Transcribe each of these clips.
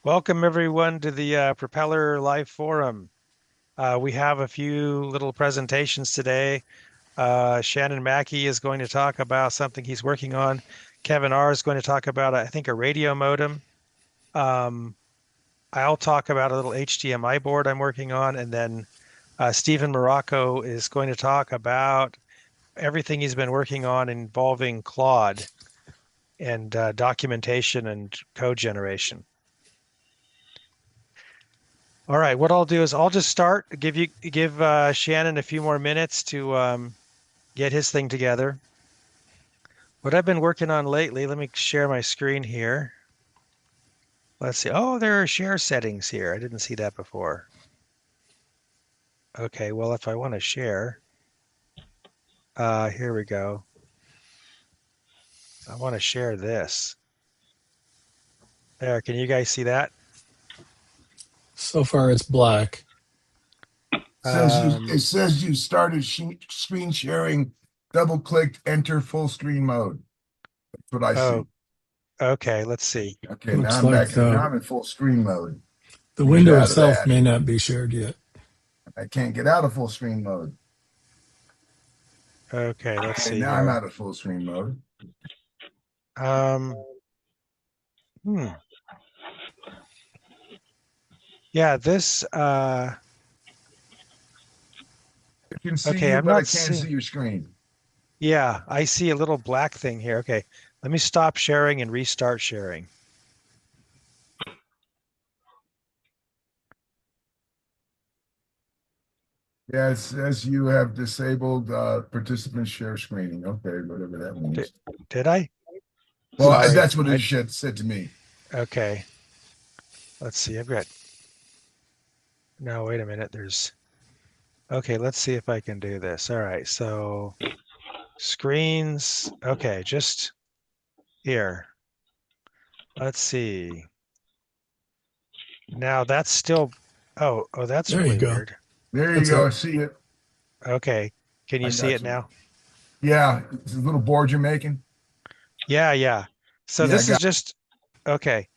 Welcome everyone to the Propeller Live Forum. We have a few little presentations today. Shannon Mackey is going to talk about something he's working on. Kevin R. is going to talk about, I think, a radio modem. Um, I'll talk about a little HDMI board I'm working on, and then Stephen Morocco is going to talk about everything he's been working on involving Claude and documentation and code generation. All right, what I'll do is I'll just start, give Shannon a few more minutes to get his thing together. What I've been working on lately, let me share my screen here. Let's see. Oh, there are share settings here. I didn't see that before. Okay, well, if I want to share, here we go. I want to share this. There, can you guys see that? So far, it's black. It says you started screen sharing, double clicked, enter full screen mode. That's what I see. Okay, let's see. Okay, Looks now I'm like back now I'm in full screen mode. the Get window out of itself that. may not be shared yet. I can't get out of full screen mode. Okay, let's Okay, see now I'm here. out of full screen mode. Hmm. Yeah, this I can see okay, you, I'm but I not can't see seeing. your screen. Yeah, I see a little black thing here. Okay, let me stop sharing and restart sharing. Yeah, it says you have disabled participant share screening. Okay, whatever that Did, means. did I? Well, Sorry. that's what it said to me. Okay. Let's see. I've got, no, wait a minute. Okay, let's see if I can do this. All right. So screens. Okay, just here. Let's see. Now that's still, that's There you really go. weird. There you That's go. it. I see it. Okay. Can you I see got it you. now? Yeah, it's a little board you're making. Yeah, yeah. So Yeah, I this is got. just, okay.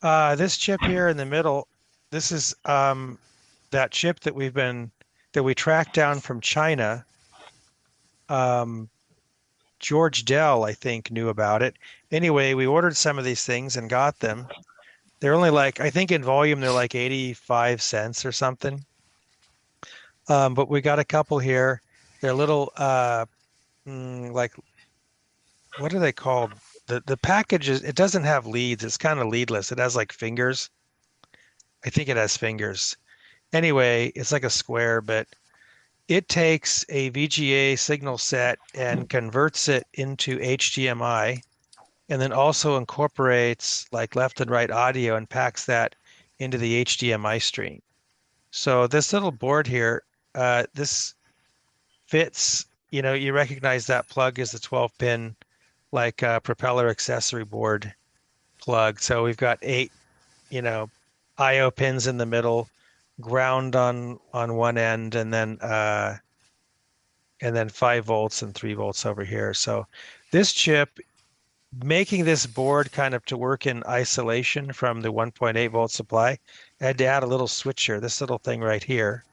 This chip here in the middle, this is that chip that we tracked down from China. Um, George Dell, I think, knew about it. Anyway, we ordered some of these things and got them. They're only like, I think in volume, they're like 85 cents or something. But we got a couple here. They're little, like, what are they called? The package is, it doesn't have leads. It's kind of leadless. It has like fingers. I think it has fingers. Anyway, it's like a square, but it takes a VGA signal set and converts it into HDMI, and then also incorporates like left and right audio and packs that into the HDMI stream. So this little board here, this fits, you recognize that plug is the 12 pin like propeller accessory board plug. So we've got eight, you know, IO pins in the middle, ground on one end, and then 5 volts and 3 volts over here. So this chip, making this board kind of to work in isolation from the 1.8 volt supply, I had to add a little switcher, this little thing right here.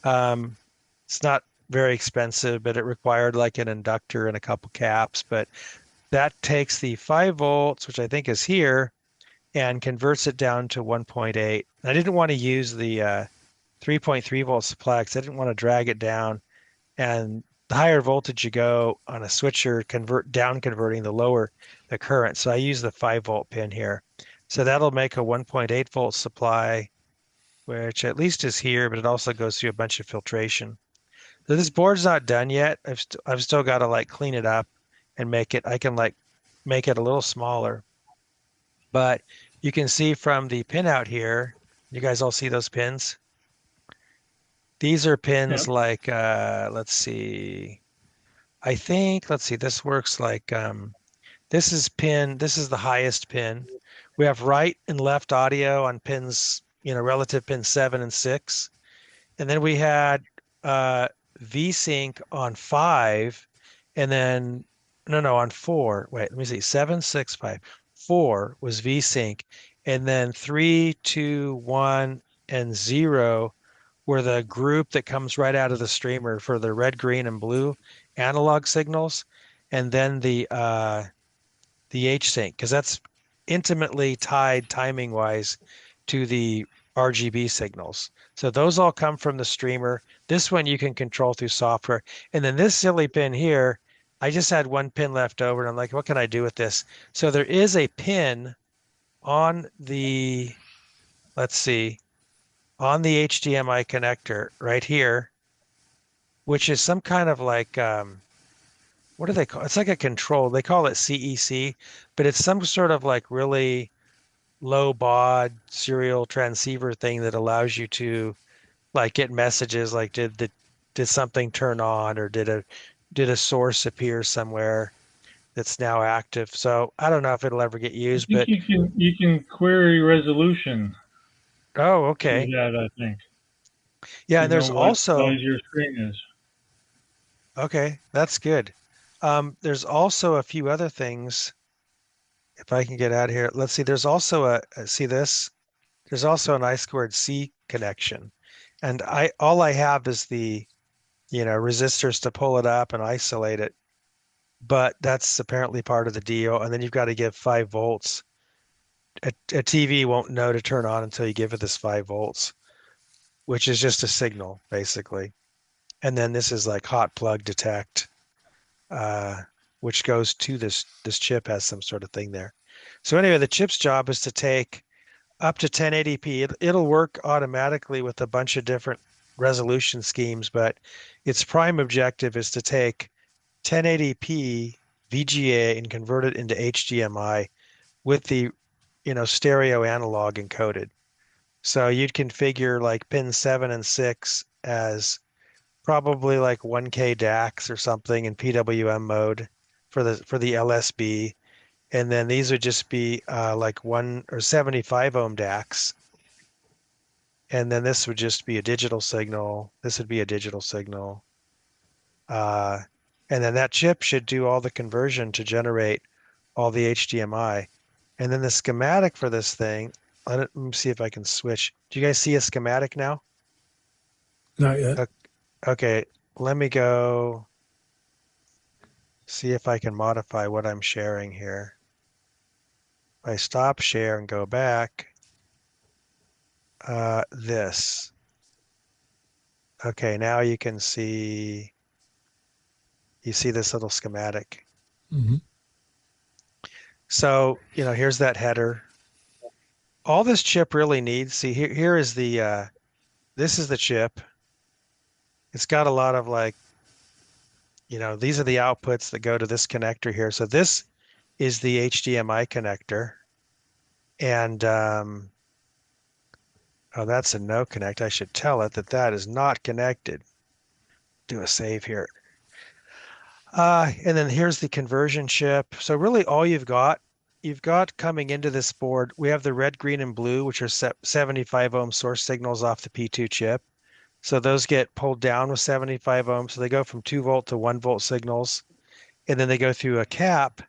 It's not very expensive, but it required like an inductor and a couple caps. But that takes the 5 volts, which I think is here, and converts it down to 1.8. I didn't want to use the 3.3 volt supply because I didn't want to drag it down. And the higher voltage you go on a switcher, converting the lower the current. So I use the 5 volt pin here. So that'll make a 1.8 volt supply, which at least is here, but it also goes through a bunch of filtration. So this board's not done yet. I've still got to like clean it up and I can like make it a little smaller. But you can see from the pin out here, you guys all see those pins? These are pins Yep. like let's see. Let's see, this works like this is the highest pin. We have right and left audio on pins, relative pin 7 and 6. And then we had V-Sync on 5, and then no, on 4. Wait, let me see. 7, 6, 5. 4 was V-Sync, And then 3, 2, 1, and 0 were the group that comes right out of the streamer for the red, green, and blue analog signals. And then the H sync, because that's intimately tied timing wise to the RGB signals. So those all come from the streamer. This one you can control through software. And then this silly pin here, I just had one pin left over and I'm like, what can I do with this? So there is a pin on the, let's see, on the HDMI connector right here, which is some kind of like, what do they call it? It's like a control. They call it CEC, but it's some sort of like really low baud serial transceiver thing that allows you to like get messages like did something turn on or did a source appear somewhere that's now active. So I don't know if it'll ever get I used, think but you can query resolution oh, through okay. that. I think Yeah, to and know there's what also size your screen is. okay, that's good. There's also a few other things. If I can get out of here, let's see. There's also see this. There's also an I squared C connection, and I all I have is the resistors to pull it up and isolate it. But that's apparently part of the deal. And then you've got to give 5 volts. A TV won't know to turn on until you give it this 5 volts, which is just a signal basically. And then this is like hot plug detect, uh, which goes to this chip has some sort of thing there. So anyway, the chip's job is to take up to 1080p. It'll work automatically with a bunch of different resolution schemes, but its prime objective is to take 1080p VGA and convert it into HDMI with the stereo analog encoded. So you'd configure like pin 7 and 6 as probably like 1K DACs or something in PWM mode for the LSB. And then these would just be like 1 or 75 ohm DACs. And then this would just be a digital signal. This would be a digital signal. Uh, and then that chip should do all the conversion to generate all the HDMI. And then the schematic for this thing, let me see if I can switch. Do you guys see a schematic now? Not yet. Okay, let me go see if I can modify what I'm sharing here. If I stop share and go back, this. Okay, now you can see, you see this little schematic. Hmm. So, here's that header. All this chip really needs, see here is this is the chip. It's got a lot of like, these are the outputs that go to this connector here. So this is the HDMI connector. And oh, that's a no connect. I should tell it that that is not connected. Do a save here. And then here's the conversion chip. So really all you've got coming into this board, we have the red, green, and blue, which are 75 ohm source signals off the P2 chip. So those get pulled down with 75 ohms. So they go from 2 volt to 1 volt signals. And then they go through a cap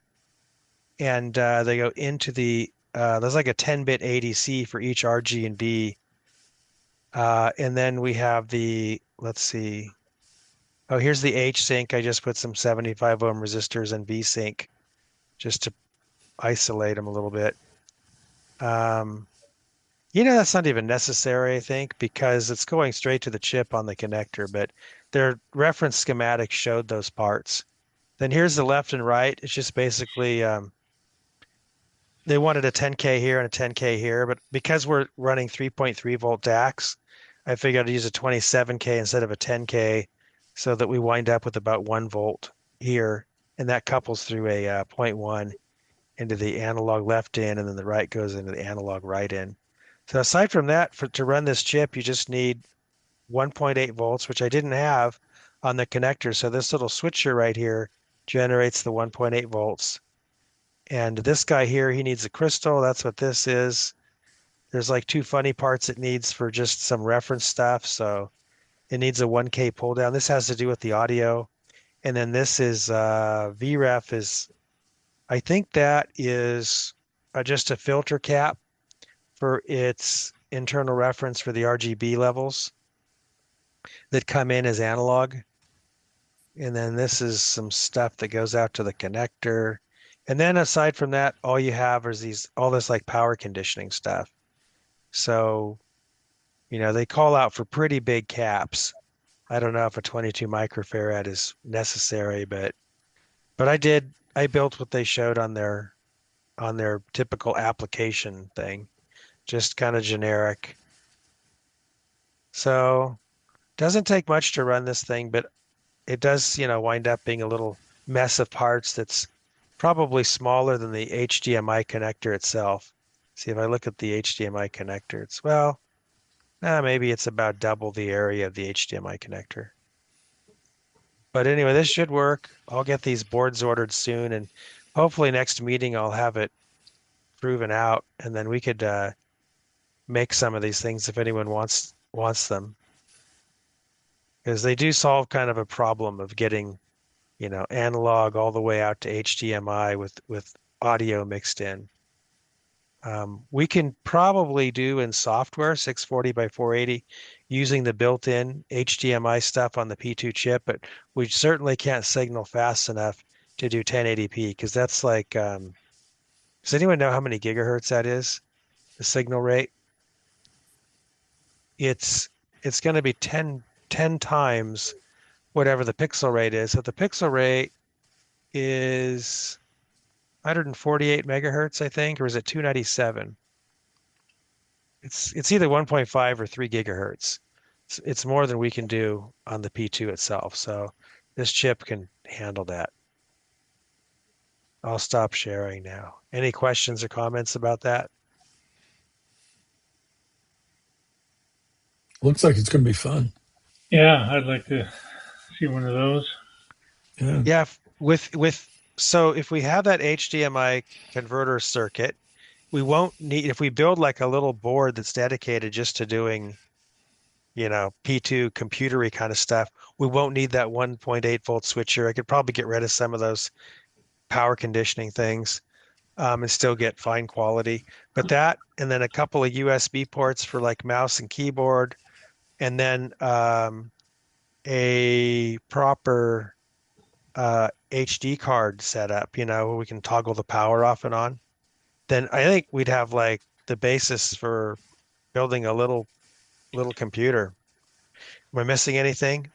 and they go into there's like a 10-bit ADC for each RG and B. And then we have let's see. Oh, here's the H sync. I just put some 75 ohm resistors and V sync just to isolate them a little bit. Um, that's not even necessary, I think, because it's going straight to the chip on the connector, but their reference schematic showed those parts. Then here's the left and right. It's just basically they wanted a 10K here and a 10K here, but because we're running 3.3 volt DACs, I figured I'd use a 27K instead of a 10K so that we wind up with about 1 volt here, and that couples through a 0.1 into the analog left in, and then the right goes into the analog right in. So aside from that, to run this chip, you just need 1.8 volts, which I didn't have on the connector. So this little switcher right here generates the 1.8 volts. And this guy here, he needs a crystal. That's what this is. There's like 2 funny parts it needs for just some reference stuff. So it needs a 1K pull down. This has to do with the audio. And then this is VREF is, I think that is just a filter cap. for its internal reference for the RGB levels that come in as analog. And then this is some stuff that goes out to the connector. And then aside from that, all you have is all this like power conditioning stuff. So, they call out for pretty big caps. I don't know if a 22 microfarad is necessary, but I built what they showed on their typical application thing, just kind of generic. So, doesn't take much to run this thing, but it does, wind up being a little mess of parts that's probably smaller than the HDMI connector itself. See, if I look at the HDMI connector, maybe it's about double the area of the HDMI connector. But anyway, this should work. I'll get these boards ordered soon, and hopefully next meeting I'll have it proven out, and then we could make some of these things if anyone wants them, because they do solve kind of a problem of getting, analog all the way out to HDMI with audio mixed in. We can probably do in software 640 by 480 using the built-in HDMI stuff on the P2 chip, but we certainly can't signal fast enough to do 1080p, because that's like, does anyone know how many gigahertz that is? The signal rate? It's going to be 10 times whatever the pixel rate is. So the pixel rate is 148 megahertz, I think, or is it 297? It's either 1.5 or 3 gigahertz. It's more than we can do on the P2 itself. So this chip can handle that. I'll stop sharing now. Any questions or comments about that? Looks like it's going to be fun. Yeah, I'd like to see one of those. Yeah. Yeah, so if we have that HDMI converter circuit, we won't need, if we build like a little board that's dedicated just to doing, P2 computery kind of stuff, we won't need that 1.8 volt switcher. I could probably get rid of some of those power conditioning things, and still get fine quality. But that, and then a couple of USB ports for like mouse and keyboard, and then a proper HD card setup, where we can toggle the power off and on, then I think we'd have like the basis for building a little computer. Am I missing anything?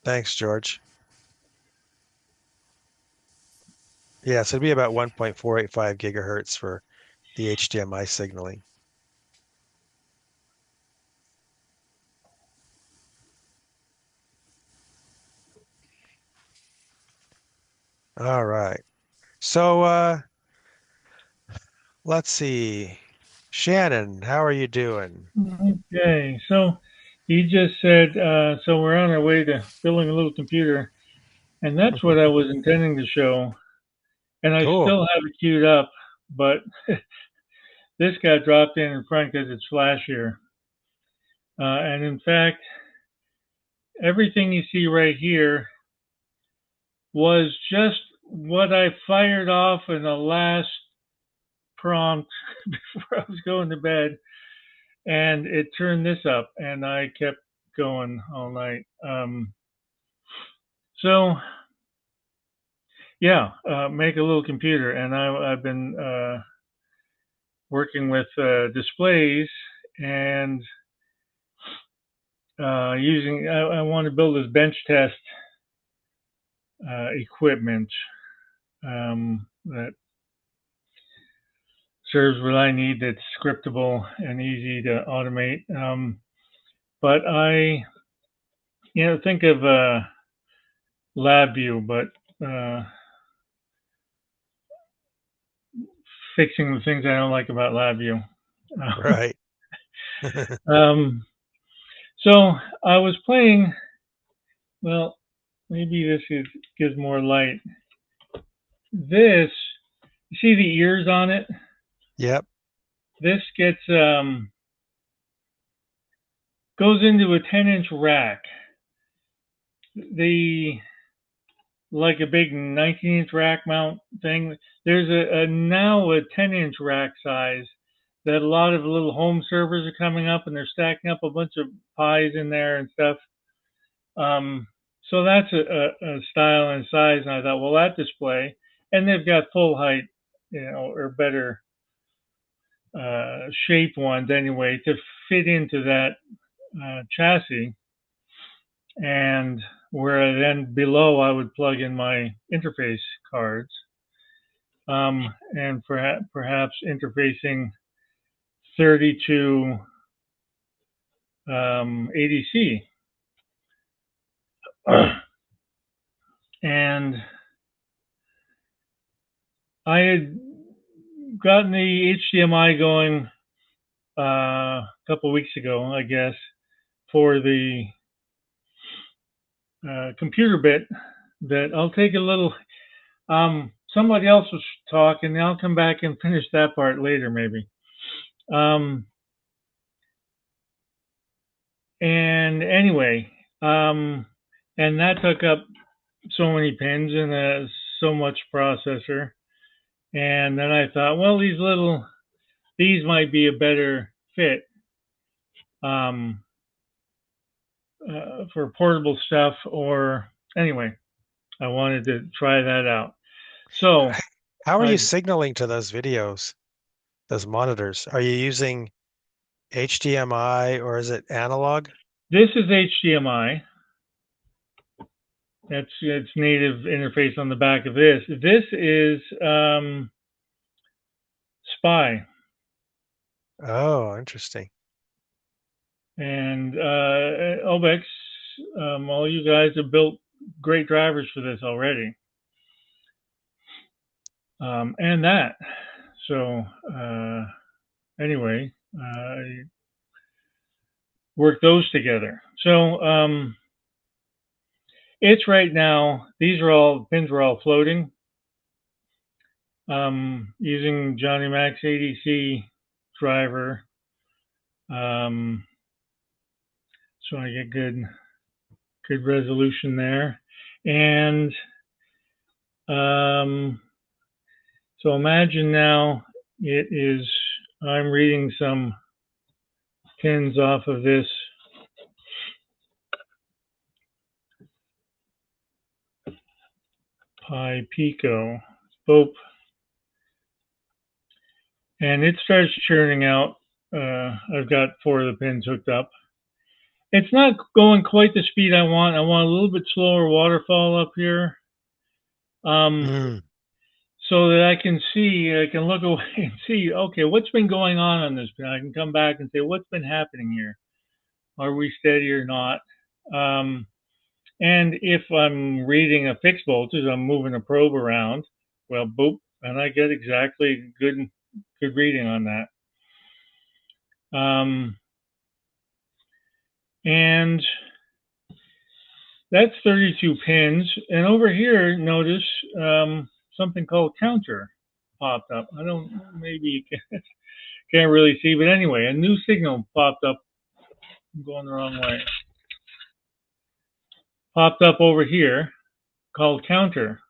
Thanks, George. Yeah, so it'd be about 1.485 gigahertz for the HDMI signaling. All right. So let's see. Shannon, how are you doing? Okay, so he just said, so we're on our way to building a little computer, and that's what I was intending to show, and I Cool. still have it queued up, but this got dropped in front because it's flashier. And in fact, everything you see right here was just what I fired off in the last prompt before I was going to bed, and it turned this up, and I kept going all night. So yeah, make a little computer, and I've been working with displays and using. I want to build this bench test equipment that serves what I need, that's scriptable and easy to automate. But I, think of LabVIEW, but fixing the things I don't like about LabVIEW. Right. So I was playing, well, maybe this gives more light. This, you see the ears on it? Yep. This gets, goes into a 10-inch rack. Like a big 19-inch rack mount thing. There's now a 10-inch rack size that a lot of little home servers are coming up, and they're stacking up a bunch of pies in there and stuff. So that's a style and size, and I thought, well, that display, and they've got full height, or better shape ones anyway to fit into that chassis, and where then below I would plug in my interface cards, and perhaps interfacing 32 ADC. And I had gotten the HDMI going a couple of weeks ago, I guess, for the computer bit that I'll take a little. Somebody else was talking. I'll come back and finish that part later, maybe. And anyway, and that took up so many pins and so much processor. And then I thought, well, these might be a better fit for portable stuff. Or anyway, I wanted to try that out. So, how are you signaling to those videos, those monitors? Are you using HDMI or is it analog? This is HDMI. That's its native interface on the back of this. This is SPI. Oh, interesting. And Obex, all you guys have built great drivers for this already. And that. So anyway, I work those together. So it's right now, pins are all floating. Using Johnny Mac's ADC driver. So I get good resolution there. And so imagine now I'm reading some pins off of this Pi Pico. Boop. And it starts churning out. I've got 4 of the pins hooked up. It's not going quite the speed I want. I want a little bit slower waterfall up here. So that I can look away and see, okay, what's been going on this pin? I can come back and say, what's been happening here? Are we steady or not? And if I'm reading a fixed voltage, I'm moving a probe around, well, boop, and I get exactly good reading on that. And that's 32 pins. And over here, notice something called counter popped up. Maybe you can't really see, but anyway, a new signal popped up. I'm going the wrong way. Popped up over here called counter.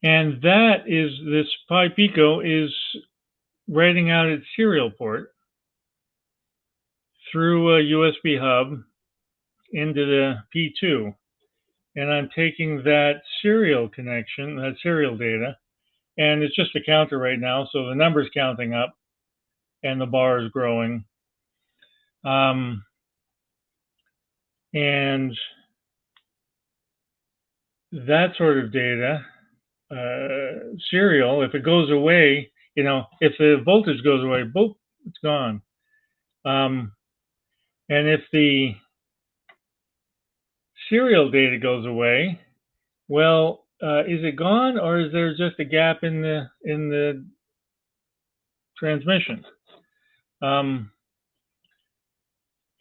And that is, this Pi Pico is writing out its serial port through a USB hub into the P2. And I'm taking that serial connection, that serial data, and it's just a counter right now, so the number's counting up and the bar is growing. And that sort of data, serial, if it goes away, if the voltage goes away, boop, it's gone. And if the serial data goes away, well, is it gone, or is there just a gap in the transmission?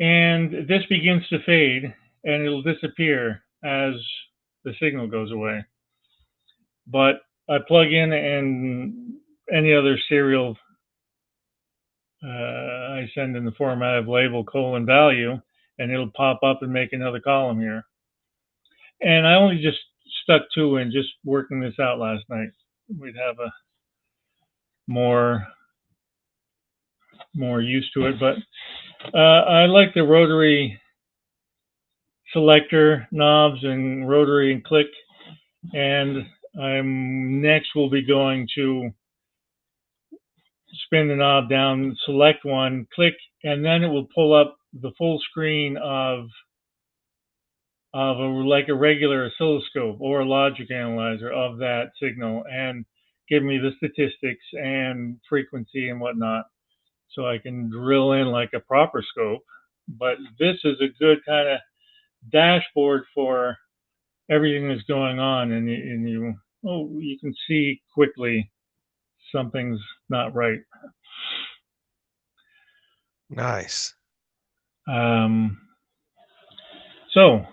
And this begins to fade, and it'll disappear as the signal goes away. But I plug in and any other serial I send in the format of label : value, and it'll pop up and make another column here. And I only just stuck 2 in just working this out last night. We'd have a more used to it, but I like the rotary selector knobs and rotary and click, and next will be going to spin the knob down, select one, click, and then it will pull up the full screen of like a regular oscilloscope or a logic analyzer of that signal and give me the statistics and frequency and whatnot, so I can drill in like a proper scope. But this is a good kind of dashboard for everything that's going on, and you can see quickly something's not right. Nice. So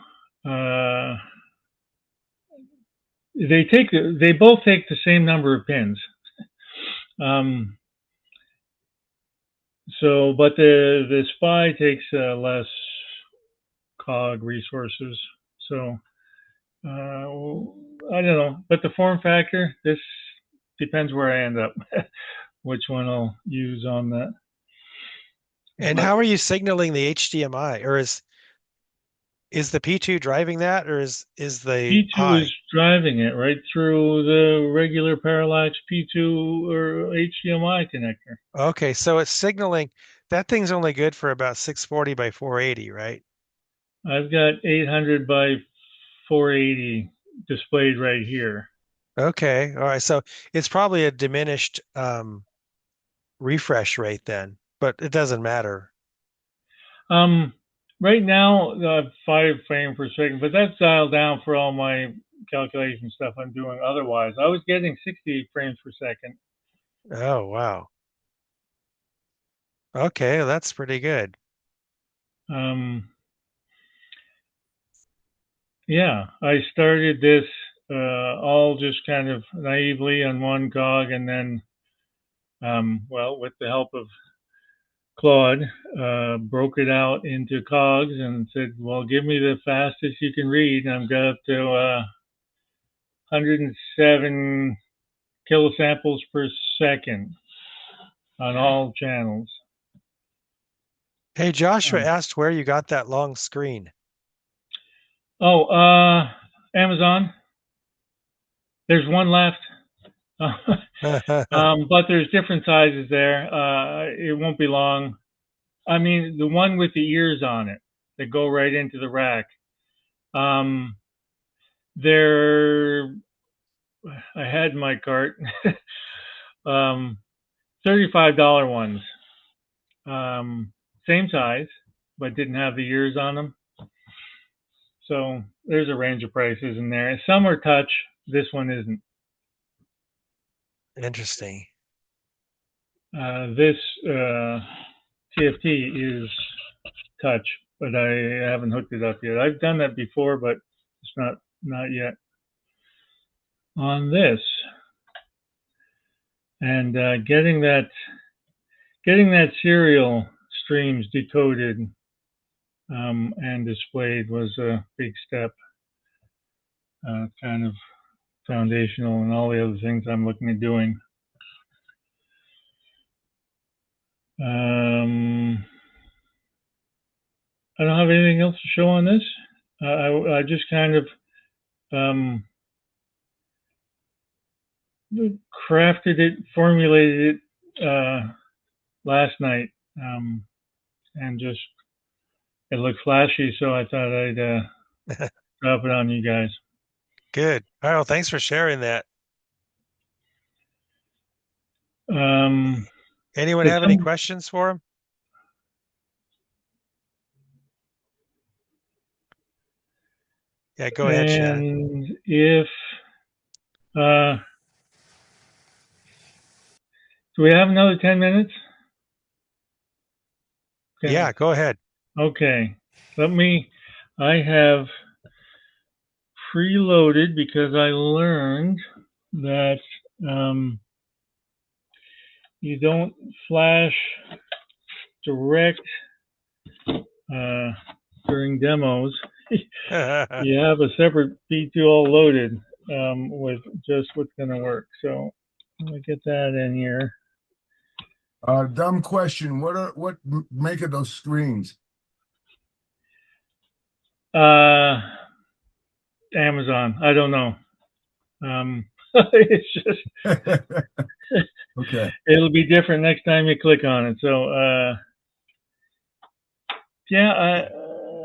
they both take the same number of pins. But the SPI takes less cog resources. So I don't know, but the form factor, this depends where I end up, which one I'll use on that. And how are you signaling the HDMI, or is the P2 driving that, or is the P2 is driving it right through the regular parallax P2 or HDMI connector. Okay, so it's signaling. That thing's only good for about 640 by 480, right? I've got 800 by 480 displayed right here. Okay, all right. So it's probably a diminished refresh rate then, but it doesn't matter. Right now, 5 frames per second, but that's dialed down for all my calculation stuff I'm doing otherwise. I was getting 60 frames per second. Oh, wow. Okay, well, that's pretty good. Yeah, I started this all just kind of naively on one cog, and then, with the help of Claude, broke it out into cogs and said, well, give me the fastest you can read. And I've got up to 107 kilosamples per second on all channels. Hey, Joshua asked where you got that long screen. Oh, Amazon. There's one left. But there's different sizes there. It won't be long. I mean, the one with the ears on it that go right into the rack. I had in my cart $35 ones. Same size, but didn't have the ears on them. So there's a range of prices in there. Some are touch. This one isn't. Interesting. This TFT is touch, but I haven't hooked it up yet. I've done that before, but it's not yet on this. And getting that serial streams decoded and displayed was a big step, kind of foundational, and all the other things I'm looking at doing. I don't have anything else to show on this. I just kind of crafted it, formulated it last night, and just it looked flashy, so I thought I'd drop it on you guys. Good. All right, well, thanks for sharing that. Anyone have any questions for him? Yeah, go ahead, Shannon. And if do we have another 10 minutes? Okay. Yeah, go ahead. Okay. I have preloaded because I learned that you don't flash direct during demos. you have a separate P2 all loaded with just what's going to work. So let me get that in here. Dumb question. What make of those screens? Amazon. I don't know. It's just Okay. it'll be different next time you click on it. So yeah,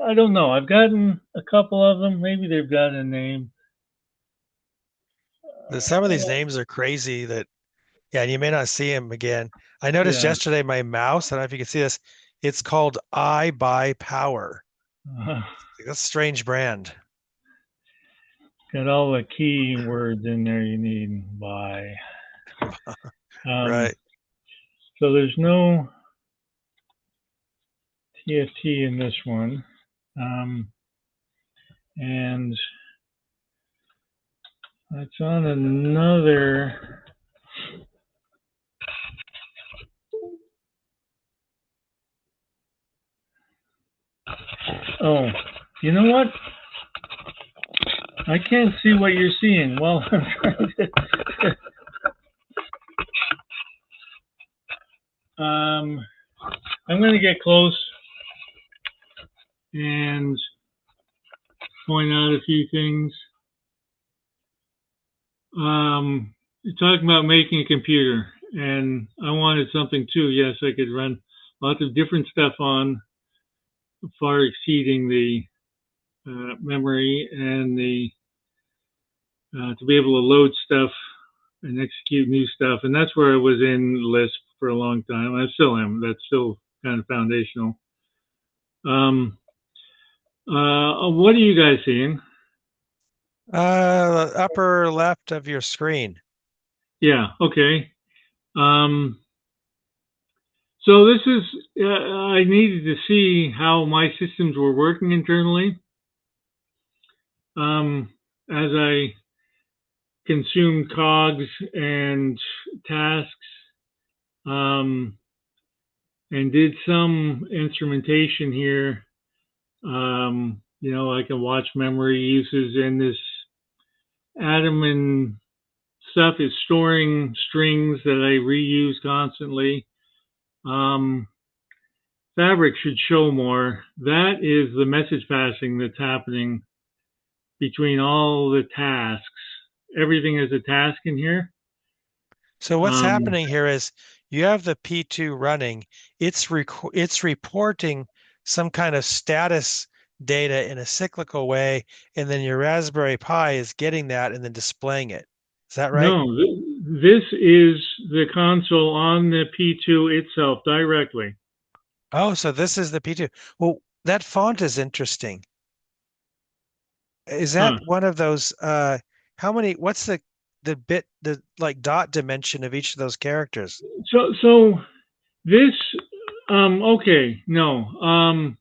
I don't know. I've gotten a couple of them. Maybe they've got a name. Some of these names are crazy that, yeah, and you may not see them again. I noticed Yeah. yesterday my mouse, I don't know if you can see this, it's called I Buy Power. That's a strange brand. Got all the key words in there you need. Buy. Right. So there's no TFT in this one. And that's on another. Oh, you know what? I can't see what you're seeing. Well, I'm trying to. I'm going to get close and point out a few things. You're talking about making a computer, and I wanted something too. Yes, I could run lots of different stuff on, far exceeding the memory and the to be able to load stuff and execute new stuff. And that's where I was in Lisp for a long time. I still am. That's still kind of foundational. What are you guys seeing? Upper left of your screen. Yeah. Okay. So this is, I needed to see how my systems were working internally. As I consumed cogs and tasks, and did some instrumentation here. I can watch memory uses, and this Atom and stuff is storing strings that I reuse constantly. Fabric should show more. That is the message passing that's happening between all the tasks. Everything is a task in here. So what's happening here is you have the P2 running. It's reporting some kind of status data in a cyclical way, and then your Raspberry Pi is getting that and then displaying it. Is that right? No, this is the console on the P2 itself directly. Oh, so this is the P2. Well, that font is interesting. Is that one of those what's the bit, the like dot dimension of each of those characters? So this okay, no.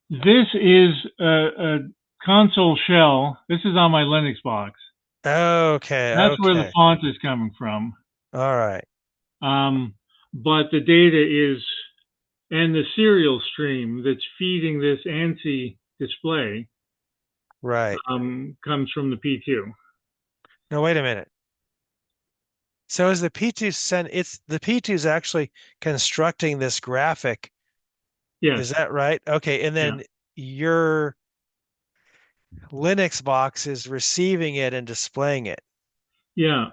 This is a console shell. This is on my Linux box. Okay. That's where the font is coming from. All right. But the data is, and the serial stream that's feeding this ANSI display, right, comes from the P2. No, wait a minute. So is the P2 the P2 is actually constructing this graphic? Yes. Is that right? Okay, and then your Linux box is receiving it and displaying it. Yeah.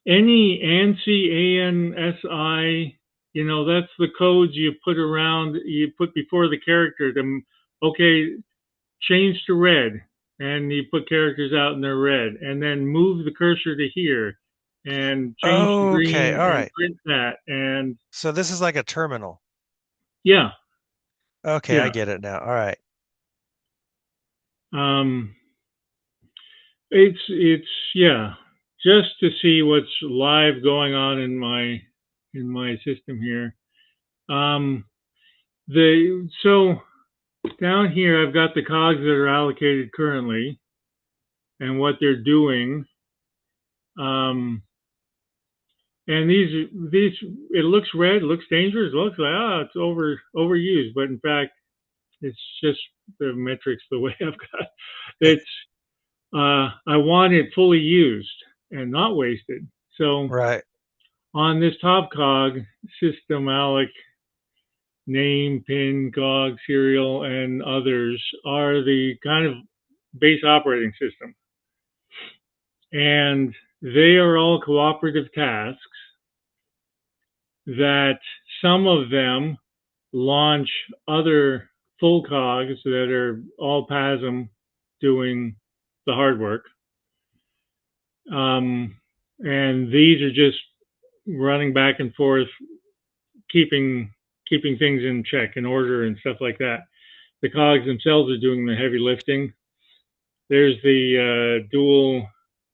Any ANSI, ANSI, that's the codes you put before the character to, change to red, and you put characters out and they're red, and then move the cursor to here and change to green, all right. print that. And so this is like a terminal. Yeah. Okay, I get it now. All right. It's just to see what's live going on in my system here. So down here I've got the cogs that are allocated currently and what they're doing. And these it looks red, looks dangerous, looks like it's overused, but in fact It's just the metrics the way I've got. It's I want it fully used and not wasted. So Right. on this top cog, system alloc, name, pin, cog, serial, and others are the kind of base operating system. And they are all cooperative tasks that some of them launch other full cogs that are all PASM doing the hard work. And these are just running back and forth, keeping things in check and order and stuff like that. The cogs themselves are doing the heavy lifting. There's the dual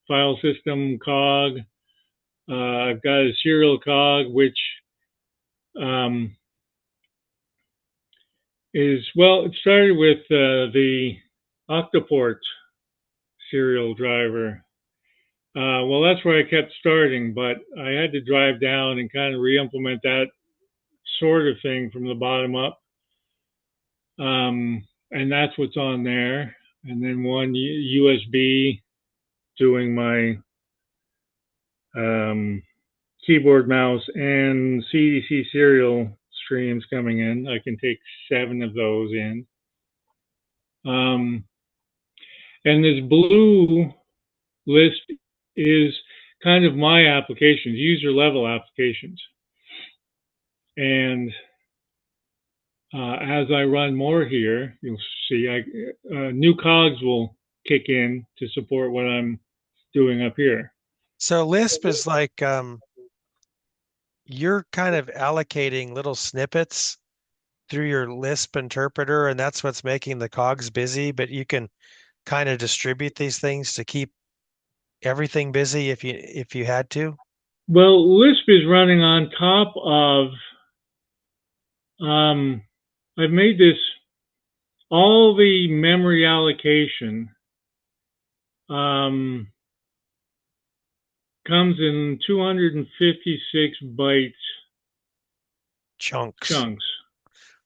file system cog. I've got a serial cog, which it started with the Octoport serial driver. Well, that's where I kept starting, but I had to drive down and kind of re-implement that sort of thing from the bottom up. And that's what's on there. And then one USB doing my keyboard, mouse, and CDC serial streams coming in. I can take 7 of those in. And this blue list is kind of my applications, user level applications. And as I run more here, you'll see new cogs will kick in to support what I'm doing up here. So Lisp is like you're kind of allocating little snippets through your Lisp interpreter, and that's what's making the cogs busy, but you can kind of distribute these things to keep everything busy if you had to. Well, Lisp is running on top of I've made this all the memory allocation comes in 256 byte Chunks.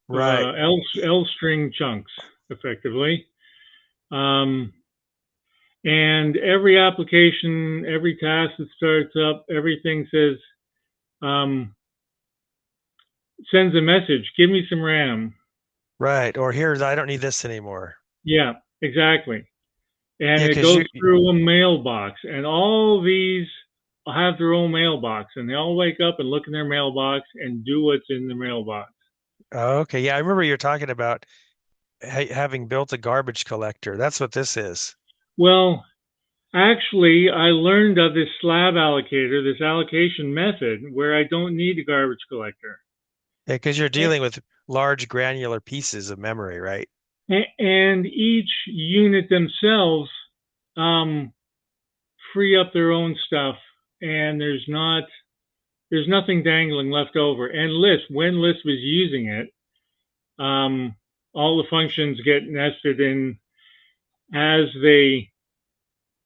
Right. L string chunks, effectively. And every application, every task that starts up, everything says, sends a message, give me some RAM. Right. Or here's, I don't need this anymore. Yeah, exactly. And Yeah, it 'cause goes through a mailbox, and all these have their own mailbox, and they all wake up and look in their mailbox and do what's in the mailbox. Oh, okay. Yeah, I remember you were talking about having built a garbage collector. That's what this is. Well, actually, I learned of this slab allocator, this allocation method, where I don't need a garbage collector. Yeah, because you're dealing with large granular pieces of memory, right? And each unit themselves free up their own stuff, and there's nothing dangling left over. And Lisp, when Lisp is using it, all the functions get nested in as they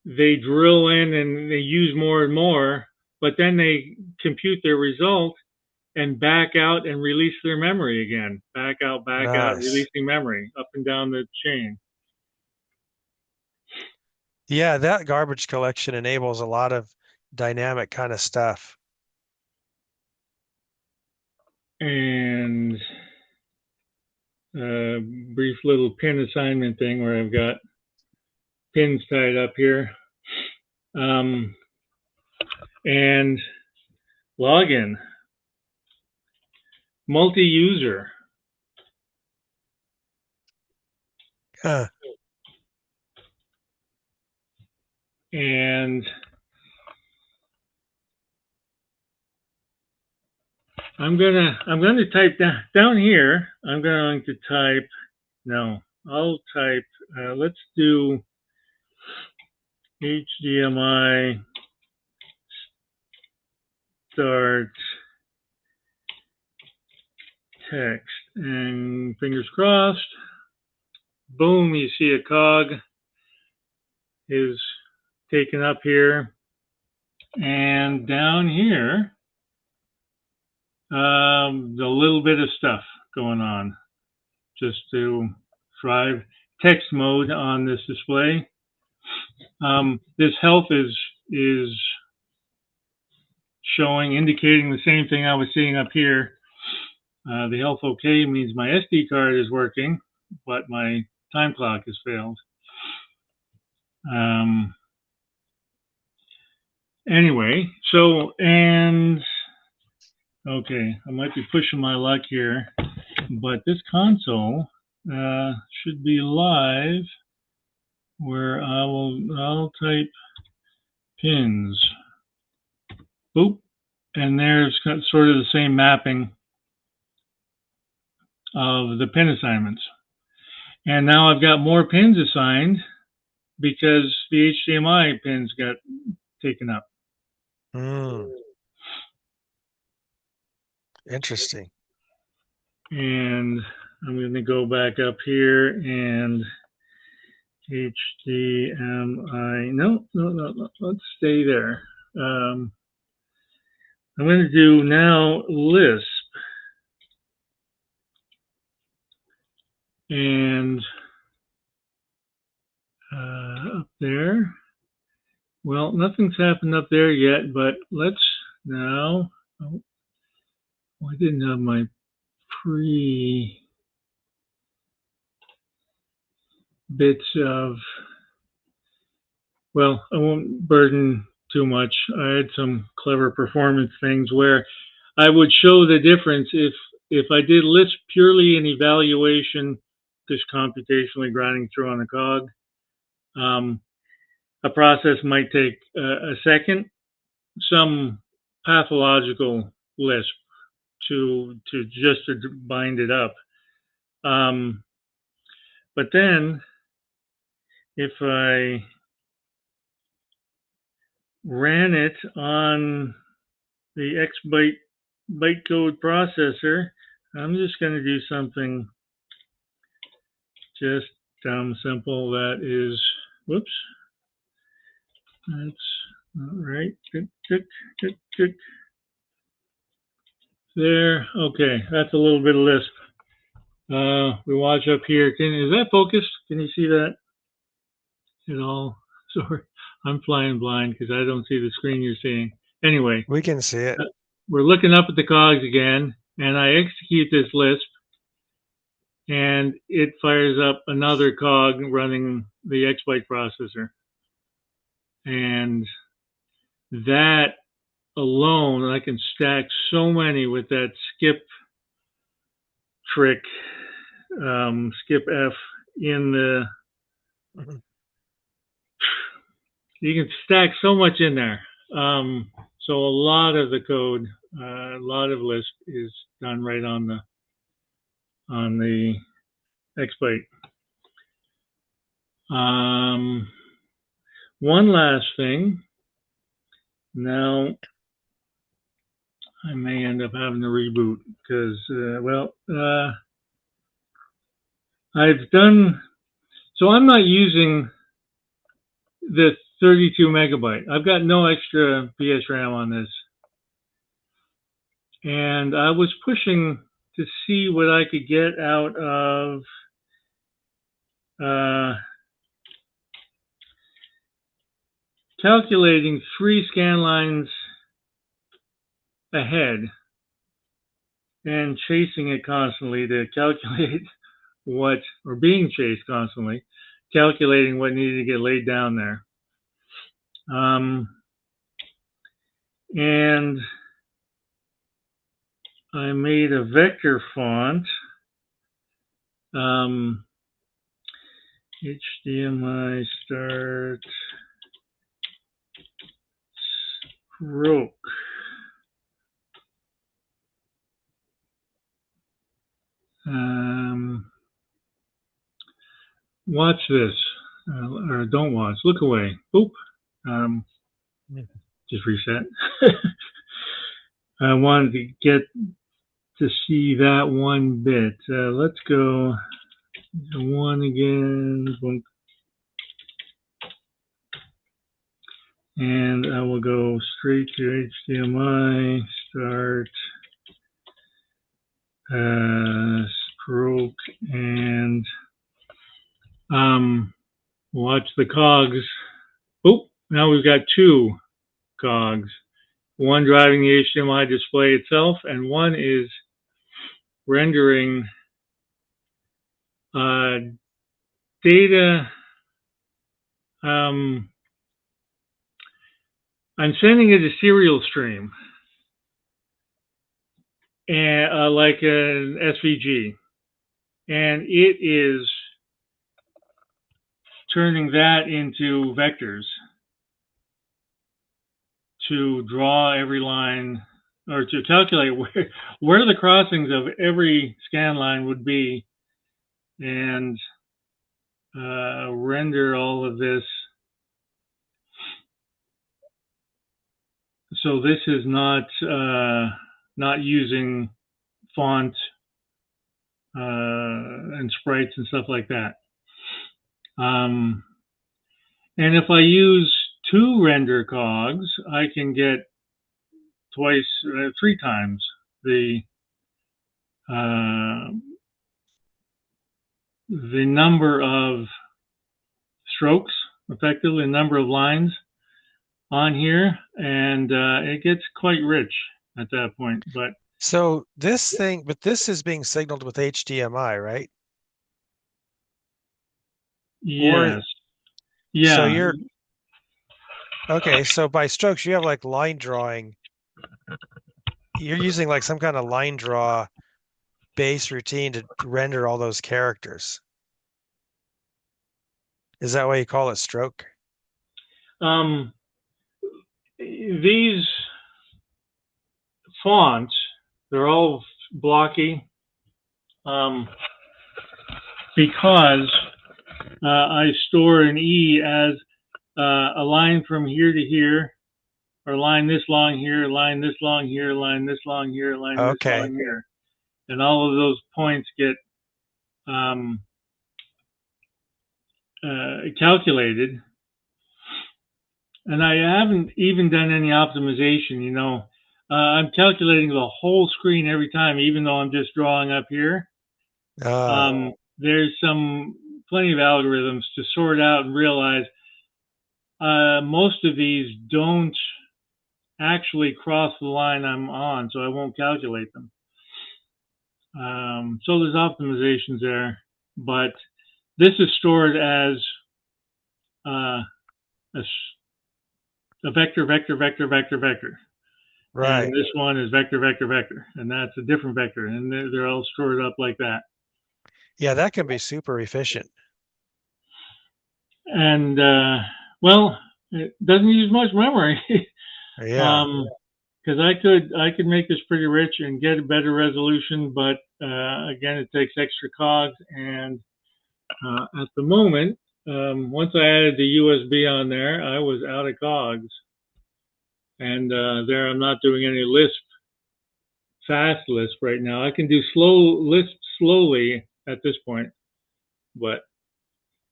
drill in and they use more and more, but then they compute their result and back out and release their memory again. Back out, releasing memory up and down the chain. Yeah, that garbage collection enables a lot of dynamic kind of stuff. And a brief little pin assignment thing where I've got pins tied up here. And login. Multi-user. And I'm gonna type down here. I'm going to type. No, I'll type. Let's do HDMI start text, and fingers crossed. Boom! You see a cog is taken up here, and down here, a little bit of stuff going on. just to drive text mode on this display. This health is showing, indicating the same thing I was seeing up here. The health okay means my SD card is working, but my time clock has failed. Anyway, so, and, okay, I might be pushing my luck here, but this console should be live, where I'll type pins. Boop. And there's sort of the same mapping of the pin assignments. And now I've got more pins assigned because the HDMI pins got taken up. Interesting. And I'm going to go back up here and HDMI. No, let's stay there. I'm going to do now Lisp. And up there, well, nothing's happened up there yet, but let's now, oh, I didn't have my bits of, well, I won't burden too much. I had some clever performance things where I would show the difference if I did Lisp purely in evaluation, just computationally grinding through on a cog. A process might take a second. Some pathological Lisp to bind it up. But then if I ran it on the bytecode processor, I'm just going to do something just simple. That is, whoops, that's not right. Tick. There, okay, that's a little bit of Lisp. We watch up here. Is that focused? Can you see that at all? Sorry, I'm flying blind because I don't see the screen you're seeing. Anyway, We can see it. we're looking up at the cogs again, and I execute this Lisp, and it fires up another cog running the X-byte processor. And that alone, I can stack so many with that skip trick, skip F in the, you can stack so much in there. So a lot of the code, a lot of Lisp is done right on the X-byte. One last thing. Now, I may end up having to reboot because, I've done, so I'm not using the 32 megabyte. I've got no extra PS RAM on this. And I was pushing to see what I could get out of calculating 3 scan lines ahead and chasing it constantly to calculate or being chased constantly, calculating what needed to get laid down there. And I made a vector font, HDMI start stroke. Watch this, or don't watch, look away. Oop, just reset. I wanted to get to see that one bit. Let's go to one again. Boom. And I will go straight to HDMI, start stroke and watch the cogs. Oh, now we've got two cogs. One driving the HDMI display itself, and one is rendering data. I'm sending it a serial stream, and like an SVG, and it is turning that into vectors to draw every line, or to calculate where the crossings of every scan line would be, and render all of this. So this is not using font and sprites and stuff like that. And if I use 2 render cogs, I can get 3 times the number of strokes, effectively the number of lines on here, and it gets quite rich at that point. But so this is being signaled with HDMI, right? yes, yeah. So you're okay. So by strokes, you have like line drawing. You're using like some kind of line draw base routine to render all those characters. Is that why you call it stroke? These fonts, they're all blocky because I store an E as a line from here to here, or line this long here, line this long here, line this long here, line this long here. And all of those points get calculated. And I haven't even done any optimization, you know. I'm calculating the whole screen every time, even though I'm just drawing up here. There's plenty of algorithms to sort out and realize most of these don't actually cross the line I'm on, so I won't calculate them. So there's optimizations there, but this is stored as a vector, vector, vector, vector, vector. Right. And this one is vector, vector, vector, and that's a different vector, and they're all stored up like that. Yeah, that can be super efficient. And well, it doesn't use much memory. Yeah. Because I could make this pretty rich and get a better resolution, but again, it takes extra cogs, and at the moment, once I added the USB on there, I was out of cogs. And there I'm not doing any Lisp, fast Lisp right now. I can do Lisp slowly at this point. But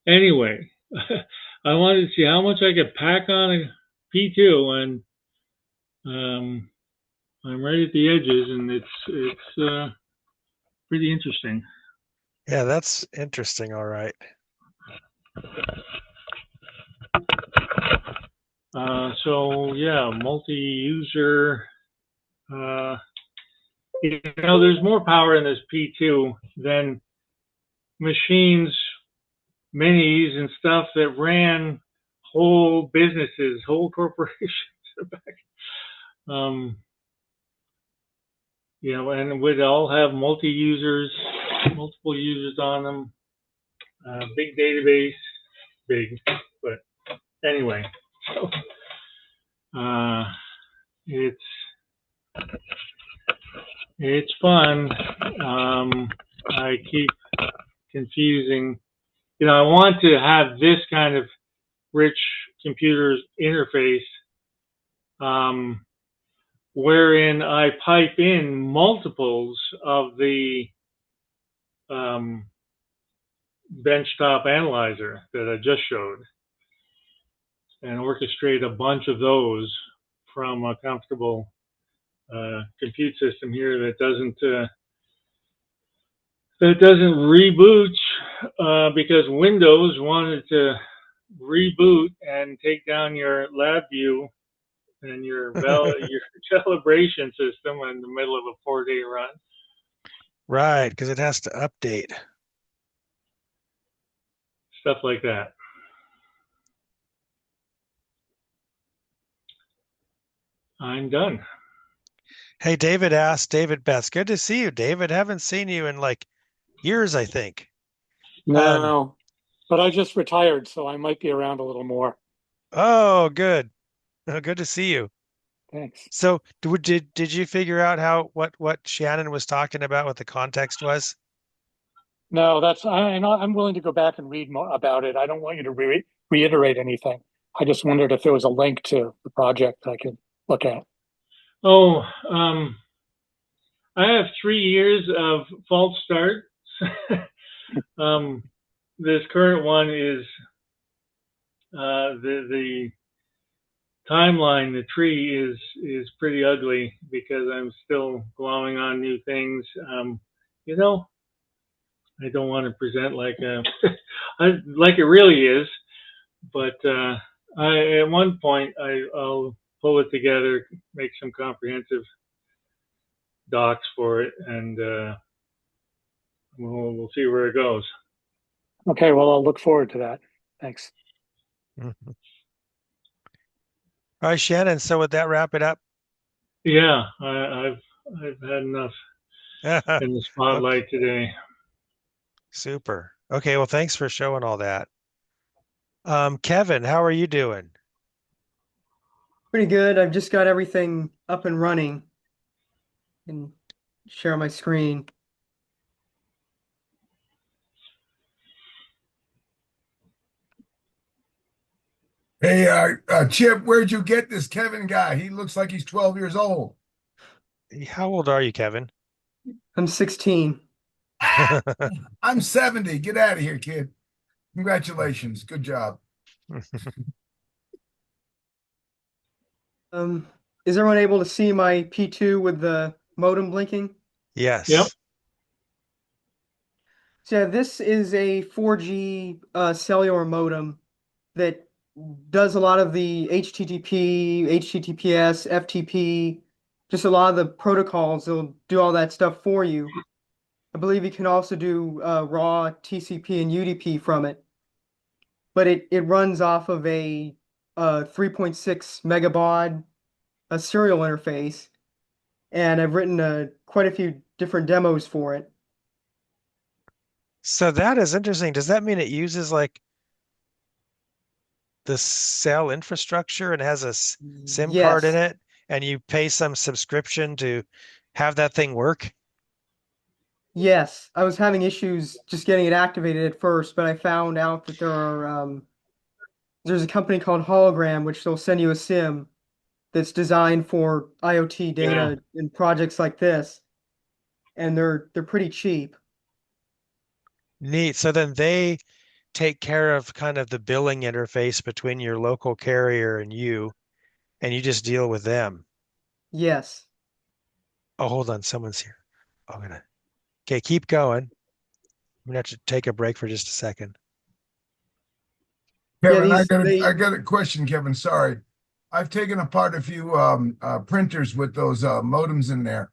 anyway, I wanted to see how much I could pack on a P2, and I'm right at the edges, and it's pretty interesting. Yeah, that's interesting. All right. So yeah, multi-user. You know, there's more power in this P2 than machines, minis, and stuff that ran whole businesses, whole corporations. You know, and would all have multiple users on them. Big database, big, but anyway. So, it's fun. I keep confusing. You know, I want to have this kind of rich computer interface, wherein I pipe in multiples of the benchtop analyzer that I just showed, and orchestrate a bunch of those from a comfortable compute system here that doesn't It doesn't reboot because Windows wanted to reboot and take down your LabVIEW and your calibration system in the middle of a 4-day run. Right, because it has to update. Stuff like that. I'm done. Hey, David asked, David Betts, good to see you, David. Haven't seen you in like years, I think. No, but I just retired, so I might be around a little more. Oh, good. Good to see you. Thanks. So did you figure out how what Shannon was talking about, what the context was? No, I'm willing to go back and read more about it. I don't want you to reiterate anything. I just wondered if there was a link to the project I could look at. Oh, I have 3 years of false start. This current one is the timeline. The tree is pretty ugly because I'm still glowing on new things. You know, I don't want to present like like it really is, but at one point I'll pull it together, make some comprehensive docs for it, and we'll see where it goes. Okay, well, I'll look forward to that. Thanks. Mhm. All right, Shannon. So would that wrap it up? Yeah, I've had enough in the spotlight today. Super. Okay, well, thanks for showing all that. Kevin, how are you doing? Pretty good. I've just got everything up and running and share my screen. Hey, Chip, where'd you get this Kevin guy? He looks like he's 12 years old. How old are you, Kevin? I'm 16. Ah, I'm 70. Get out of here, kid. Congratulations. Good job. Is everyone able to see my P2 with the modem blinking? Yes. Yep. So yeah, this is a 4G cellular modem that does a lot of the HTTP, HTTPS, FTP, just a lot of the protocols. It'll do all that stuff for you. I believe you can also do raw TCP and UDP from it. But it runs off of a 3.6 megabaud serial interface, and I've written quite a few different demos for it. So that is interesting. Does that mean it uses like the cell infrastructure and has a SIM card in Yes, it, and you pay some subscription to have that thing work? yes. I was having issues just getting it activated at first, but I found out that there's a company called Hologram, which they'll send you a SIM that's designed for IoT data and projects like this, and they're pretty cheap. Neat. So then they take care of kind of the billing interface between your local carrier and you just deal with them. Yes. Oh, hold on. Someone's here. Okay, keep going. I'm gonna have to take a break for just a second. Yeah, Kevin, they I got a question, Kevin. Sorry. I've taken apart a few printers with those modems in there,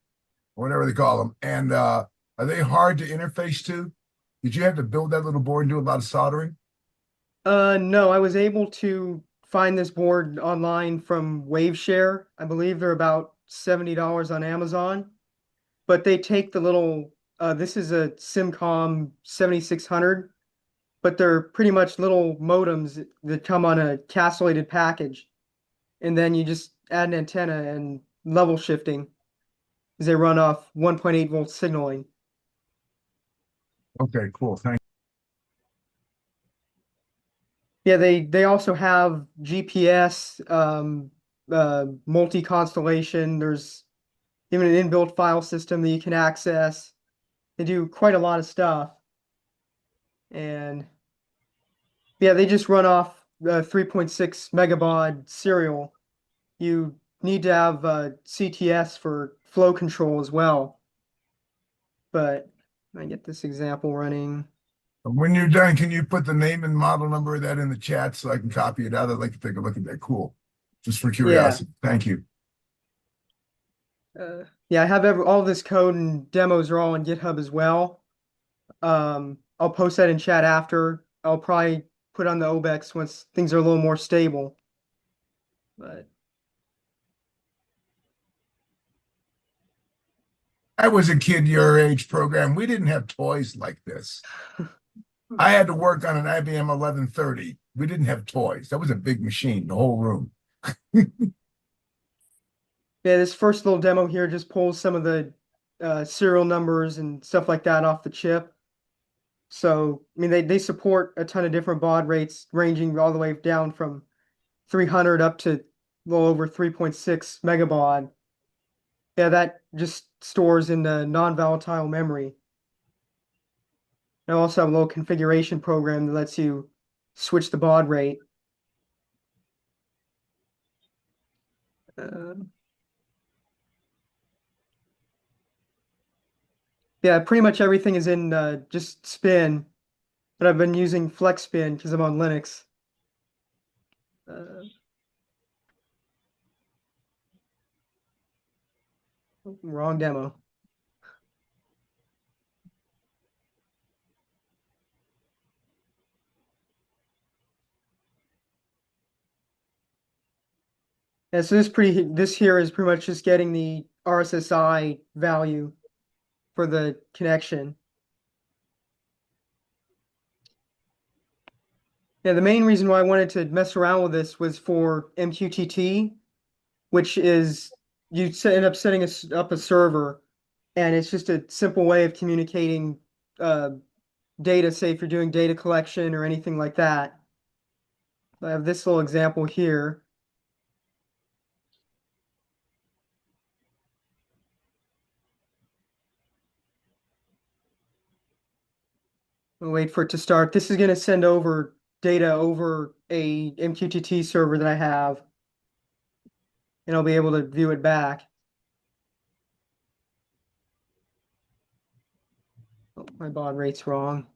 whatever they call them. And are they hard to interface to? Did you have to build that little board and do a lot of soldering? No, I was able to find this board online from Waveshare. I believe they're about $70 on Amazon, but they take the little this is a Simcom 7600, but they're pretty much little modems that come on a castellated package. And then you just add an antenna and level shifting as they run off 1.8 volt signaling. Okay, cool. Thank Yeah, they also have GPS, multi-constellation. There's even an inbuilt file system that you can access. They do quite a lot of stuff. And yeah, they just run off 3.6 megabaud serial. You need to have CTS for flow control as well. But I get this example running. When you're done, can you put the name and model number of that in the chat so I can copy it out? I'd like to take a look at that. Cool. Just for curiosity. Thank you. Yeah, I have all this code and demos are all on GitHub as well. I'll post that in chat after. I'll probably put on the OBEX once things are a little more stable. But I was a kid your age program. We didn't have toys like this. I had to work on an IBM 1130. We didn't have toys. That was a big machine, the whole room. yeah, this first little demo here just pulls some of the serial numbers and stuff like that off the chip. So, I mean, they support a ton of different baud rates, ranging all the way down from 300 up to a little over 3.6 megabaud. Yeah, that just stores in the non-volatile memory. I also have a little configuration program that lets you switch the baud rate. Yeah, pretty much everything is in just spin, but I've been using flex spin because I'm on Linux. Wrong demo. Yeah, so this here is pretty much just getting the RSSI value for the connection. Yeah, the main reason why I wanted to mess around with this was for MQTT, which is you end up setting up a server, and it's just a simple way of communicating data, say if you're doing data collection or anything like that. I have this little example here. I'll wait for it to start. This is going to send over data over a MQTT server that I have, and I'll be able to view it back. Oh, my baud rate's wrong.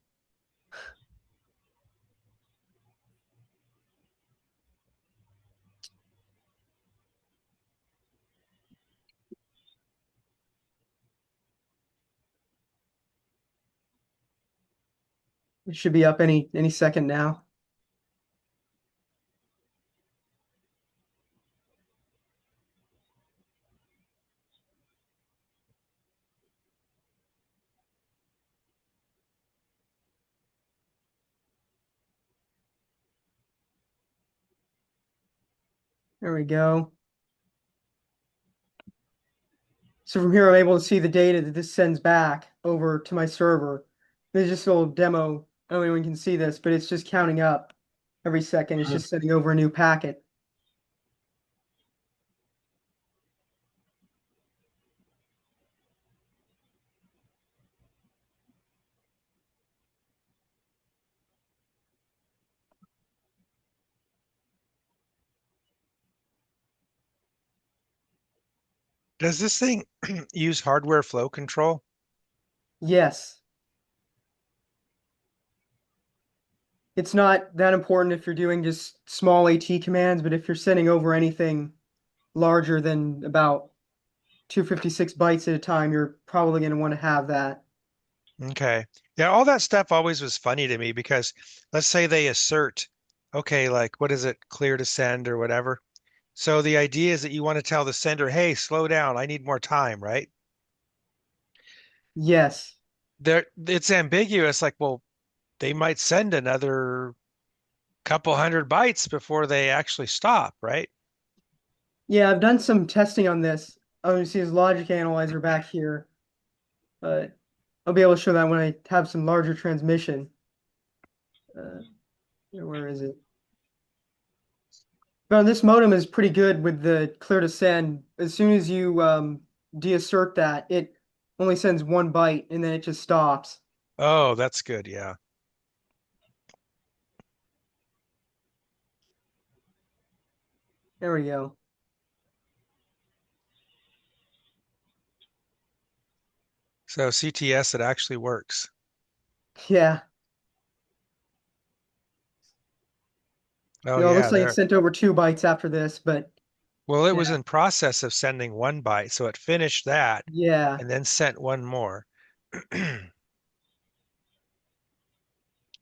It should be up any second now. There we go. So from here, I'm able to see the data that this sends back over to my server. There's just a little demo. I don't know if anyone can see this, but it's just counting up every second. It's just sending over a new packet. Does this thing use hardware flow control? Yes. It's not that important if you're doing just small AT commands, but if you're sending over anything larger than about 256 bytes at a time, you're probably going to want to have that. Okay. Yeah, all that stuff always was funny to me because let's say they assert, okay, like what is it, clear to send or whatever. So the idea is that you want to tell the sender, hey, slow down, I need more time, right? Yes. It's ambiguous, like, well, they might send another couple hundred bytes before they actually stop, right? Yeah, I've done some testing on this. Oh, you see his logic analyzer back here. But I'll be able to show that when I have some larger transmission. Where is it? Well, this modem is pretty good with the clear to send. As soon as you deassert that, it only sends 1 byte and then it just stops. Oh, that's good, yeah. There we go. So CTS, it actually works. Yeah. Oh You know, it yeah, looks like it there. sent over 2 bytes after this, but Well, it was yeah, in process of sending 1 byte, so it finished that yeah, and then sent one more.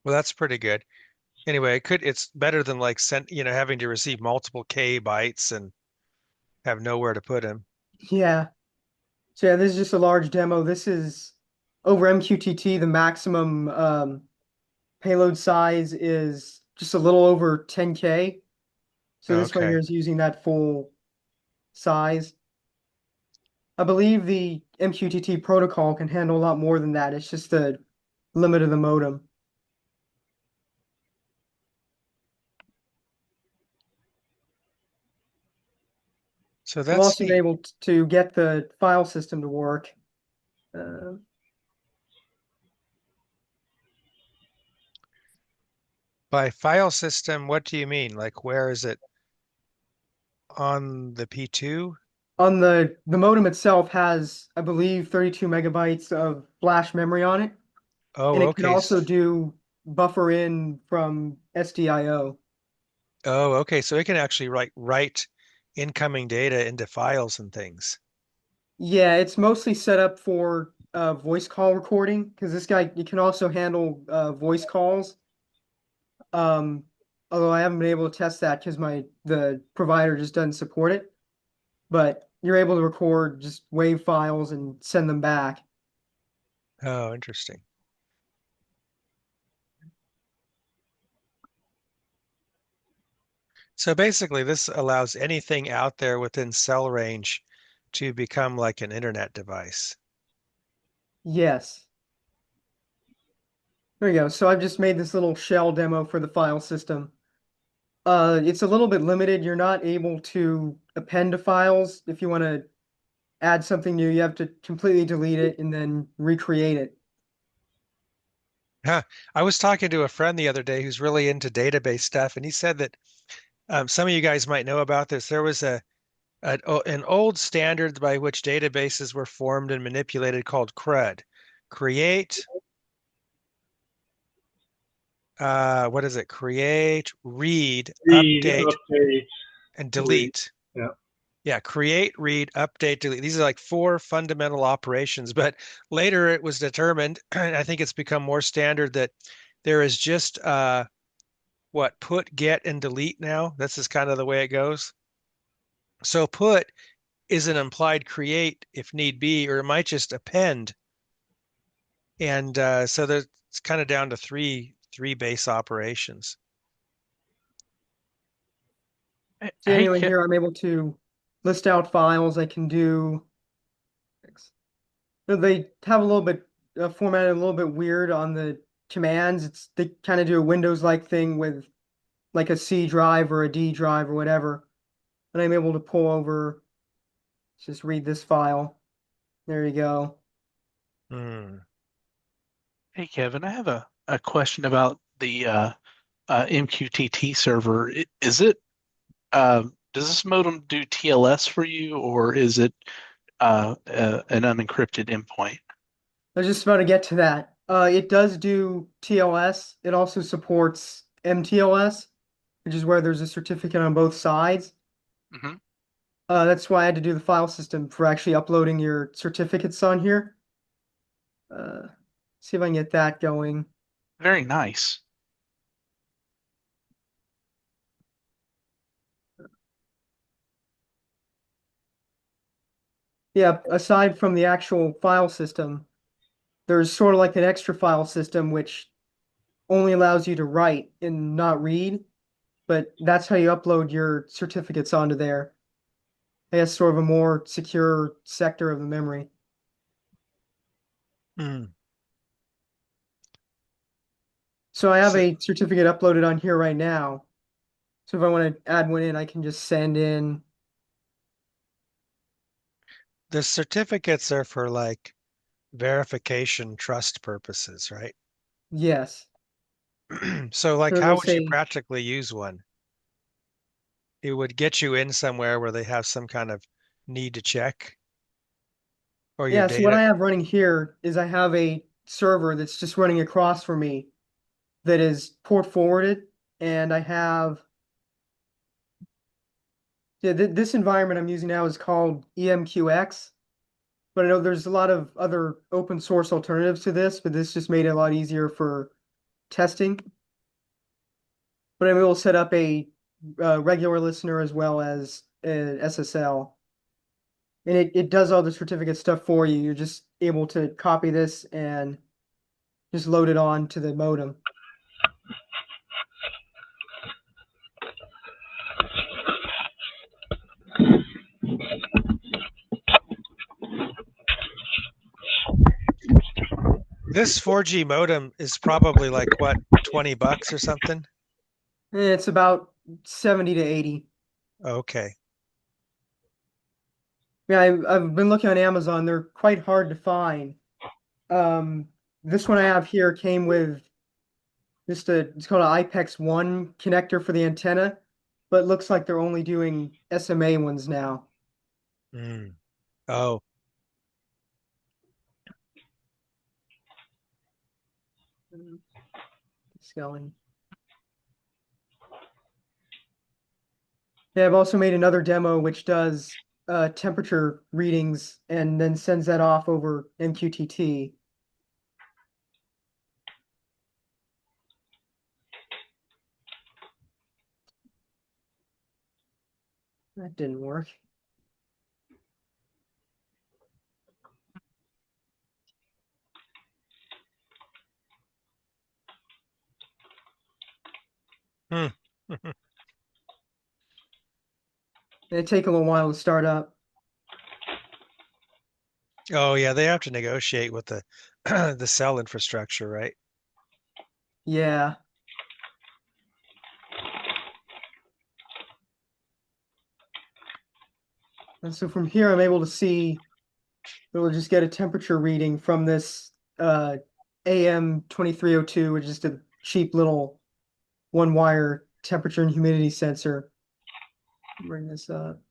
Well, that's pretty good. Anyway, it's better than like having to receive multiple K bytes and have nowhere to put them. yeah. So yeah, this is just a large demo. This is over MQTT. The maximum payload size is just a little over 10K. So this one here Okay. is using that full size. I believe the MQTT protocol can handle a lot more than that. It's just the limit of the modem. So I've that's also been neat. able to get the file system to work. Uh, By file system, what do you mean? Like where is it on the P2? on the modem itself has, I believe, 32 megabytes of flash memory on it, and Oh, it can okay. also do buffer in from SDIO. Oh, okay. So it can actually write incoming data into files and things. Yeah, it's mostly set up for voice call recording because this guy it can also handle voice calls. Um, although I haven't been able to test that because the provider just doesn't support it. But you're able to record just WAV files and send them back. Oh, interesting. So basically, this allows anything out there within cell range to become like an internet device. Yes. There you go. So I've just made this little shell demo for the file system. It's a little bit limited. You're not able to append to files. If you want to add something new, you have to completely delete it and then recreate it. Huh. I was talking to a friend the other day who's really into database stuff, and he said that some of you guys might know about this. There was an old standard by which databases were formed and manipulated called CRUD. Create, what is it? Create, read, Read, update, update, and delete. delete. Yeah. Yeah, create, read, update, delete. These are like four fundamental operations. But later it was determined, and I think it's become more standard that there is just what put, get, and delete now. This is kind of the way it goes. So put is an implied create if need be, or it might just append. And so there's it's kind of down to three base operations. So anyway, here I'm able to list out files. I can do. They have a little bit formatted a little bit weird on the commands. They kind of do a Windows-like thing with like a C drive or a D drive or whatever. And I'm able to pull over. Just read this file. There you go. Hmm. Hey Kevin, I have a question about the MQTT server. Is it does this modem do TLS for you, or is it an unencrypted endpoint? I was just about to get to that. It does do TLS. It also supports MTLS, which is where there's a certificate on both sides. Hmm. That's why I had to do the file system for actually uploading your certificates on here. Uh, see if I can get that going. Very nice. Yeah, aside from the actual file system, there's sort of like an extra file system which only allows you to write and not read, but that's how you upload your certificates onto there. I guess sort of a more secure sector of the memory. Hmm. So I have So a certificate uploaded on here right now. So if I want to add one in, I can just send in. the certificates are for like verification trust purposes, right? Yes. So like So how they'll would you say, practically use one? It would get you in somewhere where they have some kind of need to check. or your Yeah, so what data? I have running here is I have a server that's just running across for me that is port forwarded, and I have this environment I'm using now is called EMQX, but I know there's a lot of other open source alternatives to this, but this just made it a lot easier for testing. But I'm able to set up a regular listener as well as an SSL. And it does all the certificate stuff for you. You're just able to copy this and just load it on to the modem. This 4G modem is probably like what, $20 or something? And it's about 70 to 80. Okay. Yeah, I've been looking on Amazon. They're quite hard to find. This one I have here came with it's called an IPEX 1 connector for the antenna, but it looks like they're only doing SMA ones now. Mm. Oh, Scaling. Yeah, I've also made another demo which does temperature readings and then sends that off over MQTT. That didn't work. hmm. It'd take a little while to start up. Oh yeah, they have to negotiate with the the cell infrastructure, right? Yeah. And so from here, I'm able to see, it'll just get a temperature reading from this AM 2302, which is just a cheap little one wire temperature and humidity sensor. Bring this up.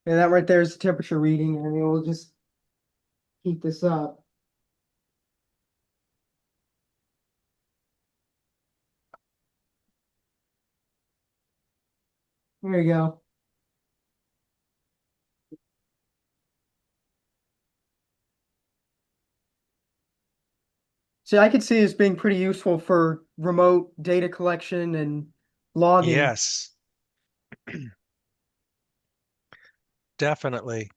And that right there is the temperature reading, and it will just keep this up. There you go. So I could see this being pretty useful for remote data collection and logging. Yes, definitely.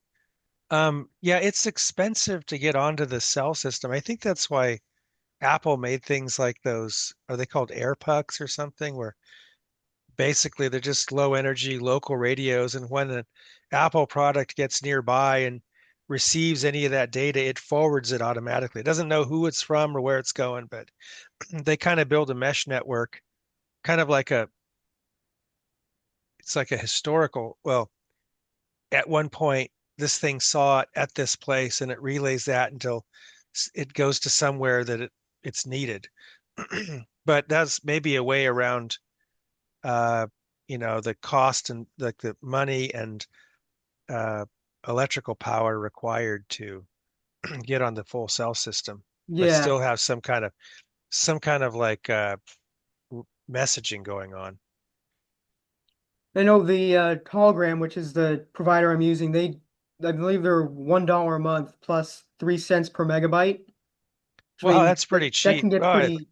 Yeah, it's expensive to get onto the cell system. I think that's why Apple made things like those, are they called air pucks or something, where basically they're just low energy local radios, and when an Apple product gets nearby and receives any of that data, it forwards it automatically. It doesn't know who it's from or where it's going, but they kind of build a mesh network, kind of like it's like a historical, well, at one point this thing saw it at this place and it relays that until it goes to somewhere that it's needed. But that's maybe a way around uh, the cost and like the money and uh, electrical power required to get on the full cell system, but Yeah. still have some kind of like messaging going on. I know the hologram, which is the provider I'm using, I believe they're $1 a month plus 3 cents per megabyte. Which Wow, means that's pretty that can cheap. get Oh, pretty.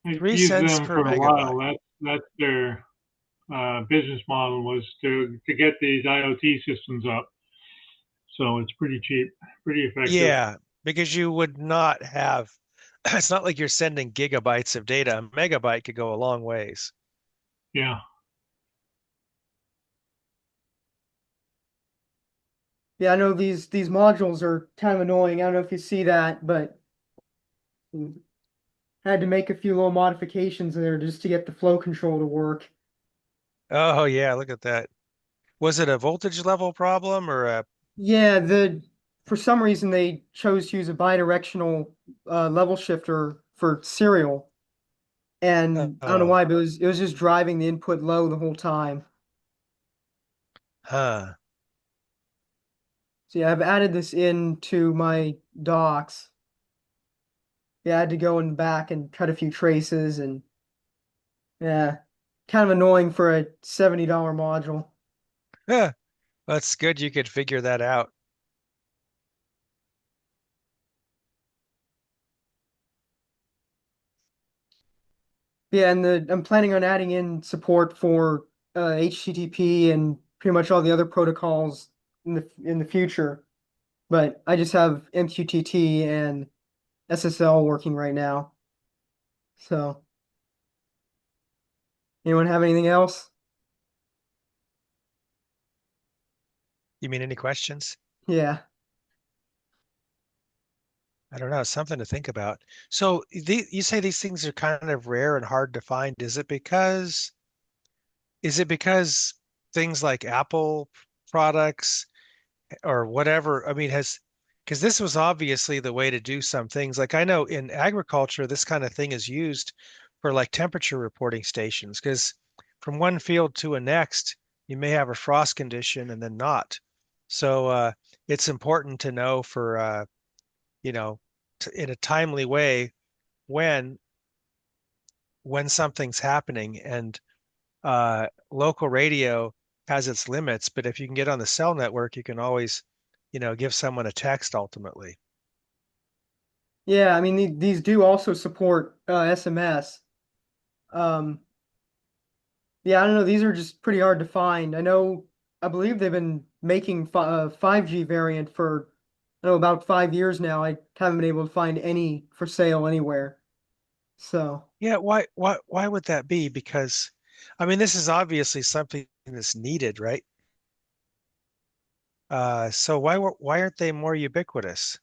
'I've three used cents them per for a megabyte. while. That's their business model was to get these IoT systems up. So it's pretty cheap, pretty effective. Yeah, because you would not have, it's not like you're sending gigabytes of data. A megabyte could go a long ways. Yeah. Yeah, I know these modules are kind of annoying. I don't know if you see that, but had to make a few little modifications in there just to get the flow control to work. Oh, yeah, look at that. Was it a voltage level problem or a, Yeah, for some reason they chose to use a bidirectional level shifter for serial. And I don't know Oh, why, but it was just driving the input low the whole time. huh. So yeah, I've added this into my docs. Yeah, I had to go in back and cut a few traces, and yeah, kind of annoying for a $70 module. Yeah, that's good. You could figure that out. Yeah, and I'm planning on adding in support for HTTP and pretty much all the other protocols in the future. But I just have MQTT and SSL working right now. So, anyone have anything else? You mean any questions? Yeah. I don't know. Something to think about. So you say these things are kind of rare and hard to find. Is it because things like Apple products or whatever, I mean, because this was obviously the way to do some things. Like I know in agriculture, this kind of thing is used for like temperature reporting stations, because from one field to a next, you may have a frost condition and then not. So it's important to know for you know, in a timely way when when something's happening. And local radio has its limits, but if you can get on the cell network, you can always, give someone a text ultimately. Yeah, I mean these do also support SMS. Um, yeah, I don't know. These are just pretty hard to find. I believe they've been making 5G variant for, I don't know, about 5 years now. I haven't been able to find any for sale anywhere. So, Yeah, why would that be? Because I mean, this is obviously something that's needed, right? So why aren't they more ubiquitous?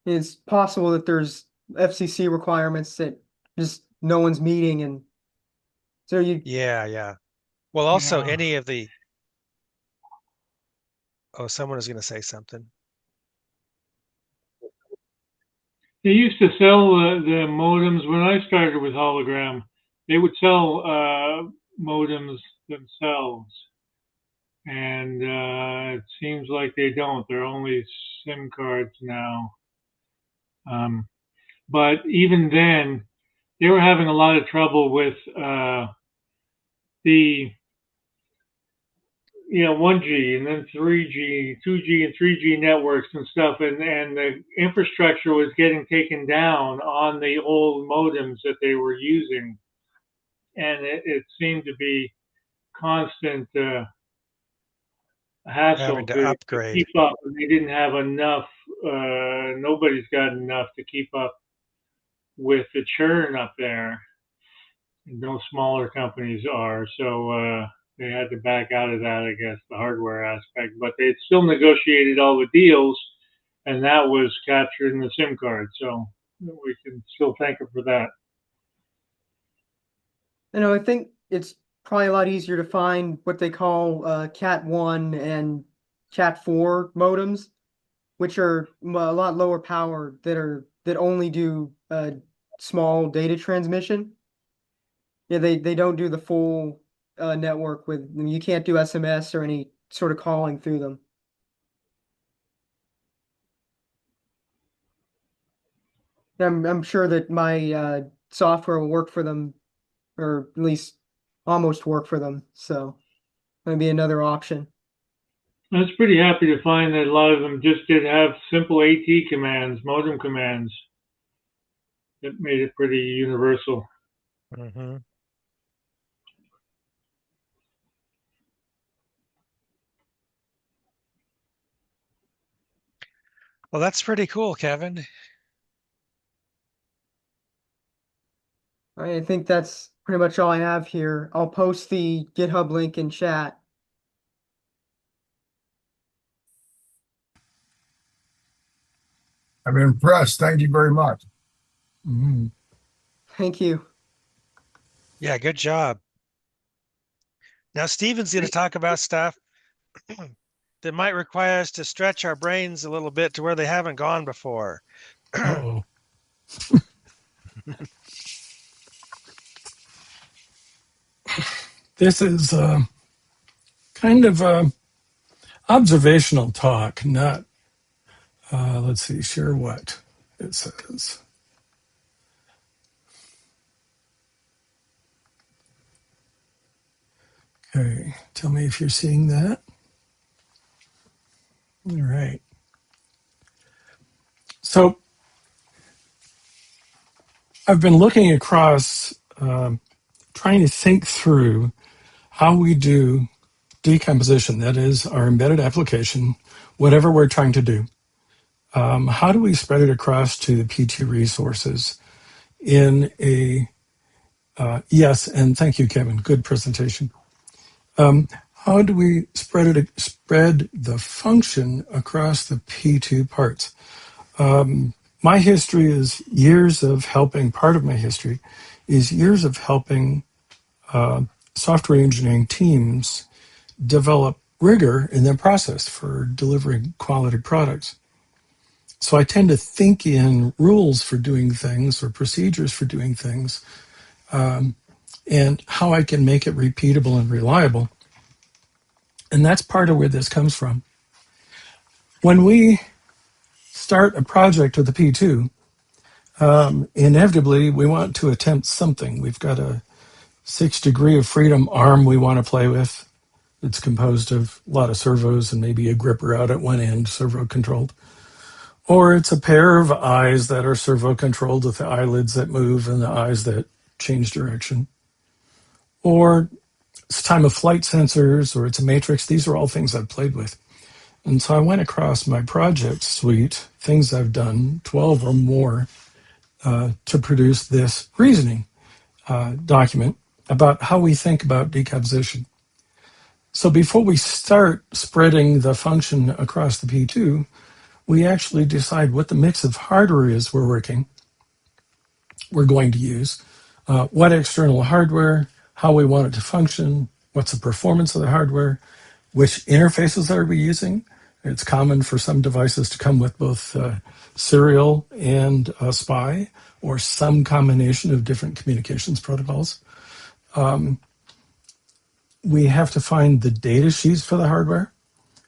it's possible that there's FCC requirements that just no one's meeting, and so you Yeah, yeah. Well, also Yeah. any of the oh, someone is going to say something. They used to sell the modems when I started with hologram. They would sell modems themselves, and it seems like they don't. They're only SIM cards now. Um, but even then, they were having a lot of trouble with the 1G and then 3G, 2G and 3G networks and stuff, and the infrastructure was getting taken down on the old modems that they were using, and it seemed to be constant Having hassle to to upgrade. keep up. And they didn't have enough. Nobody's got enough to keep up with the churn up there. No smaller companies are, so they had to back out of that, I guess, the hardware aspect. But they still negotiated all the deals, and that was captured in the SIM card. So we can still thank them for that. I think it's probably a lot easier to find what they call Cat 1 and Cat 4 modems, which are a lot lower power that only do small data transmission. Yeah, they don't do the full network with, you can't do SMS or any sort of calling through them. I'm sure that my software will work for them, or at least almost work for them. So that'd be another option. I was pretty happy to find that a lot of them just did have simple AT commands, modem commands. That made it pretty universal. Hmm. Well, that's pretty cool, Kevin. I think that's pretty much all I have here. I'll post the GitHub link in chat. I'm impressed. Thank you very much. Mm. Thank you. Yeah, good job. Now Steven's going to talk about stuff that might require us to stretch our brains a little bit to where they haven't gone before. Uh-oh. This is kind of observational talk, not, let's see, share what it says. Okay, tell me if you're seeing that. All right. So I've been looking across, trying to think through how we do decomposition, that is our embedded application, whatever we're trying to do. How do we spread it across to the P2 resources in a, yes, and thank you, Kevin, good presentation. How do we spread the function across the P2 parts? My history is years of helping, part of my history is years of helping software engineering teams develop rigor in their process for delivering quality products. So I tend to think in rules for doing things or procedures for doing things, and how I can make it repeatable and reliable. And that's part of where this comes from. When we start a project with the P2, inevitably we want to attempt something. We've got a 6 degree of freedom arm we want to play with. It's composed of a lot of servos and maybe a gripper out at one end, servo controlled. Or it's a pair of eyes that are servo controlled with the eyelids that move and the eyes that change direction. Or it's time of flight sensors, or it's a matrix. These are all things I've played with. And so I went across my project suite, things I've done, 12 or more, to produce this reasoning document about how we think about decomposition. So before we start spreading the function across the P2, we actually decide what the mix of hardware is we're going to use, what external hardware, how we want it to function, what's the performance of the hardware, which interfaces are we using. It's common for some devices to come with both serial and SPI, or some combination of different communications protocols. We have to find the data sheets for the hardware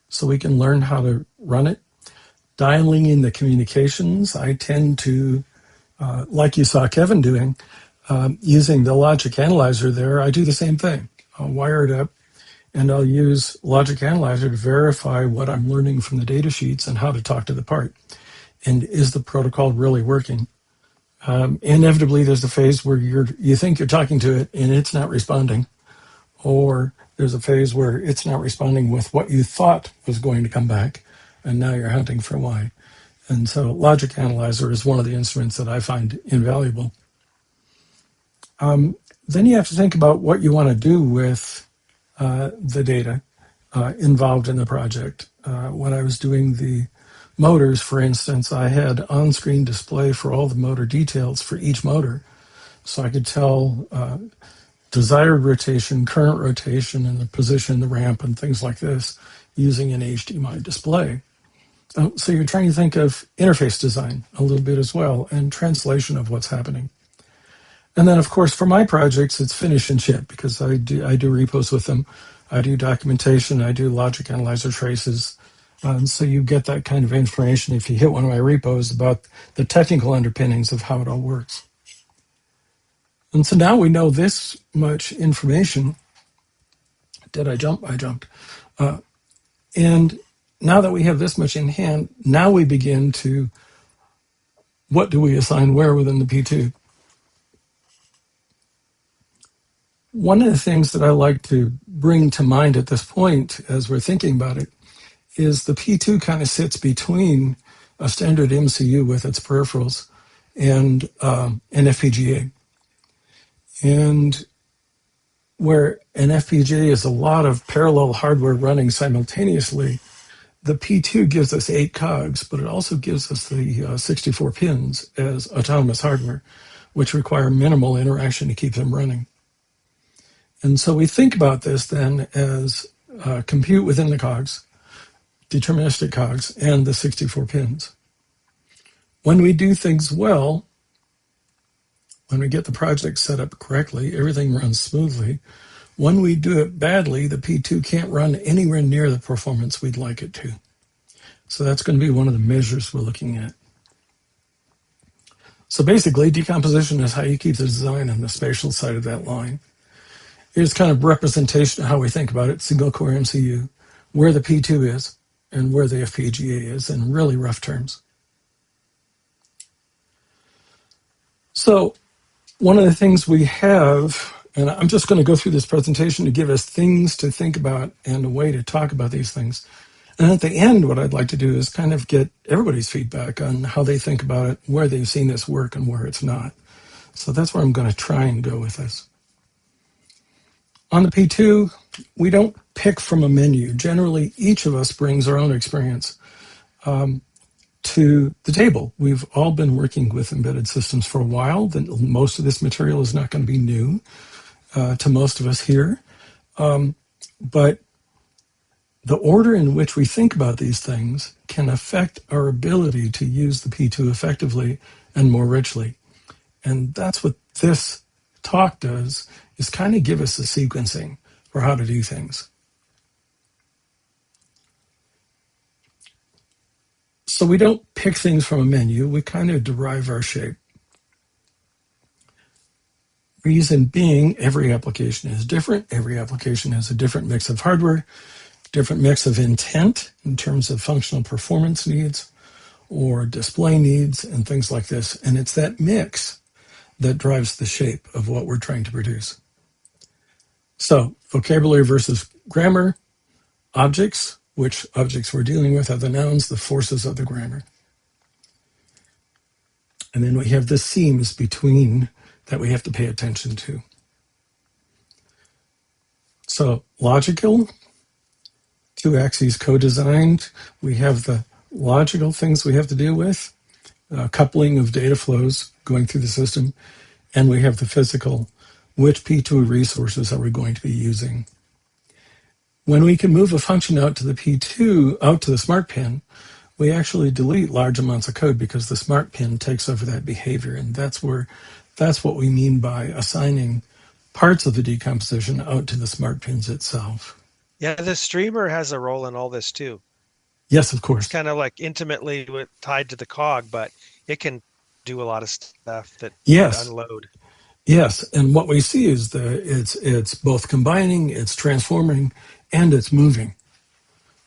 so we can learn how to run it. Dialing in the communications, I tend to, like you saw Kevin doing, using the logic analyzer there, I do the same thing. I'll wire it up and I'll use logic analyzer to verify what I'm learning from the data sheets and how to talk to the part. And is the protocol really working? Inevitably, there's a phase where you think you're talking to it and it's not responding. Or there's a phase where it's not responding with what you thought was going to come back, and now you're hunting for why. And so logic analyzer is one of the instruments that I find invaluable. Then you have to think about what you want to do with the data involved in the project. When I was doing the motors, for instance, I had on-screen display for all the motor details for each motor. So I could tell desired rotation, current rotation, and the position, the ramp, and things like this using an HDMI display. So you're trying to think of interface design a little bit as well, and translation of what's happening. And then, of course, for my projects, it's finish and ship, because I do repos with them. I do documentation. I do logic analyzer traces. So you get that kind of information if you hit one of my repos about the technical underpinnings of how it all works. And so now we know this much information. Did I jump? I jumped. And now that we have this much in hand, now we begin to, what do we assign where within the P2? One of the things that I like to bring to mind at this point, as we're thinking about it, is the P2 kind of sits between a standard MCU with its peripherals and an FPGA. And where an FPGA is a lot of parallel hardware running simultaneously, the P2 gives us 8 cogs, but it also gives us the 64 pins as autonomous hardware, which require minimal interaction to keep them running. And so we think about this then as compute within the cogs, deterministic cogs and the 64 pins. When we do things well, when we get the project set up correctly, everything runs smoothly. When we do it badly, the P2 can't run anywhere near the performance we'd like it to. So that's going to be one of the measures we're looking at. So basically, decomposition is how you keep the design on the spatial side of that line. Here's kind of representation of how we think about it, single core MCU, where the P2 is and where the FPGA is in really rough terms. So one of the things we have, and I'm just going to go through this presentation to give us things to think about and a way to talk about these things. And at the end, what I'd like to do is kind of get everybody's feedback on how they think about it, where they've seen this work and where it's not. So that's where I'm going to try and go with this. On the P2, we don't pick from a menu. Generally, each of us brings our own experience to the table. We've all been working with embedded systems for a while. Most of this material is not going to be new to most of us here. But the order in which we think about these things can affect our ability to use the P2 effectively and more richly. And that's what this talk does, is kind of give us the sequencing for how to do things. So we don't pick things from a menu, we kind of derive our shape. Reason being, every application is different. Every application has a different mix of hardware, different mix of intent in terms of functional performance needs or display needs and things like this. And it's that mix that drives the shape of what we're trying to produce. So vocabulary versus grammar, objects, which objects we're dealing with are the nouns, the forces of the grammar. And then we have the seams between that we have to pay attention to. So logical, two axes co-designed. We have the logical things we have to deal with, coupling of data flows going through the system, and we have the physical, which P2 resources are we going to be using. When we can move a function out to the P2, out to the smart pin, we actually delete large amounts of code because the smart pin takes over that behavior. And that's what we mean by assigning parts of the decomposition out to the smart pins itself. Yeah, the streamer has a role in all this too. Yes, of course. It's kind of like intimately tied to the cog, but it can do a lot of stuff that unload. Yes, and what we see is it's both combining, it's transforming, and it's moving.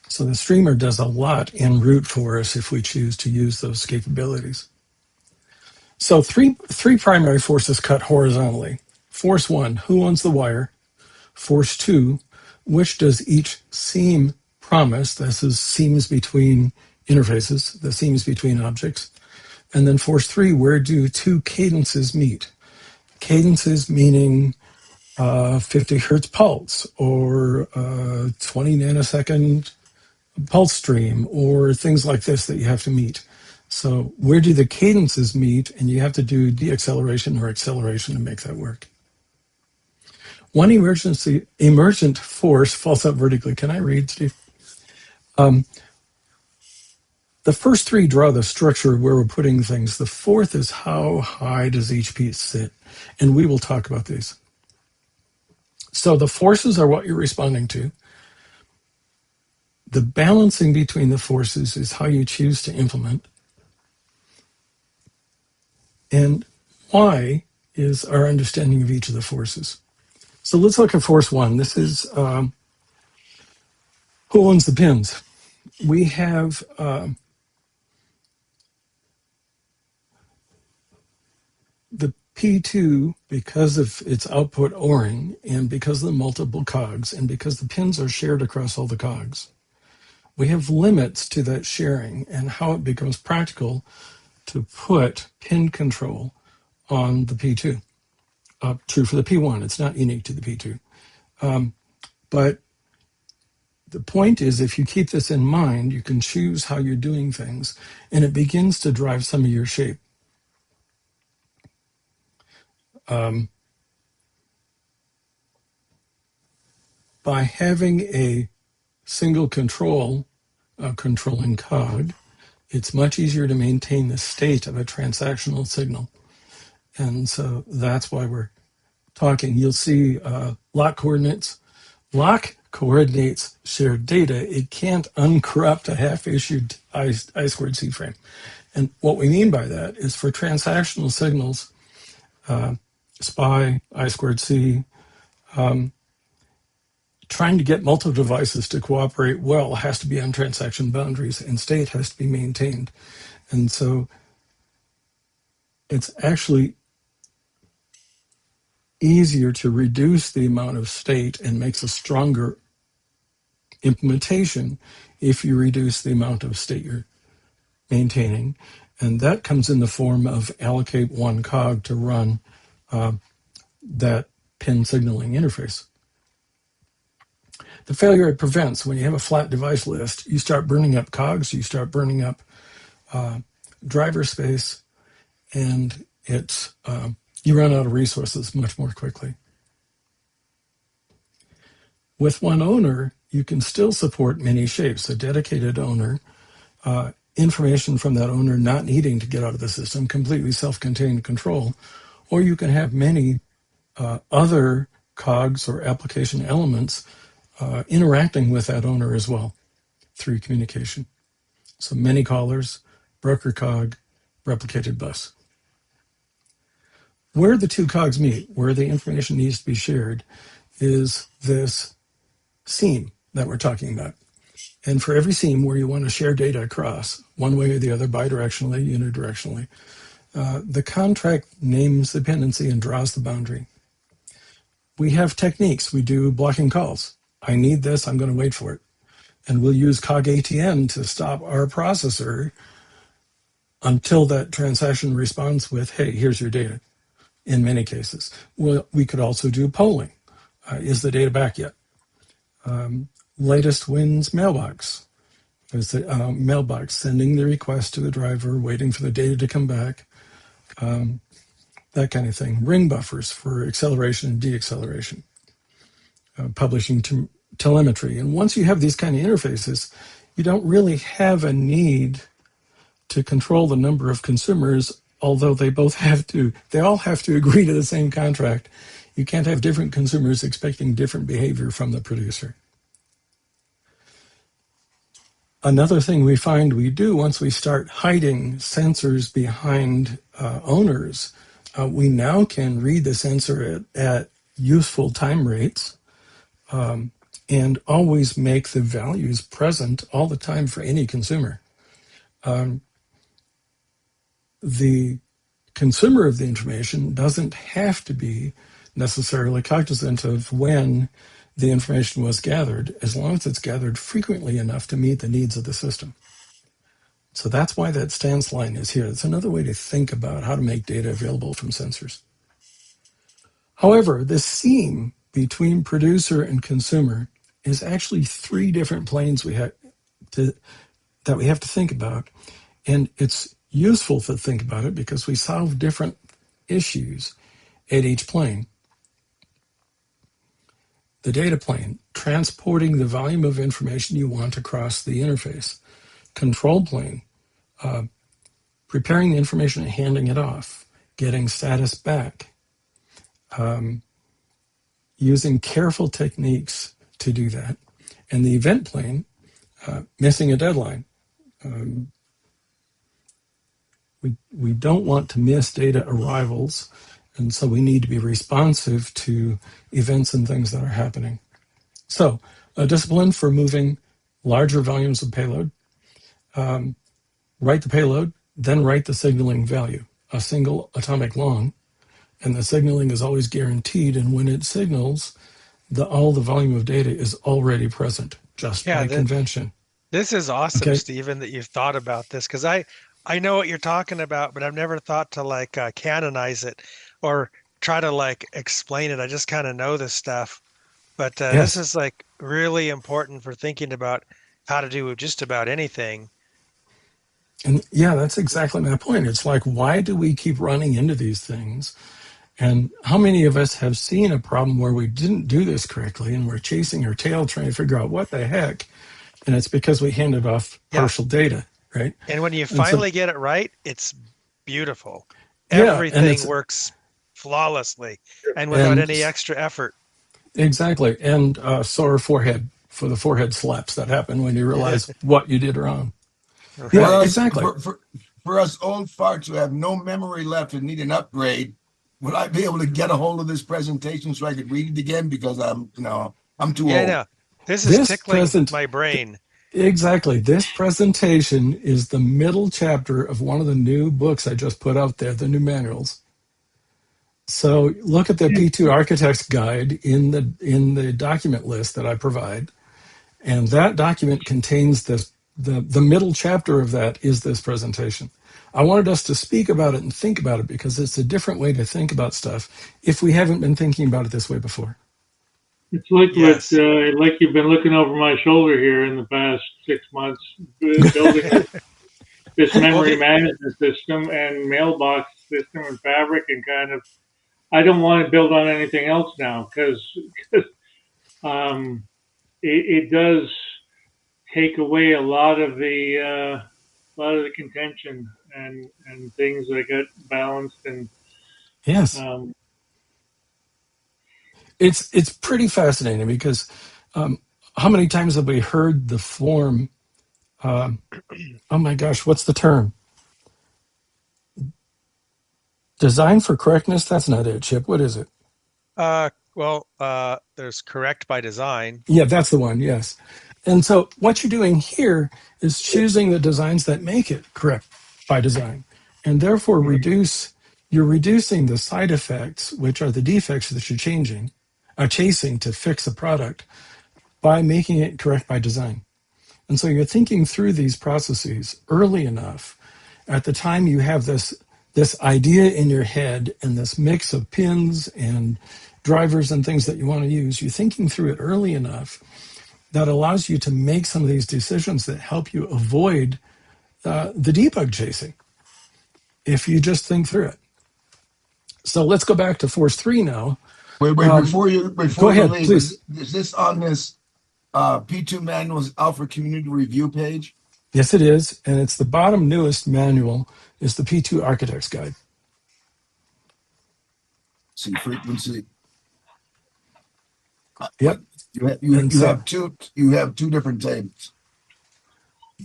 So the streamer does a lot en route for us if we choose to use those capabilities. So three primary forces cut horizontally. Force 1, who owns the wire? Force 2, which does each seam promise? This is seams between interfaces, the seams between objects. And then force 3, where do two cadences meet? Cadences meaning 50 hertz pulse or 20 nanosecond pulse stream or things like this that you have to meet. So where do the cadences meet? And you have to do deacceleration or acceleration to make that work. One emergent force falls out vertically. Can I read, Steve? The first three draw the structure of where we're putting things. The fourth is how high does each piece sit? And we will talk about these. So the forces are what you're responding to. The balancing between the forces is how you choose to implement. And Y is our understanding of each of the forces. So let's look at force 1. This is who owns the pins. We have the P2, because of its output ORing and because of the multiple cogs and because the pins are shared across all the cogs, we have limits to that sharing and how it becomes practical to put pin control on the P2. True for the P1, it's not unique to the P2. But the point is, if you keep this in mind, you can choose how you're doing things, and it begins to drive some of your shape. By having a single control controlling cog. It's much easier to maintain the state of a transactional signal. And so that's why we're talking. You'll see lock coordinates. Lock coordinates shared data. It can't uncorrupt a half-issued I squared C frame. And what we mean by that is for transactional signals, SPI, I squared C, trying to get multiple devices to cooperate well has to be on transaction boundaries, and state has to be maintained. And so it's actually easier to reduce the amount of state and makes a stronger implementation if you reduce the amount of state you're maintaining. And that comes in the form of allocate one cog to run that pin signaling interface. The failure it prevents, when you have a flat device list, you start burning up cogs, you start burning up driver space, and it's you run out of resources much more quickly. With one owner, you can still support many shapes. A dedicated owner, information from that owner not needing to get out of the system, completely self-contained control, or you can have many other cogs or application elements interacting with that owner as well through communication. So many callers, broker cog, replicated bus. Where the two cogs meet, where the information needs to be shared, is this seam that we're talking about. And for every seam where you want to share data across, one way or the other, bidirectionally, unidirectionally, the contract names the dependency and draws the boundary. We have techniques. We do blocking calls. I need this, I'm going to wait for it. And we'll use cog ATN to stop our processor until that transaction responds with, hey, here's your data, in many cases. Well, we could also do polling. Is the data back yet? Latest wins mailbox. Is the mailbox sending the request to the driver, waiting for the data to come back, that kind of thing. Ring buffers for acceleration and deacceleration. Publishing telemetry. And once you have these kind of interfaces, you don't really have a need to control the number of consumers, although they all have to agree to the same contract. You can't have different consumers expecting different behavior from the producer. Another thing we find we do once we start hiding sensors behind owners, we now can read the sensor at useful time rates and always make the values present all the time for any consumer. The consumer of the information doesn't have to be necessarily cognizant of when the information was gathered, as long as it's gathered frequently enough to meet the needs of the system. So that's why that stance line is here. It's another way to think about how to make data available from sensors. However, the seam between producer and consumer is actually three different planes that we have to think about. And it's useful to think about it because we solve different issues at each plane. The data plane, transporting the volume of information you want across the interface. Control plane, preparing the information and handing it off, getting status back, using careful techniques to do that. And the event plane, missing a deadline. We don't want to miss data arrivals, and so we need to be responsive to events and things that are happening. So, a discipline for moving larger volumes of payload. Write the payload, then write the signaling value, a single atomic long, and the signaling is always guaranteed, and when it signals, all the volume of data is already present, just by convention. This is awesome, Okay. Stephen, that you've thought about this, because I know what you're talking about, but I've never thought to canonize it or try to explain it. I just kind of know this stuff, but Yes. this is really important for thinking about how to do just about anything. And yeah, that's exactly my point. It's like, why do we keep running into these things? And how many of us have seen a problem where we didn't do this correctly and we're chasing our tail trying to figure out what the heck? And it's because we handed off partial data, right? And when you And so, finally get it right, it's beautiful. yeah, and Everything it's works flawlessly and without and any extra effort. exactly, and sore forehead for the forehead slaps that happen when you realize what you did wrong. Right. For Yeah, us, exactly. for us old farts who have no memory left and need an upgrade, would I be able to get a hold of this presentation so I could read it again? Because I'm too Yeah, old. no, this is tickling my brain. Exactly. This presentation is the middle chapter of one of the new books I just put out there, the new manuals. So look at the P2 Architect's Guide in the document list that I provide, and that document contains this. The middle chapter of that is this presentation. I wanted us to speak about it and think about it because it's a different way to think about stuff if we haven't been thinking about it this way before. It's like Yes. like you've been looking over my shoulder here in the past 6 months, building this memory management system and mailbox system and fabric and kind of. I don't want to build on anything else now because it does take away a lot of the contention and things that get balanced and Yes. um, It's pretty fascinating because how many times have we heard the form? Oh my gosh, what's the term? Design for correctness? That's not it, Chip. What is it? There's correct by design. Yeah, that's the one. Yes. And so what you're doing here is choosing the designs that make it correct by design, and therefore you're reducing the side effects, which are the defects that you're chasing to fix a product by making it correct by design. And so you're thinking through these processes early enough at the time you have this idea in your head and this mix of pins and drivers and things that you want to use. You're thinking through it early enough that allows you to make some of these decisions that help you avoid the debug chasing if you just think through it. So let's go back to Force 3 now. Wait, before you go ahead, leave, please. Is this on this P2 Manuals Alpha Community Review page? Yes, it is. And it's the bottom newest manual is the P2 Architect's Guide. See frequency. Yep. You have two different tables.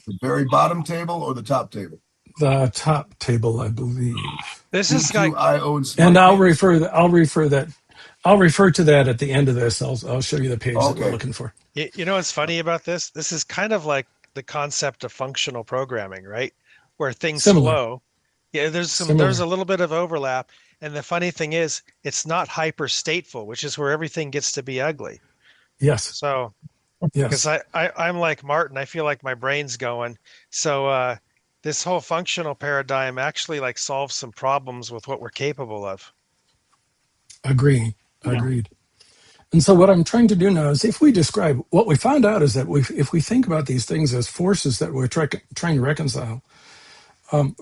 The very bottom table or the top table? The top table, I believe. This is like, and I'll refer to that at the end of this. I'll show you the page that we're looking for. You know what's funny about this? This is kind of like the concept of functional programming, right? Where things flow. Yeah, there's a little bit of overlap. And the funny thing is, it's not hyper stateful, which is where everything gets to be ugly. Yes. So, yes, because I'm like Martin, I feel like my brain's going. So this whole functional paradigm actually like solves some problems with what we're capable of. Agreed. And so what I'm trying to do now is if we describe what we found out is that if we think about these things as forces that we're trying to reconcile,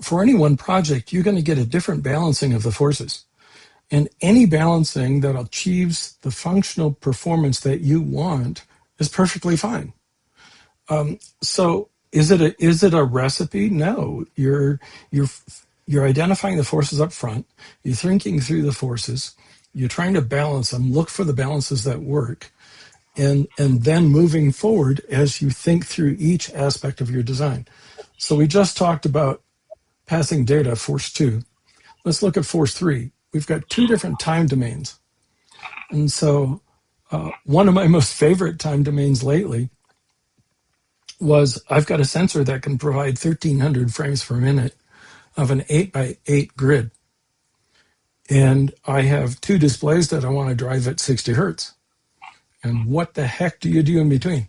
for any one project, you're going to get a different balancing of the forces. And any balancing that achieves the functional performance that you want is perfectly fine. So is it a recipe? No, you're identifying the forces up front. You're thinking through the forces. You're trying to balance them, look for the balances that work, and then moving forward as you think through each aspect of your design. So we just talked about passing data, Force 2. Let's look at Force 3. We've got two different time domains. And so one of my most favorite time domains lately was I've got a sensor that can provide 1,300 frames per minute of an 8x8 grid. And I have two displays that I want to drive at 60 hertz. And what the heck do you do in between?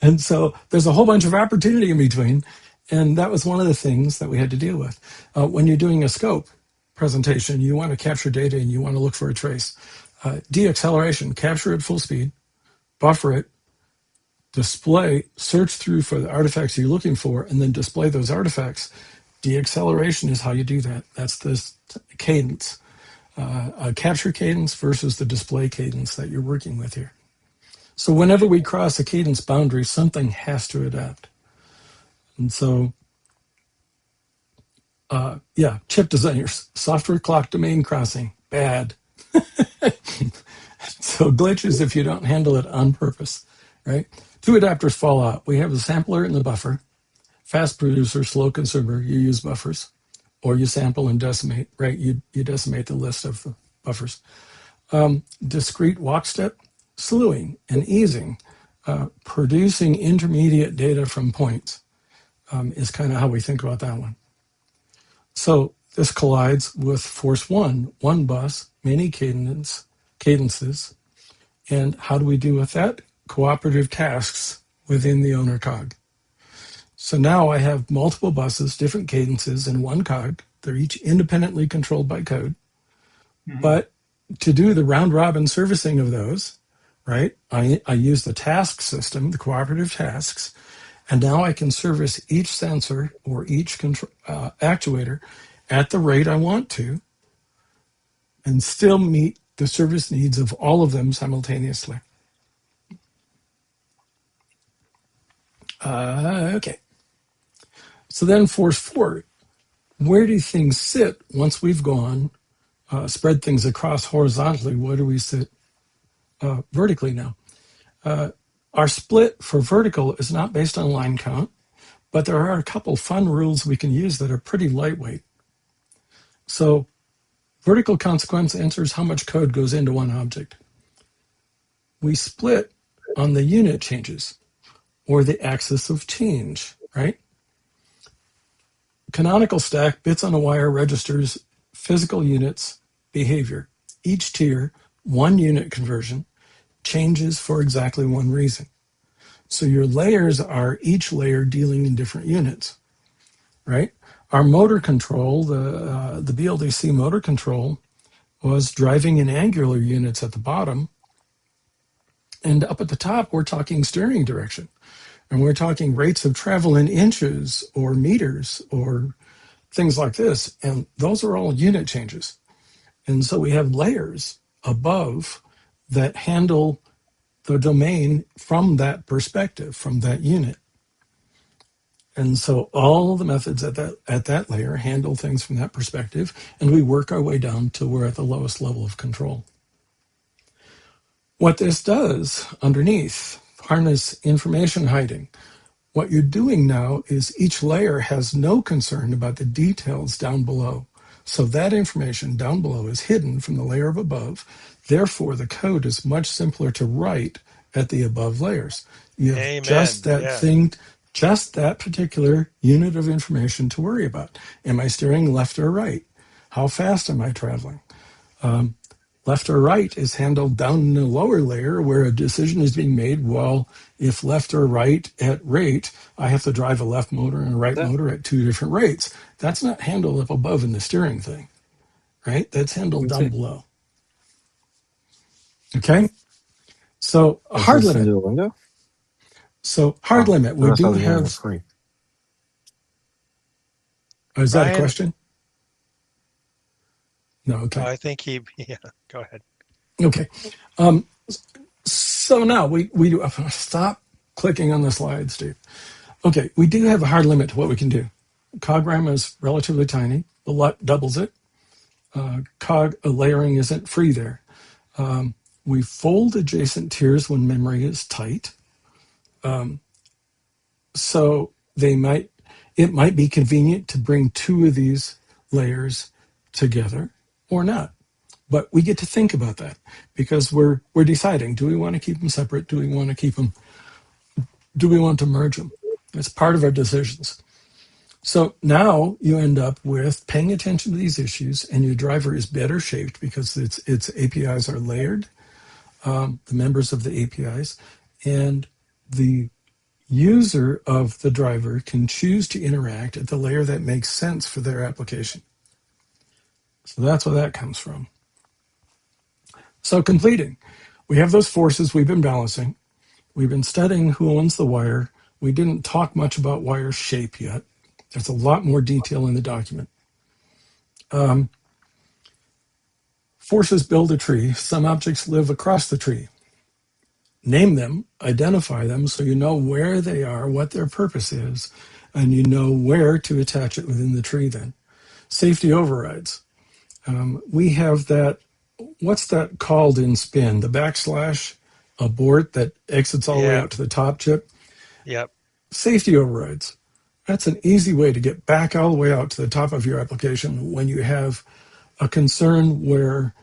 And so there's a whole bunch of opportunity in between. And that was one of the things that we had to deal with. When you're doing a scope presentation, you want to capture data and you want to look for a trace. Deacceleration, capture at full speed, buffer it, display, search through for the artifacts you're looking for, and then display those artifacts. Deacceleration is how you do that. That's this cadence, a capture cadence versus the display cadence that you're working with here. So whenever we cross a cadence boundary, something has to adapt. And so, yeah, chip designers, software clock domain crossing, bad. So glitches if you don't handle it on purpose, right? Two adapters fall out. We have the sampler and the buffer. Fast producer, slow consumer, you use buffers. Or you sample and decimate, right? You decimate the list of the buffers. Discrete walk step, slewing and easing, producing intermediate data from points is kind of how we think about that one. So this collides with force one bus, many cadences. And how do we do with that? Cooperative tasks within the owner cog. So now I have multiple buses, different cadences in one cog. They're each independently controlled by code. Mm-hmm. But to do the round robin servicing of those, right, I use the task system, the cooperative tasks, and now I can service each sensor or each actuator at the rate I want to and still meet the service needs of all of them simultaneously. Okay. So then force 4, where do things sit once we've gone, spread things across horizontally? Where do we sit vertically now? Our split for vertical is not based on line count, but there are a couple fun rules we can use that are pretty lightweight. So vertical consequence answers how much code goes into one object. We split on the unit changes or the axis of change, right? Canonical stack, bits on a wire, registers physical units, behavior. Each tier, one unit conversion, changes for exactly one reason. So your layers are each layer dealing in different units, right? Our motor control, the BLDC motor control, was driving in angular units at the bottom. And up at the top, we're talking steering direction. And we're talking rates of travel in inches or meters or things like this. And those are all unit changes. And so we have layers above that handle the domain from that perspective, from that unit. And so all the methods at that layer handle things from that perspective, and we work our way down till we're at the lowest level of control. What this does underneath, harness information hiding. What you're doing now is each layer has no concern about the details down below. So that information down below is hidden from the layer of above. Therefore, the code is much simpler to write at the above layers. You have Amen. just that thing, just that particular unit of information to worry about. Am I steering left or right? How fast am I traveling? Left or right is handled down in the lower layer where a decision is being made. Well, if left or right at rate, I have to drive a left motor and a right motor at two different rates. That's not handled up above in the steering thing, right? That's handled down below. Okay? So a hard limit. So hard limit, we do have... Is that a question? No, okay. I think yeah, go ahead. Okay. So now we do, stop clicking on the slide, Steve. Okay, we do have a hard limit to what we can do. Cog-RAM is relatively tiny. The LUT doubles it. Cog layering isn't free there. We fold adjacent tiers when memory is tight. So it might be convenient to bring two of these layers together or not. But we get to think about that because we're deciding, do we want to keep them separate? Do we want to merge them? It's part of our decisions. So now you end up with paying attention to these issues, and your driver is better shaped because its APIs are layered, the members of the APIs, and the user of the driver can choose to interact at the layer that makes sense for their application. So that's where that comes from. So completing, we have those forces we've been balancing. We've been studying who owns the wire. We didn't talk much about wire shape yet. There's a lot more detail in the document. Forces build a tree. Some objects live across the tree. name them, identify them, so you know where they are, what their purpose is, and you know where to attach it within the tree then. Safety overrides. We have that, what's that called in spin? The backslash abort that exits all the way Yeah. out to the top chip? Yep. Safety overrides. That's an easy way to get back all the way out to the top of your application when you have a concern where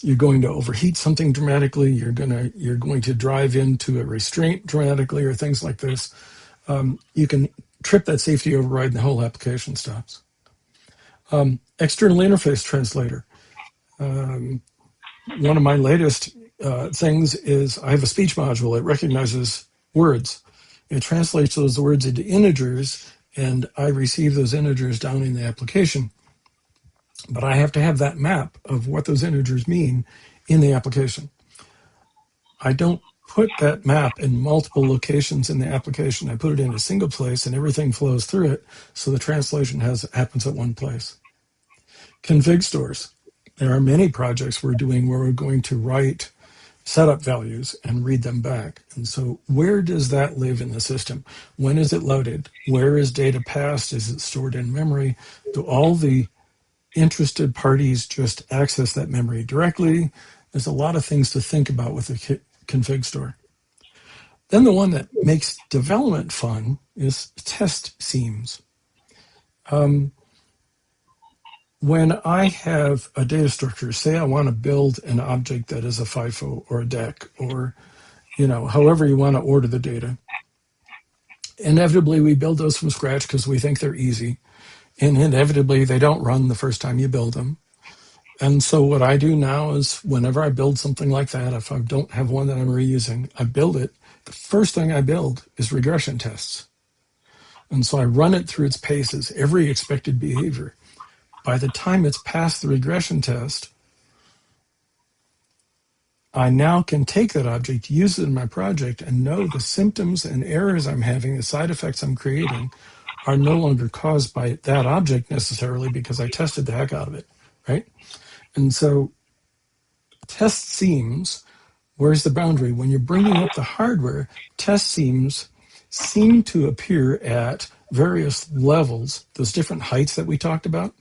you're going to overheat something dramatically, you're going to drive into a restraint dramatically, or things like this. You can trip that safety override and the whole application stops. External interface translator. One of my latest things is I have a speech module. It recognizes words. It translates those words into integers, and I receive those integers down in the application. But I have to have that map of what those integers mean in the application. I don't put that map in multiple locations in the application. I put it in a single place, and everything flows through it, so the translation happens at one place. Config stores. There are many projects we're doing where we're going to write setup values and read them back. And so where does that live in the system? When is it loaded? Where is data passed? Is it stored in memory? Do all the interested parties just access that memory directly? There's a lot of things to think about with a config store. Then the one that makes development fun is test seams. When I have a data structure, say I want to build an object that is a FIFO or a DEC, or however you want to order the data. Inevitably, we build those from scratch because we think they're easy. And inevitably, they don't run the first time you build them. And so what I do now is whenever I build something like that, if I don't have one that I'm reusing, I build it. The first thing I build is regression tests. And so I run it through its paces, every expected behavior. By the time it's passed the regression test, I now can take that object, use it in my project, and know the symptoms and errors I'm having, the side effects I'm creating, are no longer caused by that object necessarily because I tested the heck out of it, right? And so test seams, where's the boundary? When you're bringing up the hardware, test seams seem to appear at various levels, those different heights that we talked about,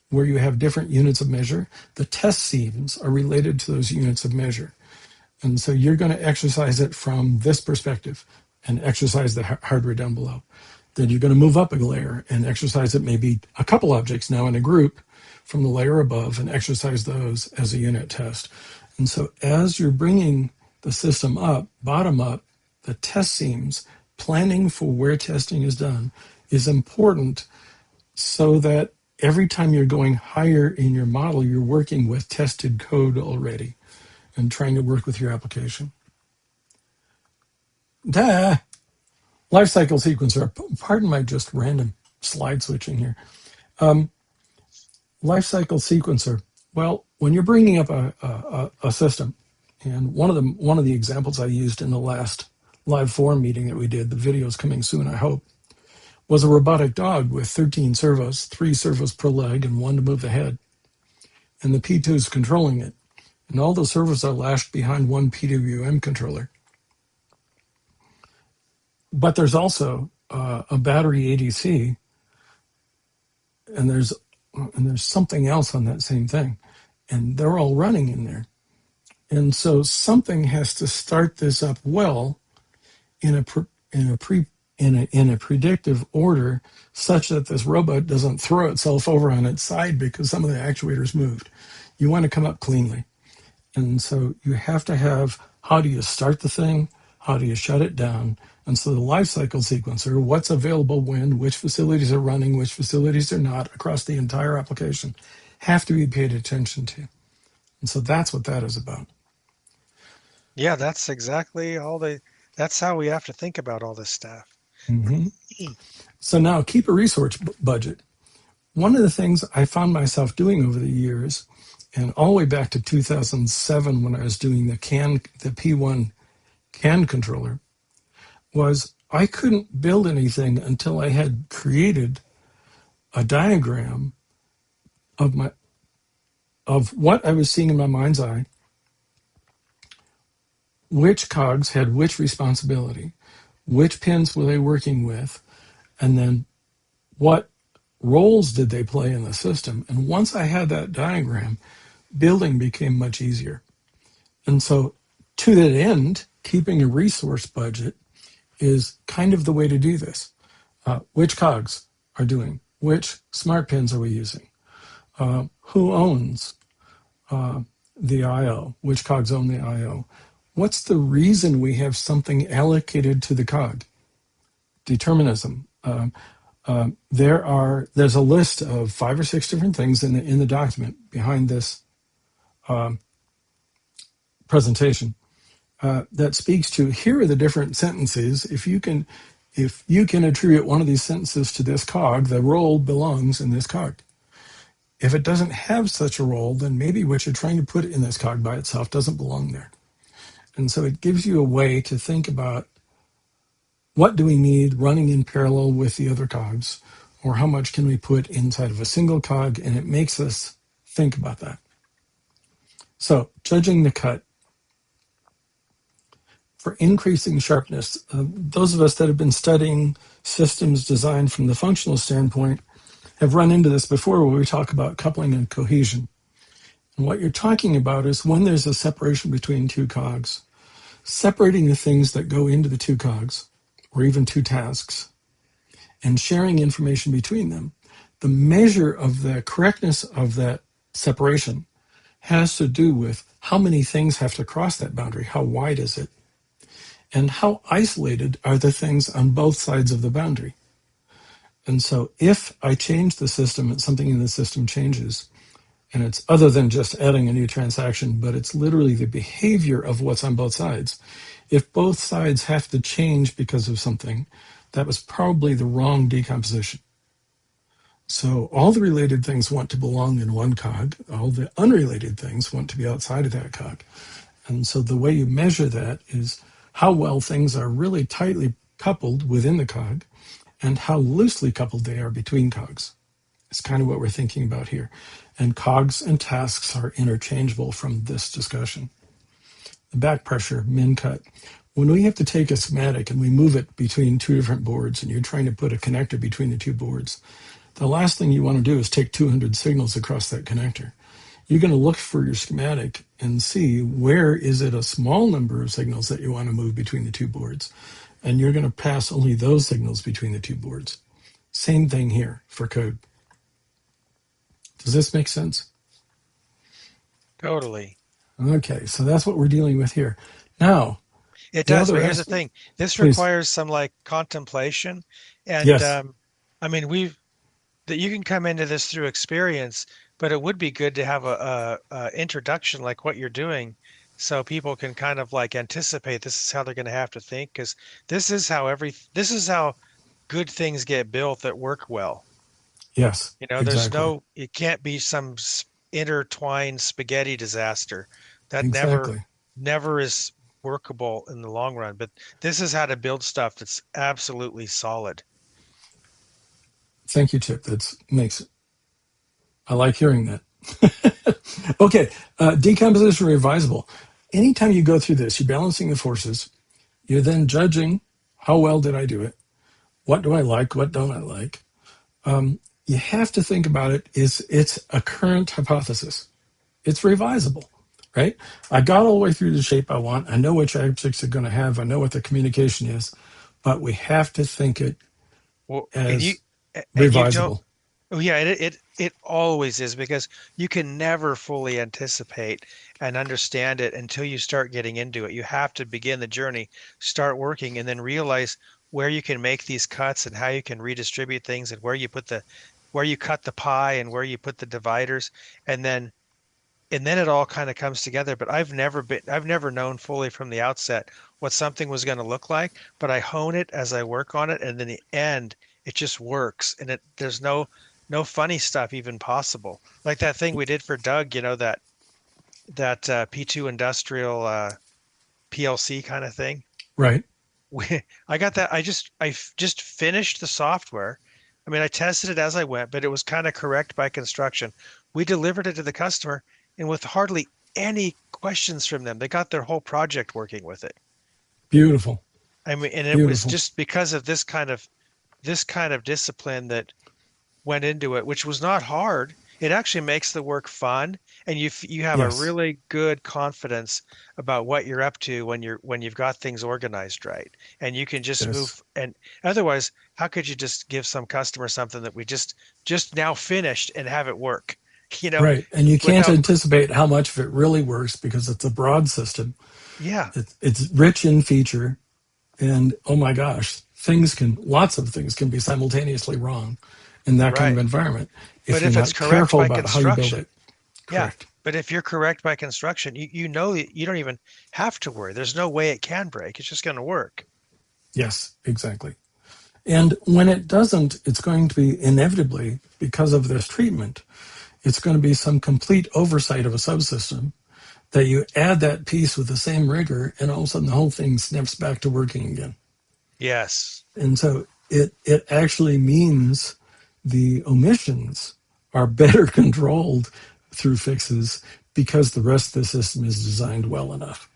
where you have different units of measure. The test seams are related to those units of measure. And so you're going to exercise it from this perspective and exercise the hardware down below. Then you're going to move up a layer and exercise it maybe a couple objects now in a group from the layer above and exercise those as a unit test. And so as you're bringing the system up, bottom up, the test seams, planning for where testing is done is important so that every time you're going higher in your model, you're working with tested code already and trying to work with your application. Lifecycle sequencer. Pardon my just random slide switching here. Lifecycle sequencer. Well, when you're bringing up a system, and one of the examples I used in the last live forum meeting that we did, the video's coming soon, I hope, was a robotic dog with 13 servos, 3 servos per leg and 1 to move the head. And the P2 is controlling it. And all the servos are lashed behind one PWM controller. But there's also a battery ADC, and there's something else on that same thing. And they're all running in there. And so something has to start this up well in a predictive order such that this robot doesn't throw itself over on its side because some of the actuators moved. You want to come up cleanly. And so you have to have, how do you start the thing? How do you shut it down? And so the lifecycle sequencer, what's available when, which facilities are running, which facilities are not across the entire application, have to be paid attention to. And so that's what that is about. Yeah, that's exactly that's how we have to think about all this stuff. Mm-hmm. So now keep a resource budget. One of the things I found myself doing over the years, and all the way back to 2007 when I was doing the P1 CAN controller, was I couldn't build anything until I had created a diagram of what I was seeing in my mind's eye, which cogs had which responsibility, which pins were they working with, and then what roles did they play in the system. And once I had that diagram, building became much easier. And so to that end, keeping a resource budget is kind of the way to do this. Which cogs are doing? Which smart pins are we using? Who owns the I/O? Which cogs own the I/O? What's the reason we have something allocated to the cog? Determinism. There's a list of 5 or 6 different things in the document behind this presentation that speaks to, here are the different sentences. If you can attribute one of these sentences to this cog, the role belongs in this cog. If it doesn't have such a role, then maybe what you're trying to put in this cog by itself doesn't belong there. And so it gives you a way to think about, what do we need running in parallel with the other cogs, or how much can we put inside of a single cog, and it makes us think about that. So, judging the cut. For increasing sharpness, those of us that have been studying systems design from the functional standpoint have run into this before, where we talk about coupling and cohesion. And what you're talking about is when there's a separation between two cogs, separating the things that go into the two cogs, or even two tasks, and sharing information between them. The measure of the correctness of that separation has to do with how many things have to cross that boundary, how wide is it, and how isolated are the things on both sides of the boundary. And so if I change the system and something in the system changes, and it's other than just adding a new transaction, but it's literally the behavior of what's on both sides. If both sides have to change because of something, that was probably the wrong decomposition. So all the related things want to belong in one cog. All the unrelated things want to be outside of that cog. And so the way you measure that is how well things are really tightly coupled within the cog and how loosely coupled they are between cogs. It's kind of what we're thinking about here. And cogs and tasks are interchangeable from this discussion. The back pressure, min cut. When we have to take a schematic and we move it between two different boards and you're trying to put a connector between the two boards, the last thing you want to do is take 200 signals across that connector. You're going to look for your schematic and see where is it a small number of signals that you want to move between the two boards. And you're going to pass only those signals between the two boards. Same thing here for code. Does this make sense? Totally. Okay, so that's what we're dealing with here. Now, it does, but here's the thing. This requires some like contemplation. And yes. I mean, that you can come into this through experience, but it would be good to have a introduction like what you're doing, so people can kind of like anticipate this is how they're going to have to think, because this is how good things get built that work well. Yes. You know, exactly. it can't be some intertwined spaghetti disaster that exactly. never is workable in the long run. But this is how to build stuff that's absolutely solid. Thank you, Chip. I like hearing that. Okay, decomposition revisable. Anytime you go through this, you're balancing the forces. You're then judging how well did I do it? What do I like? What don't I like? You have to think about it. It's a current hypothesis. It's revisable, right? I got all the way through the shape I want. I know which objects are going to have. I know what the communication is, but we have to think it as revisable. Oh yeah, it always is, because you can never fully anticipate and understand it until you start getting into it. You have to begin the journey, start working, and then realize where you can make these cuts and how you can redistribute things, and where you cut the pie and where you put the dividers, and then it all kind of comes together. But I've never known fully from the outset what something was going to look like, but I hone it as I work on it, and in the end it just works, and there's no funny stuff even possible. Like that thing we did for Doug, you know, that P2 industrial PLC kind of thing. Right. I got that. I just finished the software. I mean, I tested it as I went, but it was kind of correct by construction. We delivered it to the customer, and with hardly any questions from them. They got their whole project working with it. Beautiful. I mean, and it was Beautiful. just because of this kind of discipline that went into it, which was not hard. It actually makes the work fun, and you have a Yes. really good confidence about what you're up to when you've got things organized right, and you can just Yes. move. And otherwise, how could you just give some customer something that we just now finished and have it work, you know, Right. And you can't without, anticipate how much of it really works because it's a broad system. yeah, It's rich in feature. And oh my gosh, lots of things can be simultaneously wrong in that kind of right. environment if But you're if it's not correct careful by about how you build construction, it. yeah. Correct. But if you're correct by construction, you know that you don't even have to worry. There's no way it can break. It's just going to work. Yes, exactly. And when it doesn't, it's going to be inevitably, because of this treatment, it's going to be some complete oversight of a subsystem that you add that piece with the same rigor, and all of a sudden the whole thing snaps back to working again. Yes. And so it actually means the omissions are better controlled through fixes because the rest of the system is designed well enough.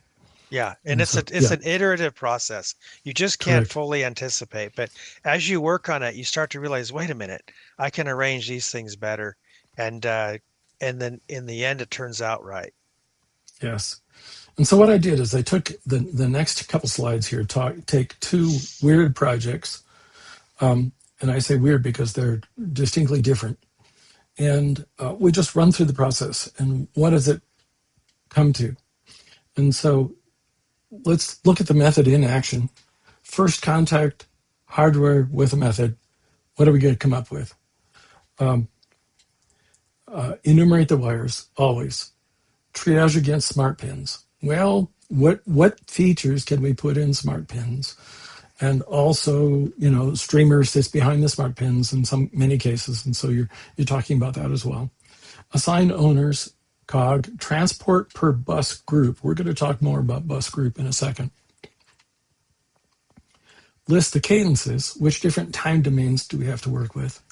Yeah, and And it's so, it's yeah, an iterative process. You just can't correct. fully anticipate, but as you work on it, you start to realize, wait a minute, I can arrange these things better, and then in the end, it turns out right. Yes. And so what I did is I took the next couple slides here, take two weird projects, and I say weird because they're distinctly different. And we just run through the process and what does it come to? And so let's look at the method in action. First contact, hardware with a method. What are we going to come up with? Enumerate the wires, always. Triage against smart pins. Well, what features can we put in smart pins? And also, streamer sits behind the smart pins in many cases, and so you're talking about that as well. Assign owners, cog, transport per bus group. We're going to talk more about bus group in a second. List the cadences, which different time domains do we have to work with?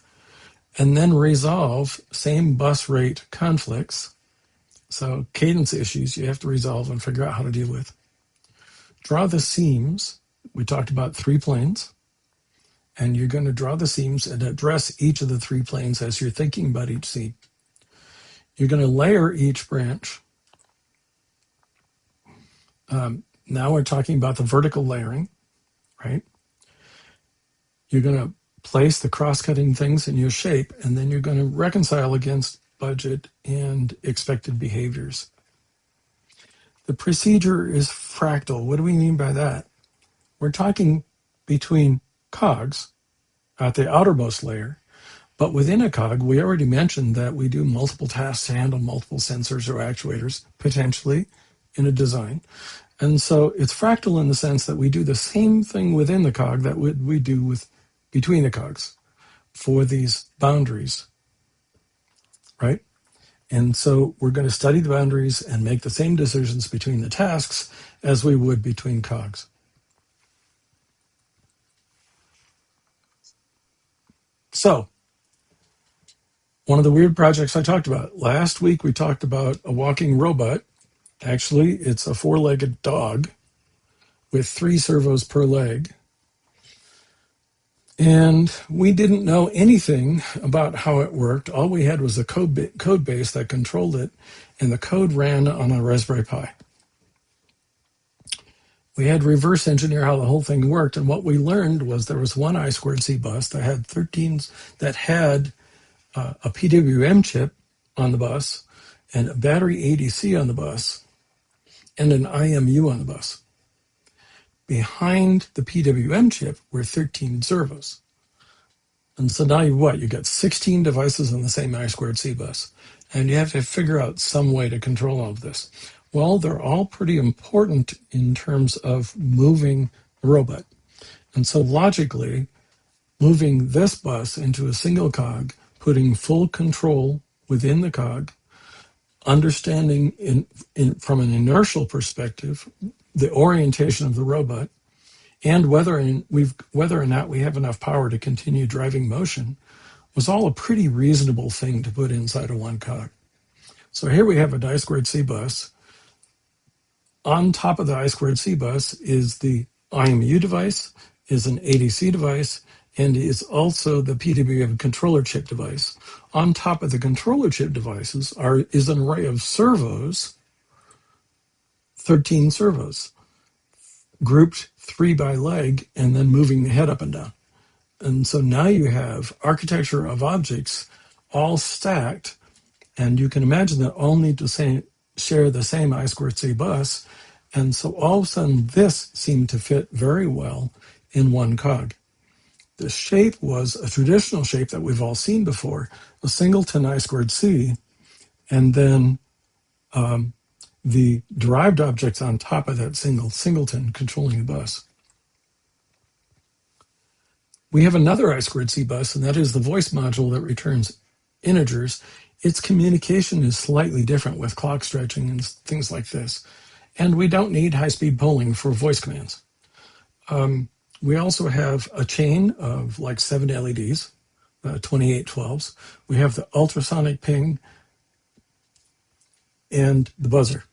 And then resolve same bus rate conflicts. So cadence issues you have to resolve and figure out how to deal with. Draw the seams. We talked about 3 planes. And you're going to draw the seams and address each of the 3 planes as you're thinking about each seam. You're going to layer each branch. Now we're talking about the vertical layering, right? You're going to place the cross-cutting things in your shape, and then you're going to reconcile against budget and expected behaviors. The procedure is fractal. What do we mean by that? We're talking between cogs at the outermost layer, but within a cog, we already mentioned that we do multiple tasks to handle multiple sensors or actuators, potentially, in a design. And so it's fractal in the sense that we do the same thing within the cog that we do between the cogs for these boundaries, right? And so we're going to study the boundaries and make the same decisions between the tasks as we would between cogs. So, one of the weird projects I talked about. Last week we talked about a walking robot. Actually, it's a 4-legged dog with 3 servos per leg. And we didn't know anything about how it worked. All we had was a code base that controlled it, and the code ran on a Raspberry Pi. We had to reverse engineer how the whole thing worked, and what we learned was there was one I2C bus that had a PWM chip on the bus, and a battery ADC on the bus, and an IMU on the bus. Behind the PWM chip were 13 servos. And so now you got 16 devices on the same I2C bus. And you have to figure out some way to control all of this. Well, they're all pretty important in terms of moving the robot. And so logically, moving this bus into a single cog, putting full control within the cog, understanding from an inertial perspective the orientation of the robot, and whether or not we have enough power to continue driving motion, was all a pretty reasonable thing to put inside of one cog. So here we have a I2C bus. On top of the I2C bus is the IMU device, is an ADC device, and is also the PWM controller chip device. On top of the controller chip devices is an array of servos, 13 servos, grouped 3 by leg, and then moving the head up and down. And so now you have architecture of objects all stacked, and you can imagine that all need to share the same I2C bus. And so all of a sudden, this seemed to fit very well in one cog. The shape was a traditional shape that we've all seen before, a singleton I2C, and then the derived objects on top of that singleton controlling the bus. We have another I2C bus, and that is the voice module that returns integers. Its communication is slightly different with clock stretching and things like this. And we don't need high-speed polling for voice commands. We also have a chain of like 7 LEDs, 2812s. We have the ultrasonic ping and the buzzer.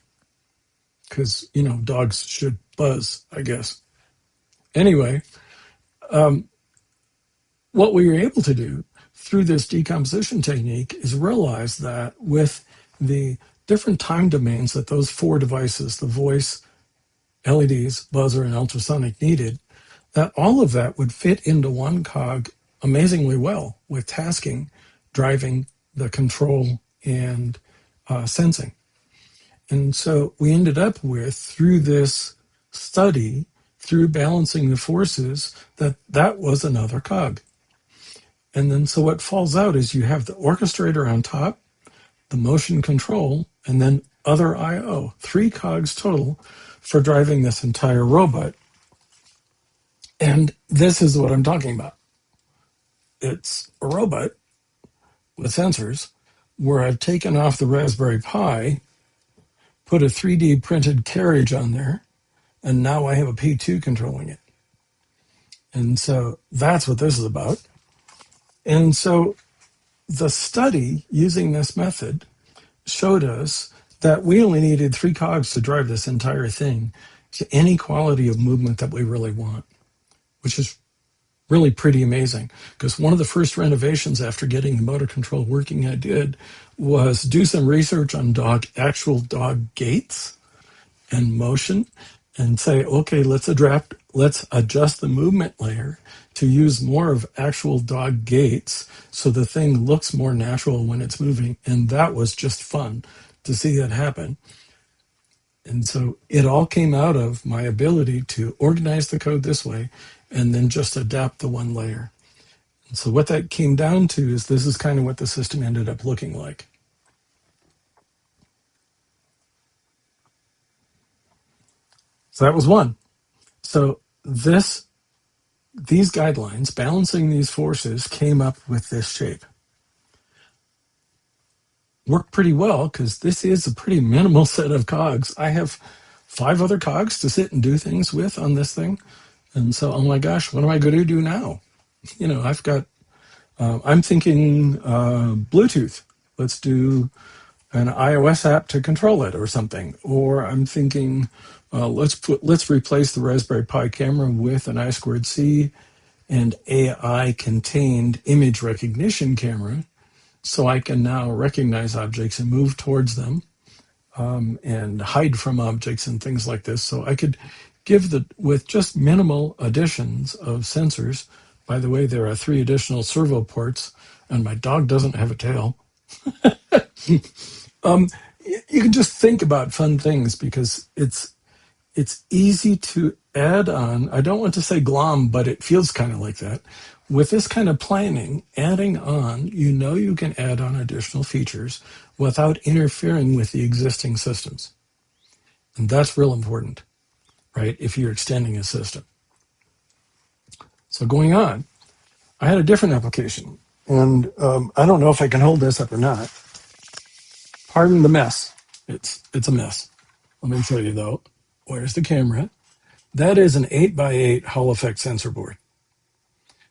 Because, dogs should buzz, I guess. Anyway, what we were able to do through this decomposition technique is realize that with the different time domains that those 4 devices, the voice, LEDs, buzzer, and ultrasonic needed, that all of that would fit into one cog amazingly well with tasking, driving, the control, and sensing. And so we ended up with, through this study, through balancing the forces, that was another cog. And then so what falls out is you have the orchestrator on top, the motion control, and then other I/O. 3 cogs total for driving this entire robot. And this is what I'm talking about. It's a robot with sensors where I've taken off the Raspberry Pi, put a 3D printed carriage on there, and now I have a P2 controlling it. And so that's what this is about. And so the study using this method showed us that we only needed 3 cogs to drive this entire thing to any quality of movement that we really want, which is really pretty amazing. Because one of the first renovations after getting the motor control working I did was do some research on actual dog gaits and motion and say, okay, let's adjust the movement layer to use more of actual dog gaits so the thing looks more natural when it's moving. And that was just fun to see that happen. And so it all came out of my ability to organize the code this way and then just adapt the one layer. And so what that came down to is this is kind of what the system ended up looking like. So that was one. So these guidelines, balancing these forces, came up with this shape. Worked pretty well because this is a pretty minimal set of cogs. I have 5 other cogs to sit and do things with on this thing. And so, oh my gosh, what am I going to do now? I've got, I'm thinking Bluetooth. Let's do an iOS app to control it or something. Or I'm thinking, let's replace the Raspberry Pi camera with an I2C and AI contained image recognition camera. So I can now recognize objects and move towards them and hide from objects and things like this. So I could give with just minimal additions of sensors. By the way, there are 3 additional servo ports, and my dog doesn't have a tail. You can just think about fun things because it's easy to add on. I don't want to say glom, but it feels kind of like that. With this kind of planning, adding on, you can add on additional features without interfering with the existing systems. And that's real important, right, if you're extending a system. So going on, I had a different application. And I don't know if I can hold this up or not. Pardon the mess. It's a mess. Let me show you, though. Where's the camera? That is an 8x8 Hall effect sensor board.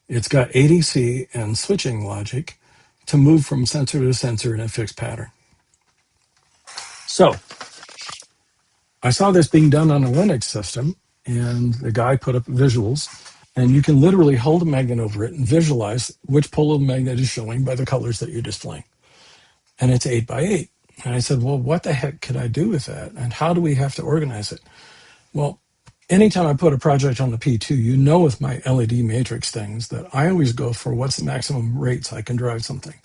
It's got ADC and switching logic to move from sensor to sensor in a fixed pattern. So I saw this being done on a Linux system, and the guy put up visuals, and you can literally hold a magnet over it and visualize which pole of the magnet is showing by the colors that you're displaying. And it's 8 by 8. And I said, well, what the heck could I do with that? And how do we have to organize it? Well, anytime I put a project on the P2, you know with my LED matrix things that I always go for what's the maximum rates I can drive something.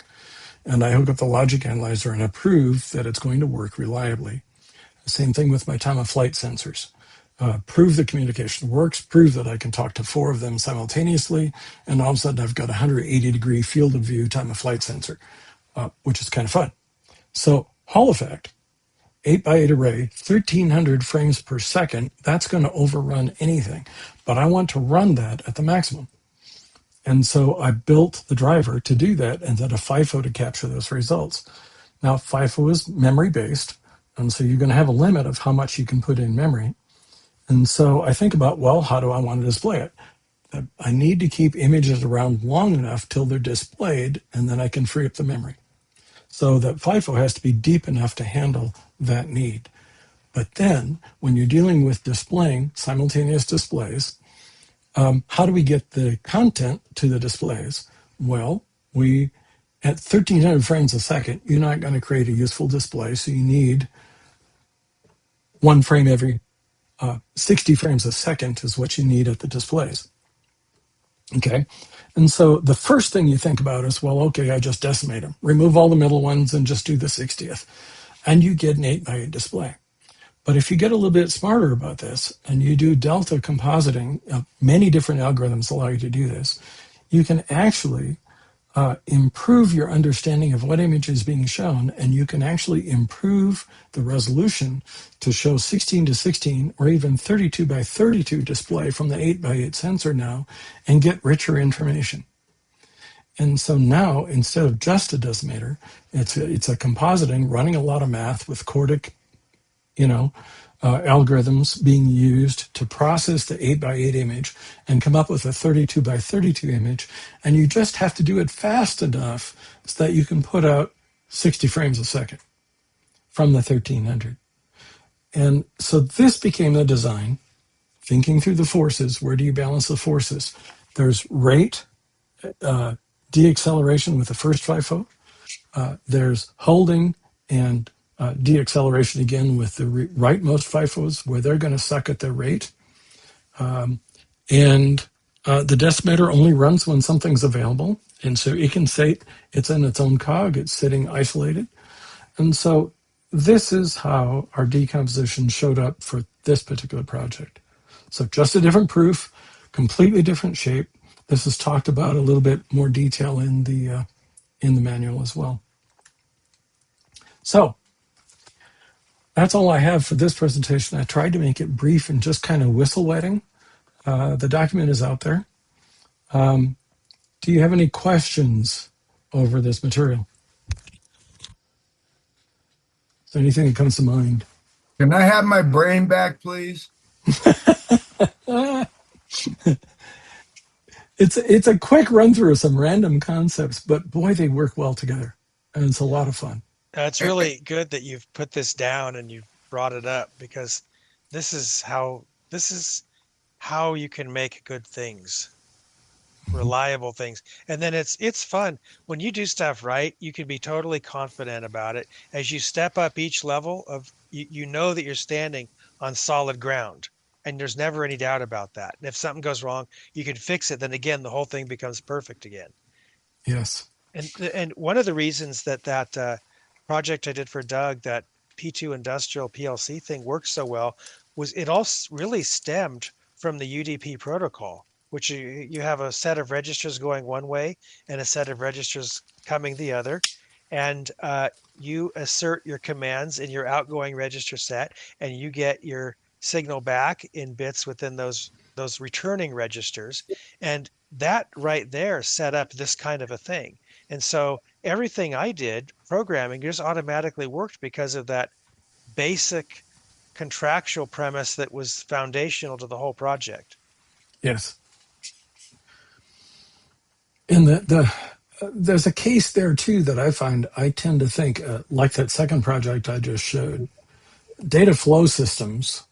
And I hook up the logic analyzer and approve that it's going to work reliably. The same thing with my time of flight sensors. Prove the communication works, prove that I can talk to 4 of them simultaneously, and all of a sudden I've got a 180-degree field of view time of flight sensor, which is kind of fun. So Hall effect, 8 by 8 array, 1300 frames per second, that's going to overrun anything. But I want to run that at the maximum. And so I built the driver to do that and then a FIFO to capture those results. Now, FIFO is memory-based, and so you're going to have a limit of how much you can put in memory. And so I think about, well, how do I want to display it? I need to keep images around long enough till they're displayed, and then I can free up the memory. So that FIFO has to be deep enough to handle that need. But then, when you're dealing with displaying simultaneous displays, how do we get the content to the displays? Well, at 1300 frames a second, you're not going to create a useful display, so you need 1 frame every 60 frames a second is what you need at the displays. Okay, and so the first thing you think about is, well, okay, I just decimate them, remove all the middle ones and just do the 60th, and you get an 8 by 8 display. But if you get a little bit smarter about this and you do delta compositing, many different algorithms allow you to do this, you can actually improve your understanding of what image is being shown, and you can actually improve the resolution to show 16 to 16 or even 32 by 32 display from the 8 by 8 sensor now and get richer information. And so now, instead of just a decimator, it's a compositing running a lot of math with Cordic, algorithms being used to process the 8 by 8 image and come up with a 32 by 32 image. And you just have to do it fast enough so that you can put out 60 frames a second from the 1300. And so this became the design, thinking through the forces. Where do you balance the forces? There's rate, deacceleration with the first FIFO. There's holding and deacceleration again with the rightmost FIFOs, where they're going to suck at their rate. And the decimator only runs when something's available. And so it can say it's in its own cog, it's sitting isolated. And so this is how our decomposition showed up for this particular project. So just a different proof, completely different shape. This is talked about a little bit more detail in the manual as well. So that's all I have for this presentation. I tried to make it brief and just kind of whistle wetting. The document is out there. Do you have any questions over this material? Is there anything that comes to mind? Can I have my brain back, please? It's a quick run through of some random concepts, but boy, they work well together, and it's a lot of fun. It's really good that you've put this down and you've brought it up, because this is how you can make good things, reliable things. And then it's fun when you do stuff right. You can be totally confident about it as you step up each level of you know that you're standing on solid ground, and there's never any doubt about that. And if something goes wrong, you can fix it. Then again, the whole thing becomes perfect again. Yes. And one of the reasons that project I did for Doug, that P2 Industrial PLC thing, worked so well was it all really stemmed from the UDP protocol, which you have a set of registers going one way and a set of registers coming the other. And you assert your commands in your outgoing register set, and you get your signal back in bits within those returning registers. And that right there set up this kind of a thing. And so everything I did, programming, just automatically worked because of that basic contractual premise that was foundational to the whole project. Yes. And there's a case there too that I tend to think, like that second project I just showed, data flow systems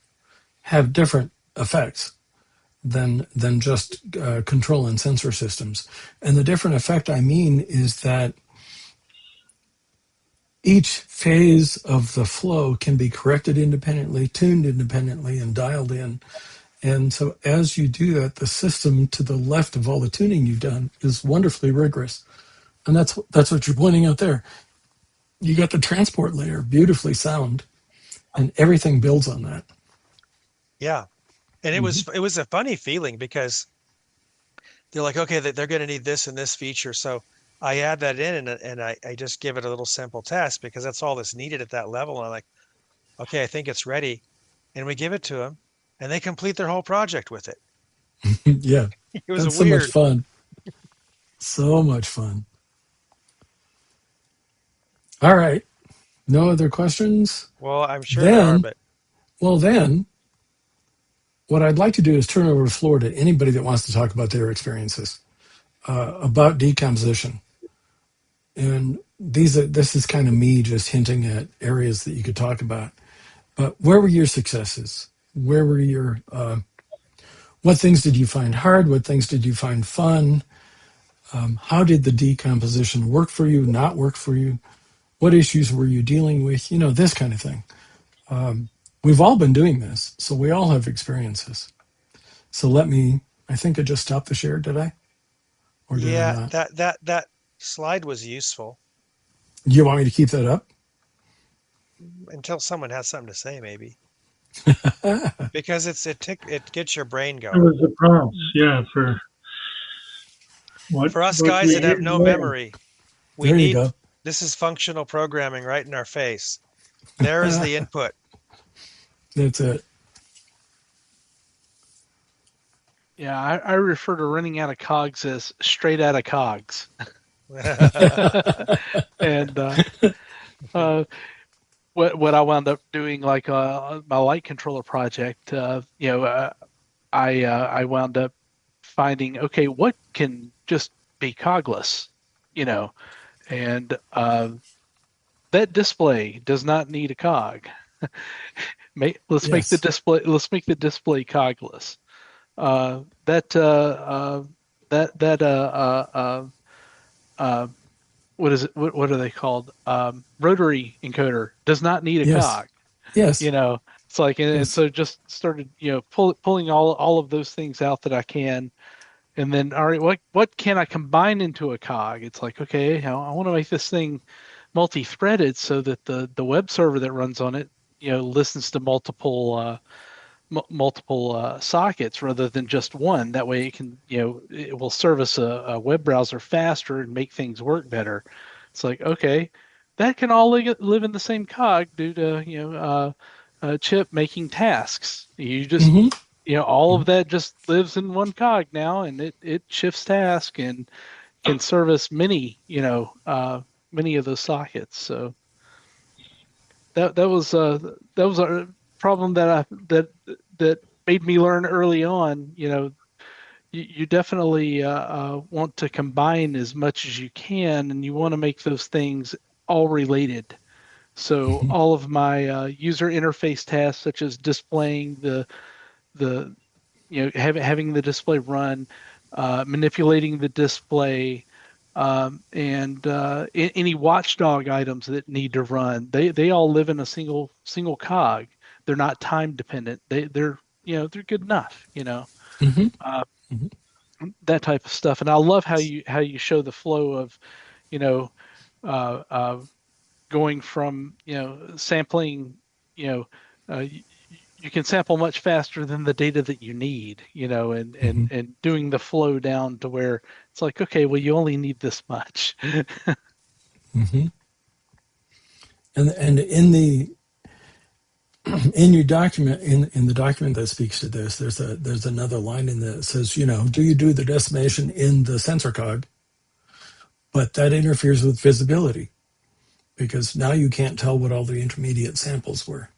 have different effects than just control and sensor systems. And the different effect I mean is that each phase of the flow can be corrected independently, tuned independently, and dialed in. And so as you do that, the system to the left of all the tuning you've done is wonderfully rigorous. And that's what you're pointing out there. You got the transport layer beautifully sound, and everything builds on that. Yeah. And it was a funny feeling because they're like, okay, they're going to need this and this feature. So I add that in and I just give it a little simple test because that's all that's needed at that level. And I'm like, okay, I think it's ready. And we give it to them and they complete their whole project with it. Yeah. It was that's weird. So much fun. So much fun. All right. No other questions? Well, I'm sure there are, but. Well, then, what I'd like to do is turn over the floor to anybody that wants to talk about their experiences about decomposition. And this is kind of me just hinting at areas that you could talk about. But where were your successes? Where were your what things did you find hard? What things did you find fun? How did the decomposition work for you, not work for you? What issues were you dealing with? You know, this kind of thing. We've all been doing this, so we all have experiences. So I think I just stopped the share, did I? Or did I not? That slide was useful. You want me to keep that up? Until someone has something to say, maybe. Because it gets your brain going. It was the prompts, yeah, for us guys that have no memory. Go. This is functional programming right in our face. There is the input. That's it. Yeah, I refer to running out of cogs as straight out of cogs. And what I wound up doing, like my light controller project, I wound up finding, okay, what can just be cogless, and that display does not need a cog. Let's make the display cogless. What is it? What are they called? Rotary encoder does not need a cog. Yes. It's like, and so just started, pulling all of those things out that I can. And then, all right, what can I combine into a cog? It's like, okay, I want to make this thing multi-threaded so that the web server that runs on it, listens to multiple sockets rather than just one. That way it can, it will service a web browser faster and make things work better. It's like, okay, that can all live in the same cog due to, chip making tasks. You just, all of that just lives in one cog now, and it shifts task and can service many of those sockets. So that was a problem that made me learn early on. You definitely want to combine as much as you can, and you want to make those things all related. So all of my user interface tasks, such as displaying having the display run, manipulating the display, and any watchdog items that need to run, they all live in a single cog. They're not time dependent. They're good enough. That type of stuff. And I love how you show the flow of, going from sampling. You can sample much faster than the data that you need, and doing the flow down to where it's like, okay, well, you only need this much. And in your document, in the document that speaks to this, there's another line in there that says, do you do the decimation in the sensor cog? But that interferes with visibility because now you can't tell what all the intermediate samples were.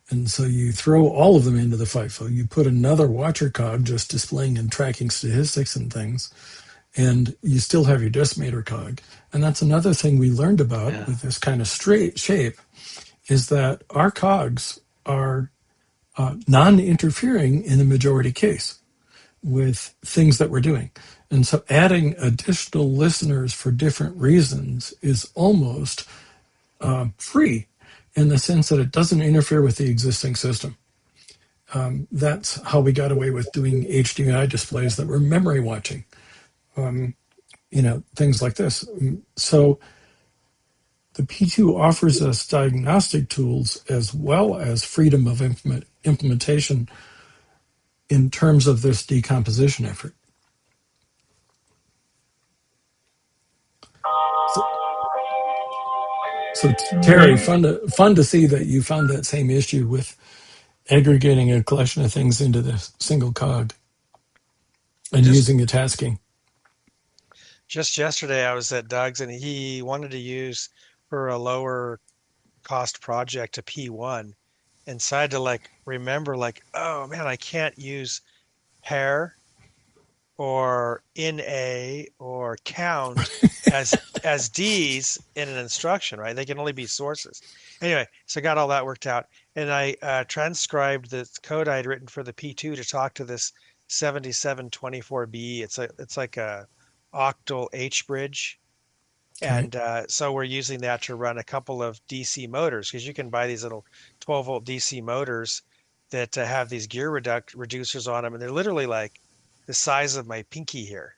And so you throw all of them into the FIFO. You put another watcher cog just displaying and tracking statistics and things, and you still have your decimator cog. And that's another thing we learned about with this kind of straight shape is that our cogs are non-interfering in the majority case with things that we're doing. And so adding additional listeners for different reasons is almost free in the sense that it doesn't interfere with the existing system. That's how we got away with doing HDMI displays that were memory watching, things like this. So the P2 offers us diagnostic tools as well as freedom of implementation in terms of this decomposition effort. So Terry, fun to see that you found that same issue with aggregating a collection of things into this single cog and using the tasking. Just yesterday, I was at Doug's and he wanted to use for a lower cost project a P1, and so I had to remember oh man, I can't use pair or NA or count as D's in an instruction, right? They can only be sources. Anyway, so I got all that worked out, and I transcribed the code I had written for the P2 to talk to this 7724B. It's like a octal H bridge. And so we're using that to run a couple of DC motors, because you can buy these little 12-volt DC motors that have these gear reducers on them, and they're literally like the size of my pinky here.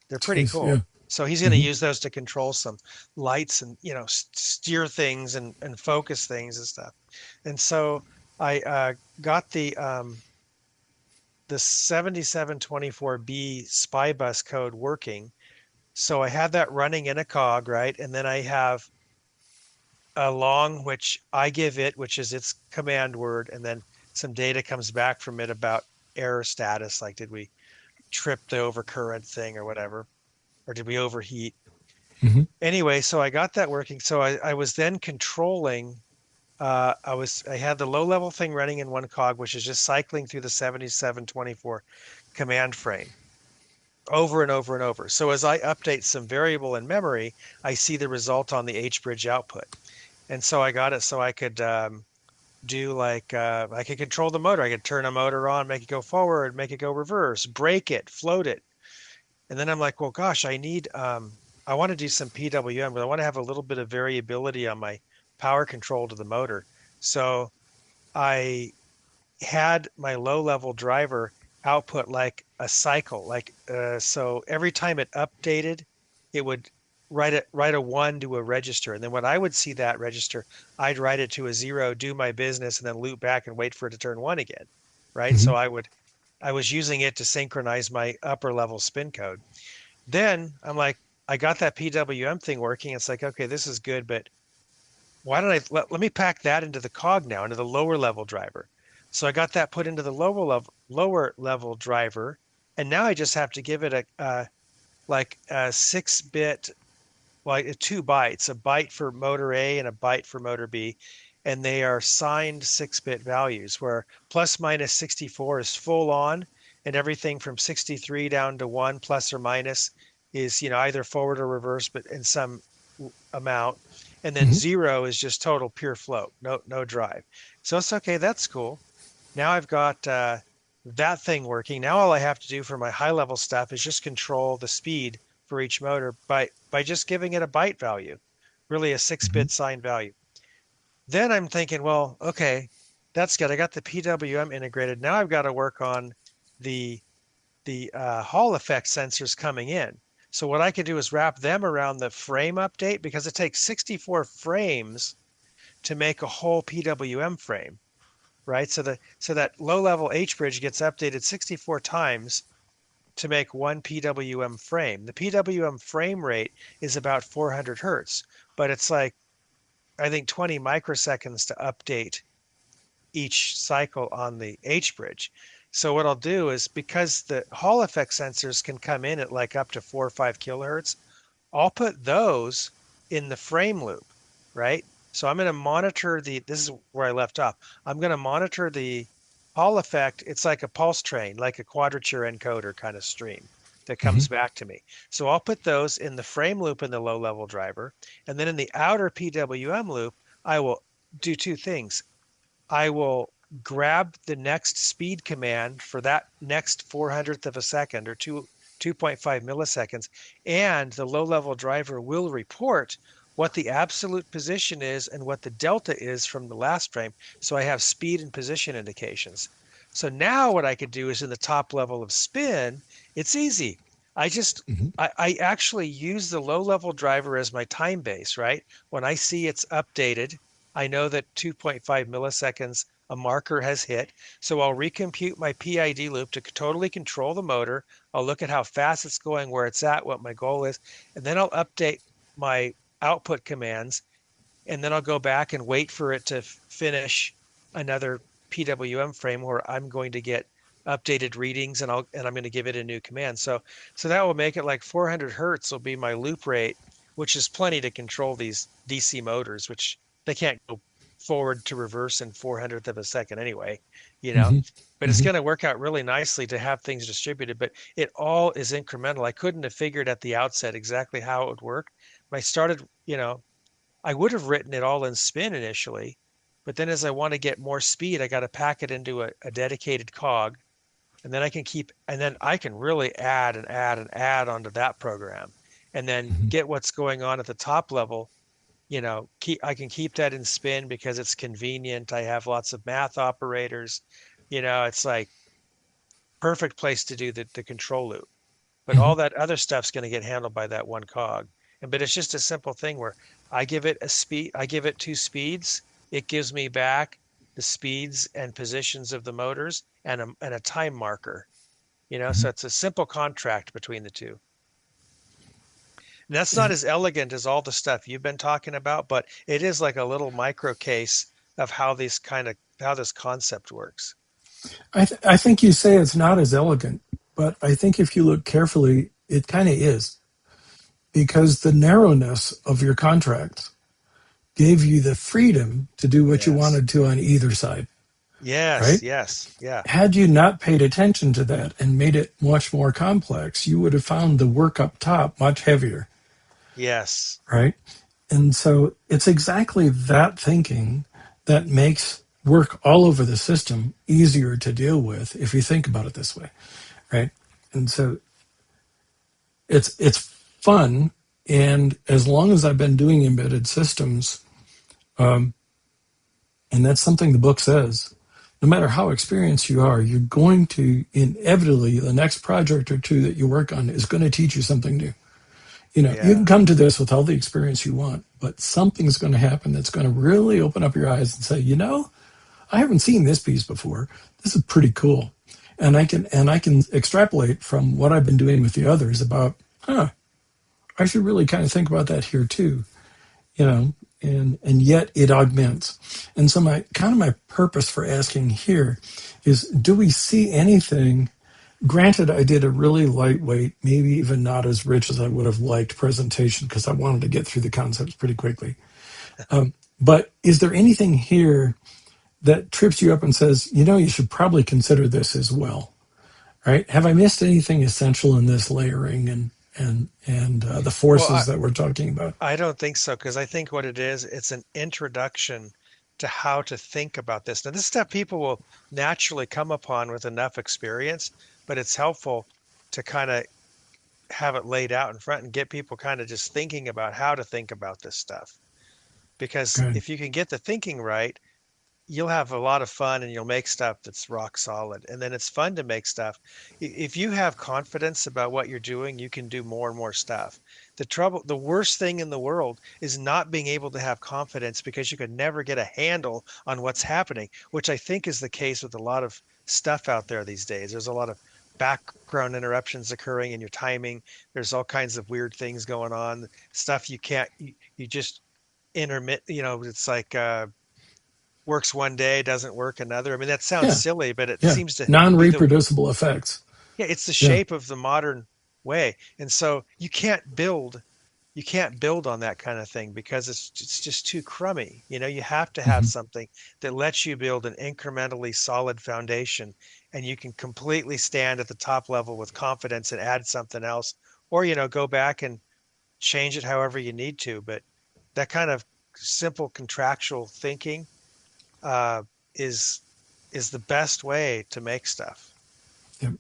They're pretty cool. Yeah. So he's going to use those to control some lights and steer things and focus things and stuff. And so I got the 7724B SPY bus code working. So I have that running in a cog, right? And then I have a long, which I give it, which is its command word, and then some data comes back from it about error status, like did we trip the overcurrent thing or whatever, or did we overheat? Anyway, so I got that working. So I was then controlling. I had the low level thing running in one cog, which is just cycling through the 7724 command frame over and over and over. So as I update some variable in memory, I see the result on the H bridge output. And so I got it so I could do I could control the motor. I could turn a motor on, make it go forward, make it go reverse, brake it, float it. And then I'm like, well, gosh, I want to do some PWM, but I want to have a little bit of variability on my power control to the motor. So I had my low level driver output like a cycle, so every time it updated, it would write a 1 to a register, and then when I would see that register, I'd write it to a 0, do my business, and then loop back and wait for it to turn 1 again, right? So I was using it to synchronize my upper level spin code. Then I'm like, I got that PWM thing working. It's like, okay, this is good, but why don't let me pack that into the cog now, into the lower level driver. So I got that put into the lower level driver, and now I just have to give it a 6-bit, 2 bytes, a byte for motor A and a byte for motor B, and they are signed 6-bit values, where plus minus 64 is full on, and everything from 63 down to 1 plus or minus is either forward or reverse, but in some amount, and then 0 is just total pure float, no drive. So it's okay, that's cool. Now I've got that thing working. Now all I have to do for my high level stuff is just control the speed for each motor by just giving it a byte value, really a 6-bit signed value. Then I'm thinking, well, okay, that's good. I got the PWM integrated. Now I've got to work on the Hall effect sensors coming in. So what I can do is wrap them around the frame update, because it takes 64 frames to make a whole PWM frame. Right, so that low-level H bridge gets updated 64 times to make one PWM frame. The PWM frame rate is about 400 hertz, but it's I think 20 microseconds to update each cycle on the H bridge. So what I'll do is, because the Hall effect sensors can come in at up to 4 or 5 kilohertz, I'll put those in the frame loop, right? So I'm going to monitor this is where I left off. I'm going to monitor the Hall effect. It's like a pulse train, like a quadrature encoder kind of stream that comes back to me. So I'll put those in the frame loop in the low level driver. And then in the outer PWM loop, I will do 2 things. I will grab the next speed command for that next 400th of a second or 2.5 milliseconds, and the low-level driver will report what the absolute position is and what the delta is from the last frame. So I have speed and position indications. So now what I could do is in the top level of spin, it's easy. Mhm. I actually use the low-level driver as my time base, right? When I see it's updated, I know that 2.5 milliseconds a marker has hit. So I'll recompute my PID loop to totally control the motor. I'll look at how fast it's going, where it's at, what my goal is, and then I'll update my output commands, and then I'll go back and wait for it to finish another PWM frame where I'm going to get updated readings, and I'm going to give it a new command. So that will make it like 400 hertz will be my loop rate, which is plenty to control these DC motors, which they can't go forward to reverse in 400th of a second anyway, you know. Hmm. But it's Hmm. going to work out really nicely to have things distributed, but it all is incremental. I couldn't have figured at the outset exactly how it would work. When I started, I would have written it all in spin initially, but then as I want to get more speed, I got to pack it into a dedicated cog, and then I can really add and add and add onto that program, and then Hmm. get what's going on at the top level. I can keep that in spin because it's convenient. I have lots of math operators. It's like perfect place to do the control loop. But Hmm. all that other stuff's going to get handled by that one cog. But it's just a simple thing where I give it two speeds. It gives me back the speeds and positions of the motors and a time marker. Hmm. So it's a simple contract between the two. And that's not Yeah. as elegant as all the stuff you've been talking about, but it is like a little micro case of how this concept works. I think you say it's not as elegant, but I think if you look carefully, it kind of is, because the narrowness of your contract gave you the freedom to do what you Yes. wanted to on either side, Yes, right? yes, yeah. Had you not paid attention to that and made it much more complex, you would have found the work up top much heavier, Yes. right? And so it's exactly that thinking that makes work all over the system easier to deal with if you think about it this way, right? And so it's fun, and as long as I've been doing embedded systems, um, and that's something the book says, no matter how experienced you are, you're going to inevitably, the next project or two that you work on is going to teach you something new. You can Yeah. come to this with all the experience you want, but something's going to happen that's going to really open up your eyes and say, I haven't seen this piece before. This is pretty cool. And I can extrapolate from what I've been doing with the others about, I should really kind of think about that here too, you know, and yet it augments. And so my purpose for asking here is, do we see anything? Granted, I did a really lightweight, maybe even not as rich as I would have liked presentation because I wanted to get through the concepts pretty quickly. But is there anything here that trips you up and says, you should probably consider this as well, right? Have I missed anything essential in this layering and the Well, forces that we're talking about? I don't think so, because I think what it is, it's an introduction to how to think about this. Now, this stuff people will naturally come upon with enough experience, but it's helpful to kind of have it laid out in front and get people kind of just thinking about how to think about this stuff. Because Good. if you can get the thinking right, you'll have a lot of fun and you'll make stuff that's rock solid. And then it's fun to make stuff. If you have confidence about what you're doing, you can do more and more stuff. The worst thing in the world is not being able to have confidence because you could never get a handle on what's happening, which I think is the case with a lot of stuff out there these days. There's a lot of background interruptions occurring in your timing. There's all kinds of weird things going on, stuff you just intermit, it's like, works one day, doesn't work another. I mean, that sounds Yeah. silly, but it Yeah. seems to be Non-reproducible effects. yeah, it's the Yeah. shape of the modern way. And so you can't build on that kind of thing because it's just too crummy. You have to have Hmm. something that lets you build an incrementally solid foundation, and you can completely stand at the top level with confidence and add something else, or, go back and change it however you need to. But that kind of simple contractual thinking, uh, is the best way to make stuff. Yep.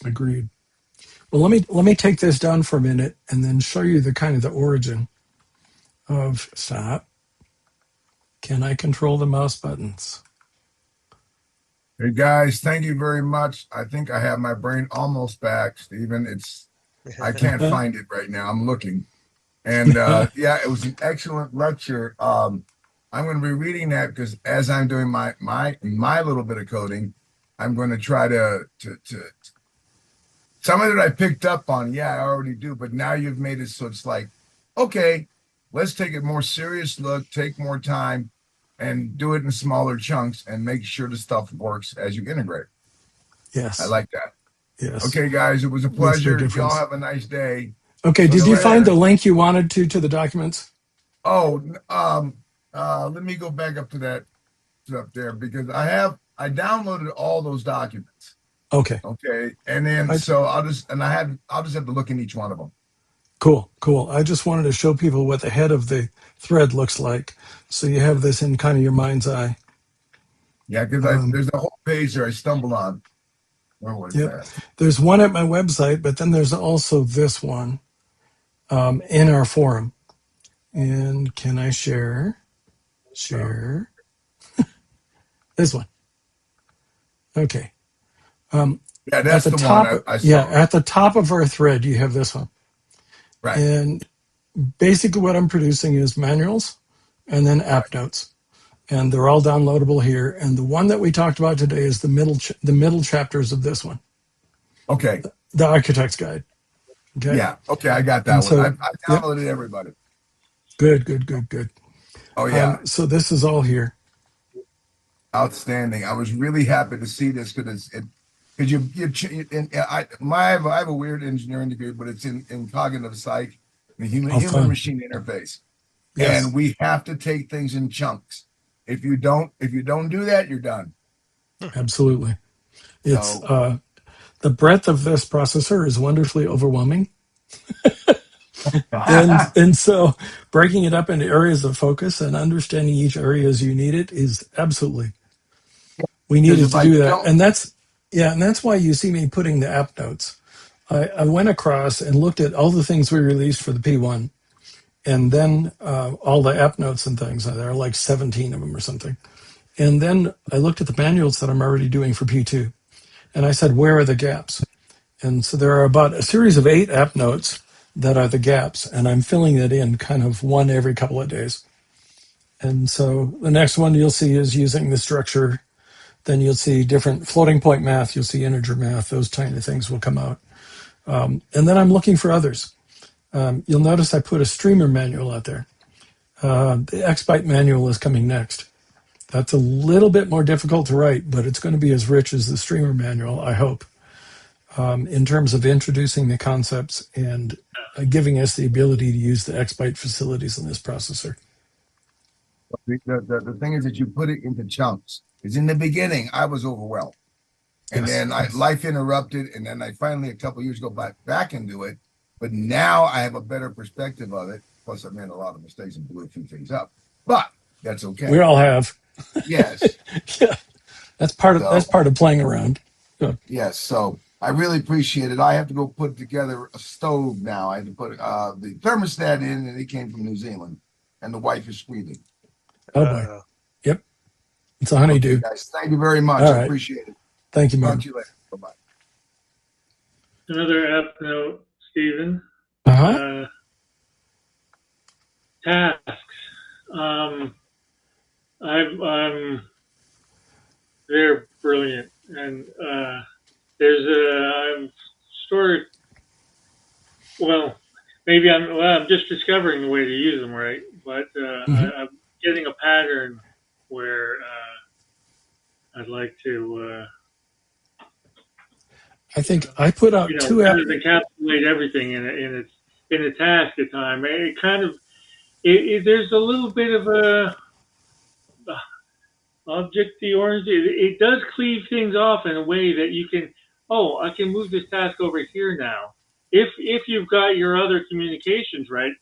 Agreed. Well, let me take this down for a minute and then show you the kind of the origin of stop. Can I control the mouse buttons? Hey guys, thank you very much. I think I have my brain almost back, Stephen. I can't find it right now. I'm looking. And yeah, it was an excellent lecture. I'm going to be reading that because as I'm doing my little bit of coding, I'm going to try to some of it I picked up on. Yeah, I already do, but now you've made it so it's like, okay, let's take a more serious look, take more time, and do it in smaller chunks and make sure the stuff works as you integrate. Yes. I like that. Yes. Okay, guys, it was a pleasure. Y'all have a nice day. Okay, did you find the link you wanted to the documents? Oh, let me go back up to that up there because I downloaded all those documents. Okay. Okay, and then I'll just have to look in each one of them. Cool. I just wanted to show people what the head of the thread looks like, so you have this in kind of your mind's eye. Yeah, because there's a whole page there I stumbled on. Where was that? There's one at my website, but then there's also this one in our forum. And can I share? Share. This one. Okay. Yeah, that's the top, one I saw. Yeah, at the top of our thread, you have this one. Right. And basically what I'm producing is manuals and then app notes. And they're all downloadable here. And the one that we talked about today is the middle chapters of this one. Okay. The Architect's Guide. Okay. Yeah. Okay, I got that one. I downloaded everybody. Good. Oh yeah. So this is all here. Outstanding. I was really happy to see this because I have a weird engineering degree, but it's in cognitive psych, the human machine interface. Yes. And we have to take things in chunks. If you don't do that, you're done. Absolutely. It's the breadth of this processor is wonderfully overwhelming. and so breaking it up into areas of focus and understanding each area as you need it is absolutely we needed to do that. And that's why you see me putting the app notes. I went across and looked at all the things we released for the P1 and then all the app notes and things. There are like 17 of them or something. And then I looked at the manuals that I'm already doing for P2 and I said, where are the gaps? And so there are about a series of 8 app notes that are the gaps, and I'm filling it in kind of one every couple of days. And so the next one you'll see is using the structure. Then you'll see different floating point math. You'll see integer math. Those kind of things will come out. And then I'm looking for others. You'll notice I put a streamer manual out there. The XByte manual is coming next. That's a little bit more difficult to write, but it's going to be as rich as the streamer manual, I hope, in terms of introducing the concepts and giving us the ability to use the XByte facilities in this processor. The thing is that you put it into chunks. Because in the beginning, I was overwhelmed. And then life interrupted, and then I finally, a couple of years ago, back into it. But now I have a better perspective of it. Plus, I made a lot of mistakes and blew a few things up. But that's okay. We all have. Yes. Yeah. That's part of playing around. Good. Yes. So I really appreciate it. I have to go put together a stove now. I had to put the thermostat in, and it came from New Zealand, and the wife is squealing. Oh boy. Yep. It's a honeydew. Okay, guys, thank you very much. All I right. appreciate it. Thank you, man. Talk to you later. Bye-bye. Another app note, Stephen. Tasks. They're brilliant, and I'm stored. Well, maybe I'm just discovering the way to use them right, but I'm getting a pattern where I'd like to. I think I put out 2 apps. Encapsulate everything in a task at a time. It kind of there's a little bit of a object-oriented. It does cleave things off in a way that you can. Oh, I can move this task over here now. If you've got your other communications right,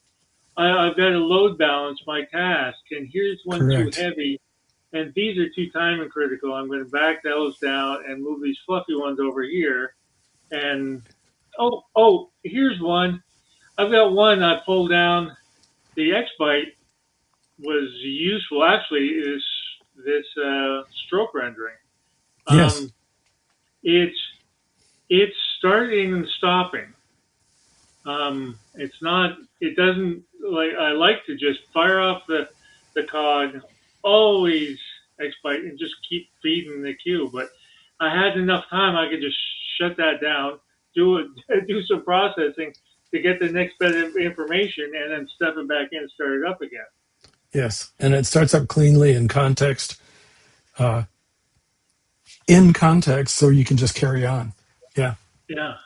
I've got to load balance my task, and here's one too heavy. and these are too time and critical. I'm going to back those down and move these fluffy ones over here. And here's one. I've got one I pulled down. The X-Byte was useful. Actually, is this stroke rendering. Yes. It's starting and stopping. It's not. It doesn't like. I like to just fire off the cog, always X-Byte, and just keep feeding the queue. But I had enough time. I could just shut that down, do some processing to get the next bit of information, and then step it back in and start it up again. Yes, and it starts up cleanly in context, so you can just carry on. Yeah. Yeah.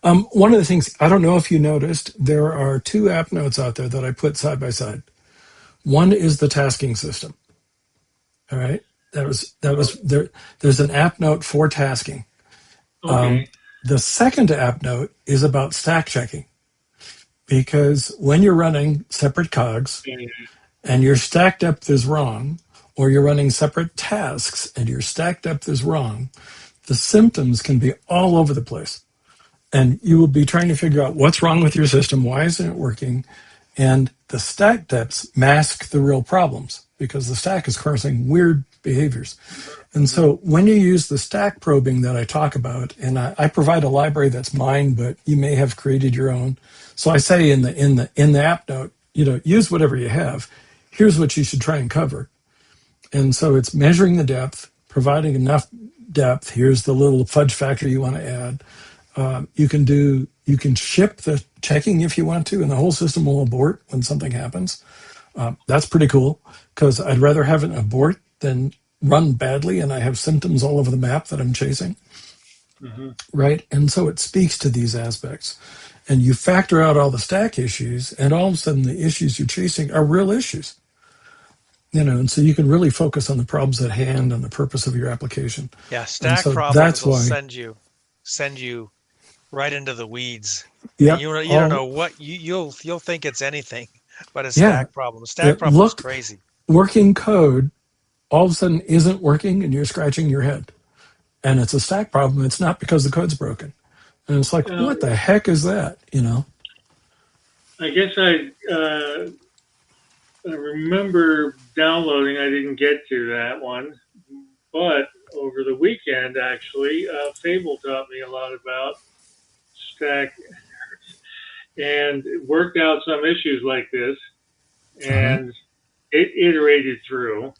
One of the things, I don't know if you noticed, there are two app notes out there that I put side by side. One is the tasking system. All right, that was there. There's an app note for tasking. Okay. The second app note is about stack checking, because when you're running separate cogs and your stack depth is wrong, or you're running separate tasks and your stack depth is wrong, the symptoms can be all over the place. And you will be trying to figure out what's wrong with your system, why isn't it working? And the stack depths mask the real problems, because the stack is causing weird behaviors. And so when you use the stack probing that I talk about, and I provide a library that's mine, but you may have created your own. So I say in the app note, use whatever you have. Here's what you should try and cover. And so it's measuring the depth, providing enough depth. Here's the little fudge factor you want to add. You can ship the checking if you want to, and the whole system will abort when something happens. That's pretty cool, because I'd rather have an abort than run badly and I have symptoms all over the map that I'm chasing. Mm-hmm. Right? And so it speaks to these aspects. And you factor out all the stack issues, and all of a sudden the issues you're chasing are real issues. And so you can really focus on the problems at hand and the purpose of your application. Yeah, stack so problems that's will why, send you right into the weeds. yep, You don't know what you'll think it's anything but a stack problem. A stack problem is crazy. Working code all of a sudden isn't working and you're scratching your head. And it's a stack problem. It's not because the code's broken. And it's like, what the heck is that? I guess I remember downloading. I didn't get to that one, but over the weekend, actually, Fable taught me a lot about stack and worked out some issues like this, and it iterated through,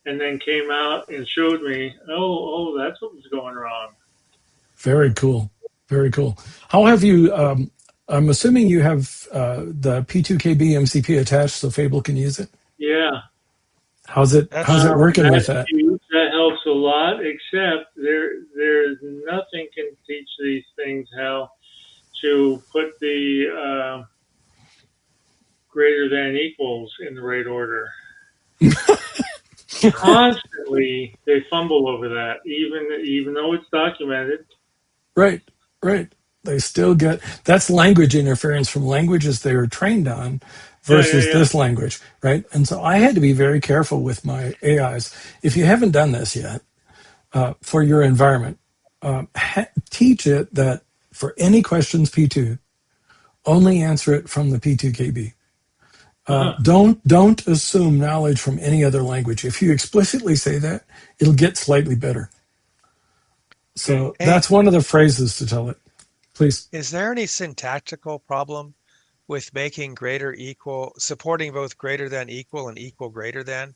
and then came out and showed me, oh, that's what was going wrong. Very cool. Very cool. How have you, I'm assuming you have the P2KB MCP attached so Fable can use it? Yeah. How's it working with that? That helps a lot, except there's nothing can teach these things how to put the greater than equals in the right order. Constantly, they fumble over that, even though it's documented. Right. They still get, that's language interference from languages they were trained on versus this language, right? And so I had to be very careful with my AIs. If you haven't done this yet, for your environment, teach it that for any questions P2, only answer it from the P2KB. Don't assume knowledge from any other language. If you explicitly say that, it'll get slightly better. So that's one of the phrases to tell it. Please. Is there any syntactical problem with making greater equal, supporting both greater than equal and equal greater than?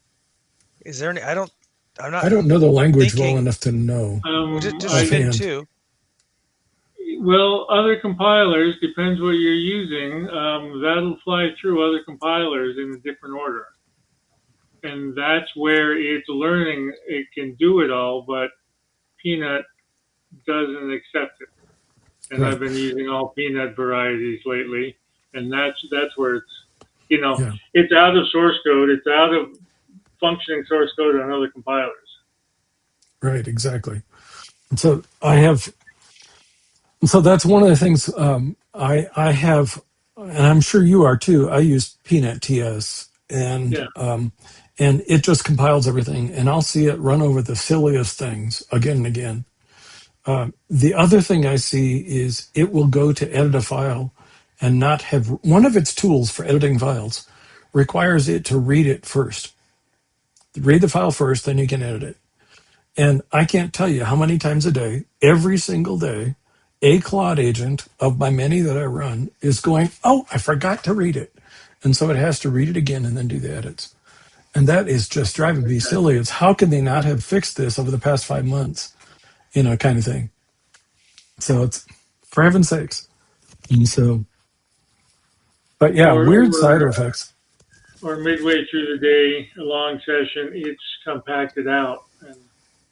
Is there any? I don't know the language well enough to know. Just fit too. Well, other compilers, depends what you're using, that'll fly through other compilers in a different order. And that's where it's learning. It can do it all, but Peanut doesn't accept it. And I've been using all Peanut varieties lately. And that's where it's, it's out of source code. It's out of functioning source code on other compilers. Right, exactly. And so so that's one of the things I have, and I'm sure you are too. I use Peanut TS, and and it just compiles everything, and I'll see it run over the silliest things again and again. The other thing I see is it will go to edit a file and not have one of its tools for editing files requires it to read it first. Read the file first, then you can edit it. And I can't tell you how many times a day, every single day, a Claude agent of my many that I run is going, oh, I forgot to read it. And so it has to read it again and then do the edits. And that is just driving me silly. It's how can they not have fixed this over the past 5 months, kind of thing. So it's, for heaven's sakes. And so, but yeah, weird side effects. Or midway through the day, a long session, it's compacted out and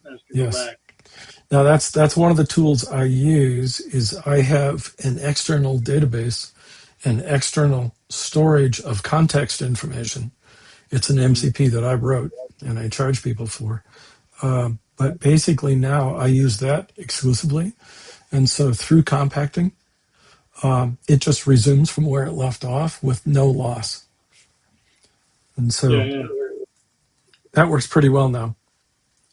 has to go back. Now that's one of the tools I use is I have an external database and external storage of context information. It's an MCP that I wrote and I charge people for. But basically now I use that exclusively. And so through compacting, it just resumes from where it left off with no loss. And so that works pretty well now.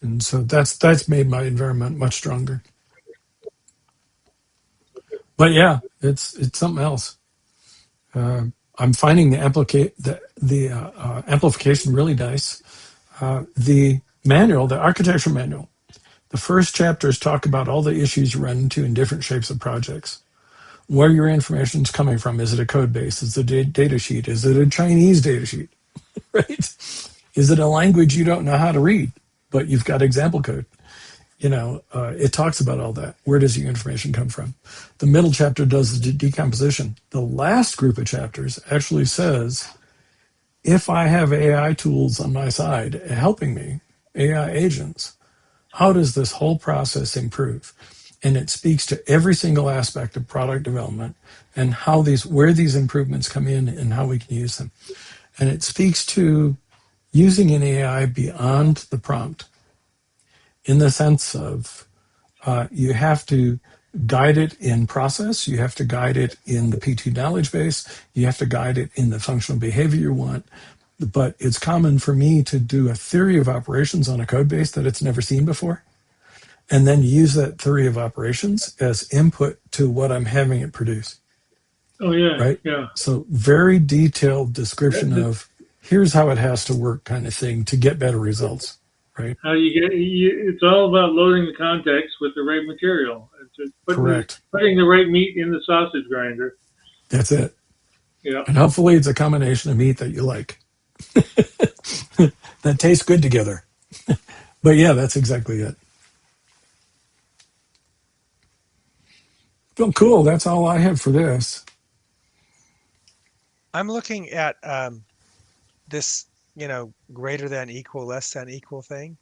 And so that's made my environment much stronger. But yeah, it's something else. I'm finding the amplification really nice. The manual, the architecture manual, the first chapters talk about all the issues you run into in different shapes of projects. Where your information is coming from. Is it a code base? Is it a data sheet? Is it a Chinese data sheet? Right? Is it a language you don't know how to read, but you've got example code? It talks about all that. Where does your information come from? The middle chapter does the decomposition. The last group of chapters actually says, if I have AI tools on my side helping me, AI agents, how does this whole process improve? And it speaks to every single aspect of product development and where these improvements come in and how we can use them. And it speaks to using an AI beyond the prompt in the sense of you have to guide it in process, you have to guide it in the PT knowledge base, you have to guide it in the functional behavior you want. But it's common for me to do a theory of operations on a code base that it's never seen before, and then use that theory of operations as input to what I'm having it produce. Oh, yeah. Right? Yeah. So very detailed description of here's how it has to work kind of thing to get better results. Right? How it's all about loading the context with the right material. Correct. Putting the right meat in the sausage grinder. That's it. Yeah. And hopefully it's a combination of meat that you like. That tastes good together. But yeah, that's exactly it. Well, cool. That's all I have for this. I'm looking at this, greater than equal, less than equal thing.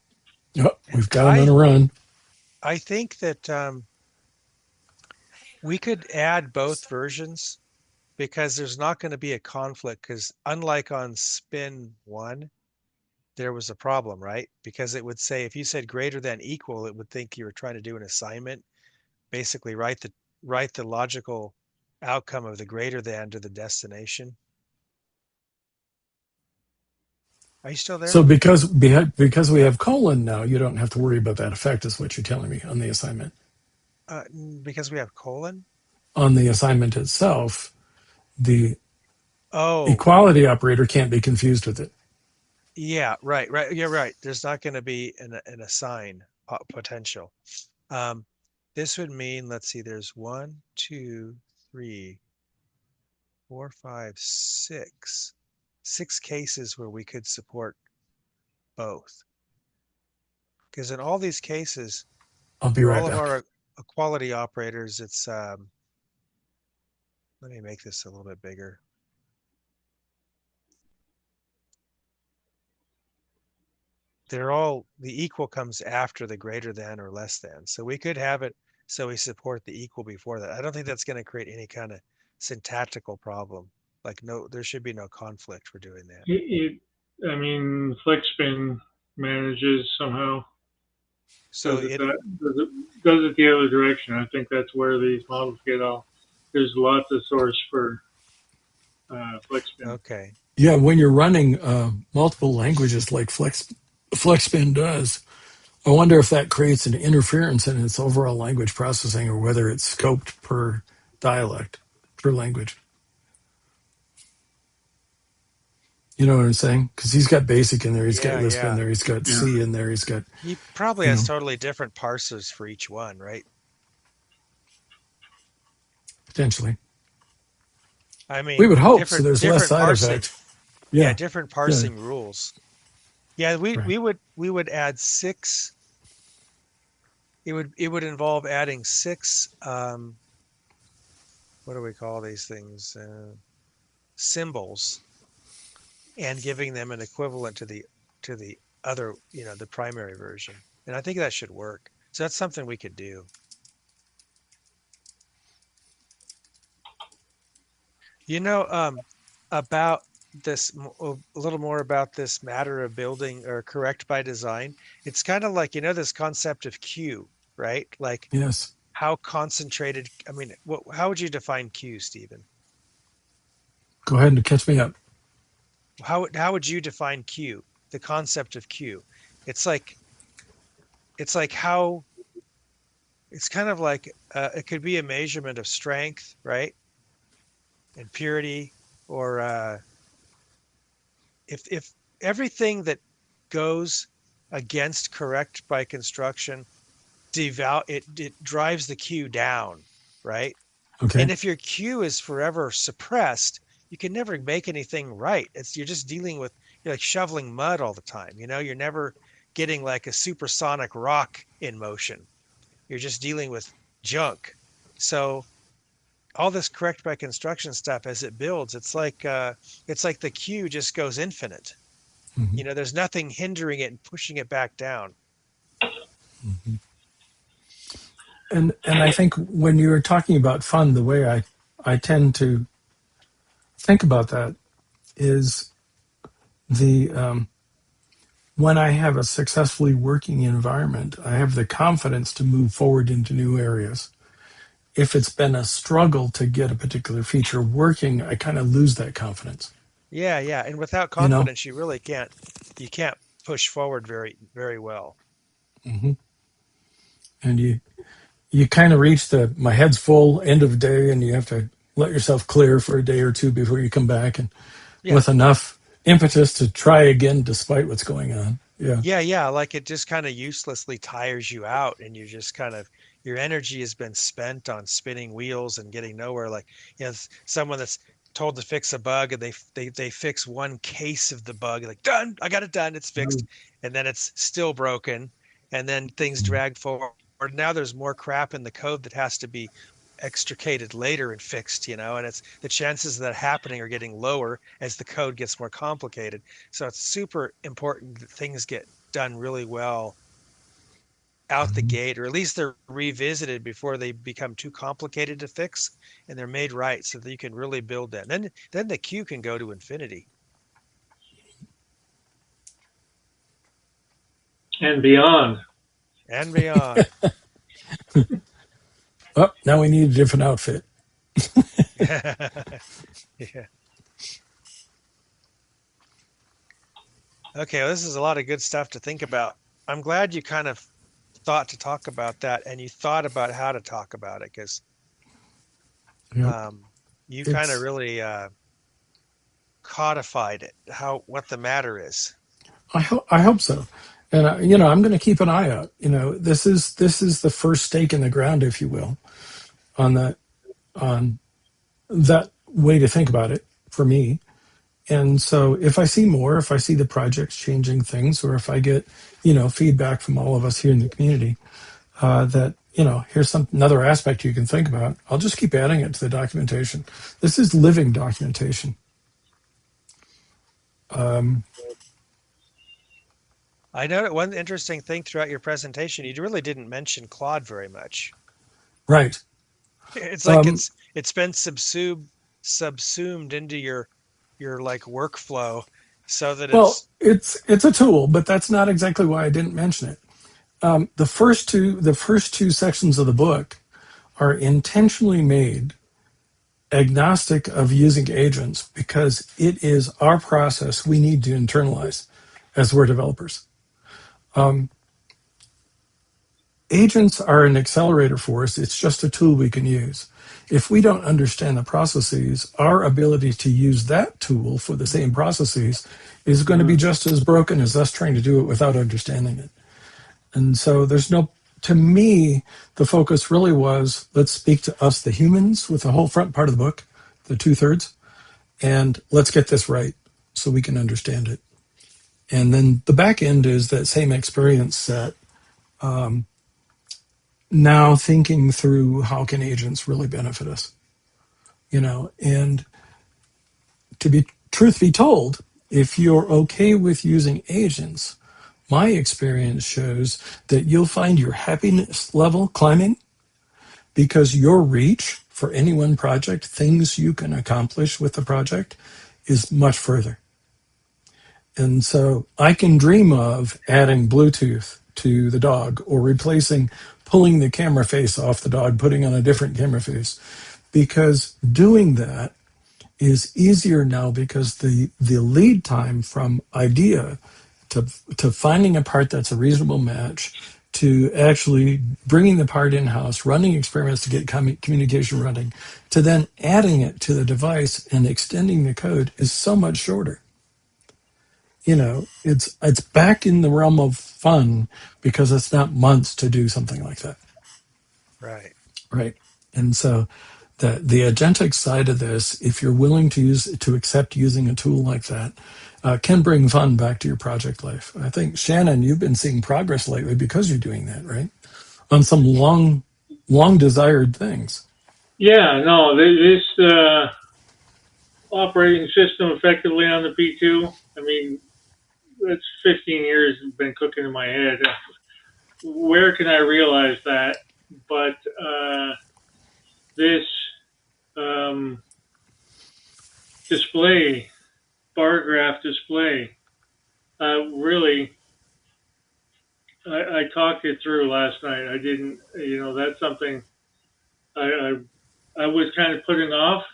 Oh, we've got another run. I think that we could add both versions because there's not going to be a conflict, because unlike on spin 1, there was a problem, right? Because it would say, if you said greater than equal, it would think you were trying to do an assignment, basically write the logical outcome of the greater than to the destination. Are you still there? So because we have colon now, you don't have to worry about that effect, is what you're telling me on the assignment. Because we have colon? On the assignment itself, the equality operator can't be confused with it. Yeah, right. You're right. There's not going to be an assign potential. This would mean, let's see, there's 1, 2, 3, 4, 5, 6 cases where we could support both. Because in all these cases, I'll be right back. All of our equality operators, it's let me make this a little bit bigger. The equal comes after the greater than or less than. So we could have it so we support the equal before that. I don't think that's going to create any kind of syntactical problem. There should be no conflict for doing that. FlexSpin manages somehow. So does it the other direction. I think that's where these models get off. There's lots of source for FlexBin. Okay. Yeah, when you're running multiple languages like FlexBin does, I wonder if that creates an interference in its overall language processing, or whether it's scoped per dialect, per language. You know what I'm saying? Because he's got BASIC in there, he's got Yeah, Lisp in yeah. there, he's got C in there, he's got, He probably you has know, totally different parsers for each one, right? potentially. I We mean, would hope so. There's less different side parsing. effect. Yeah, Yeah, different yeah, parsing rules. Yeah, right. we would add 6. It would involve adding 6 what do we call these things? Symbols, and giving them an equivalent to the other, the primary version. And I think that should work. So that's something we could do. About this, a little more about this matter of building or correct by design. It's kind of like, this concept of Q, right? Like Yes. how concentrated, I mean, how would you define Q, Stephen? Go ahead and catch me up. How would you define Q, the concept of Q? It's like how, it's kind of like, it could be a measurement of strength, right? And purity, or if everything that goes against correct by construction, it drives the Q down, right? Okay. And if your Q is forever suppressed, you can never make anything right. You're just dealing with, you're like shoveling mud all the time. You're never getting like a supersonic rock in motion. You're just dealing with junk. So all this correct by construction stuff, as it builds, it's like the Q just goes infinite. Mm-hmm. There's nothing hindering it and pushing it back down. Mm-hmm. And I think when you're talking about fun, the way I tend to think about that is the when I have a successfully working environment, I have the confidence to move forward into new areas. If it's been a struggle to get a particular feature working, I kind of lose that confidence. Yeah, yeah. And without You know? confidence, you can't push forward very, very well. Mm-hmm. And you kind of reach my head's full end of the day, and you have to let yourself clear for a day or two before you come back, and Yeah. with enough impetus to try again despite what's going on. Yeah. Yeah, yeah. Like it just kind of uselessly tires you out, and you just kind of, your energy has been spent on spinning wheels and getting nowhere. Like, someone that's told to fix a bug, and they fix one case of the bug, like, done, I got it done, it's fixed, and then it's still broken, and then things drag forward. Now there's more crap in the code that has to be extricated later and fixed, and it's the chances of that happening are getting lower as the code gets more complicated. So it's super important that things get done really well out the gate, or at least they're revisited before they become too complicated to fix, and they're made right so that you can really build that. And then the queue can go to infinity and beyond. and beyond. Oh, now we need a different outfit. Yeah. Okay, well, this is a lot of good stuff to think about. I'm glad you kind of thought to talk about that, and you thought about how to talk about it, because you kind of really codified it, what the matter is. I hope so. And I'm going to keep an eye out. This is the first stake in the ground, if you will, on that way to think about it for me. And so if I see more, if I see the projects changing things, or if I get, feedback from all of us here in the community, that, here's another aspect you can think about, I'll just keep adding it to the documentation. This is living documentation. I know that one interesting thing throughout your presentation, you really didn't mention Claude very much. Right. It's like it's been subsumed into your like workflow, so that it's a tool, but that's not exactly why I didn't mention it. The first two sections of the book are intentionally made agnostic of using agents because it is our process we need to internalize as we're developers. Agents are an accelerator for us. It's just a tool we can use. If we don't understand the processes, our ability to use that tool for the same processes is going to be just as broken as us trying to do it without understanding it. And so to me, the focus really was, let's speak to us, the humans, with the whole front part of the book, the 2/3, and let's get this right so we can understand it. And then the back end is that same experience set. Now thinking through how can agents really benefit us, and truth be told, if you're okay with using agents, my experience shows that you'll find your happiness level climbing because your reach for any one project, things you can accomplish with the project, is much further. And so I can dream of adding Bluetooth to the dog or pulling the camera face off the dog, putting on a different camera face, because doing that is easier now because the lead time from idea to finding a part that's a reasonable match to actually bringing the part in-house, running experiments to get communication running, to then adding it to the device and extending the code is so much shorter. It's back in the realm of fun because it's not months to do something like that. Right. Right. And so the agentic side of this, if you're willing to accept using a tool like that, can bring fun back to your project life. I think, Shannon, you've been seeing progress lately because you're doing that, right? On some long desired things. Yeah, no, this operating system effectively on the P2, I mean, it's 15 years been cooking in my head. Where can I realize that? But this display, bar graph display, really, I talked it through last night. I didn't, that's something I was kind of putting off.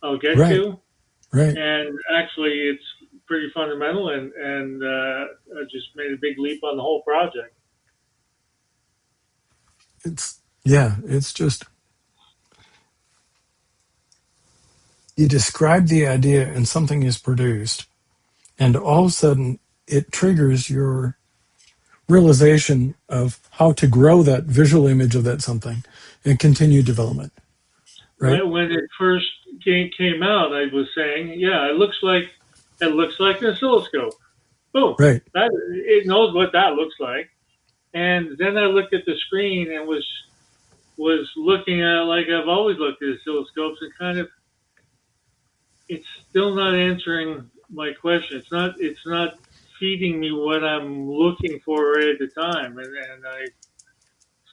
I'll get to. Right. And actually, it's pretty fundamental, and I just made a big leap on the whole project. It's just, you describe the idea and something is produced, and all of a sudden it triggers your realization of how to grow that visual image of that something and continue development. Right? When it first came out, I was saying, yeah, it looks like an oscilloscope. Boom. Right. It knows what that looks like. And then I looked at the screen and was looking at it like I've always looked at oscilloscopes, and kind of, it's still not answering my question. It's not feeding me what I'm looking for at the time. And I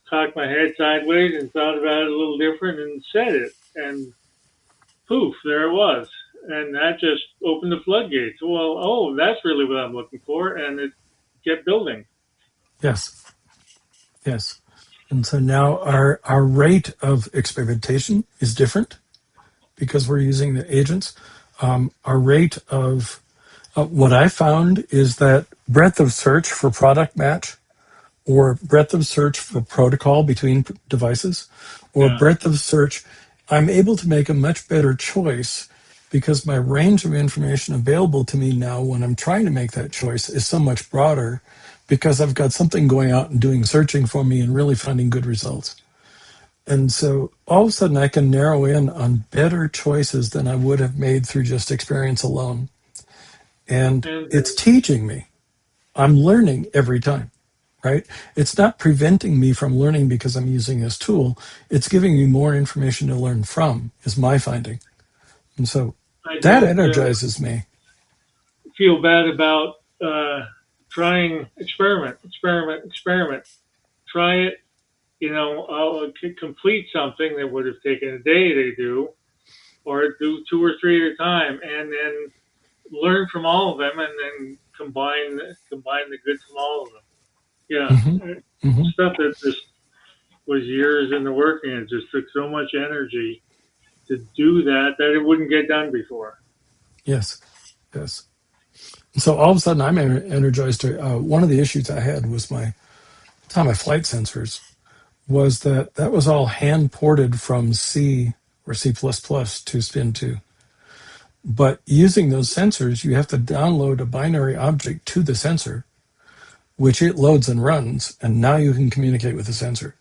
cocked my head sideways and thought about it a little different and said it. And poof, there it was. And that just opened the floodgates. Well, that's really what I'm looking for. And it kept building. Yes. And so now our rate of experimentation is different because we're using the agents. Our rate of what I found is that breadth of search for product match, or breadth of search for protocol between devices, or breadth of search, I'm able to make a much better choice because my range of information available to me now when I'm trying to make that choice is so much broader because I've got something going out and doing searching for me and really finding good results. And so all of a sudden I can narrow in on better choices than I would have made through just experience alone. And it's teaching me. I'm learning every time, right? It's not preventing me from learning because I'm using this tool. It's giving me more information to learn from, is my finding. And so that energizes me. Feel bad about trying experiment. Try it. I'll complete something that would have taken a day to do, or do 2 or 3 at a time, and then learn from all of them, and then combine the good from all of them. Yeah, stuff that just was years in the working. It just took so much energy to do that it wouldn't get done before. Yes. Yes. So all of a sudden, I'm energized. One of the issues I had was my flight sensors was that was all hand ported from C or C++ to Spin 2. But using those sensors, you have to download a binary object to the sensor, which it loads and runs, and now you can communicate with the sensor.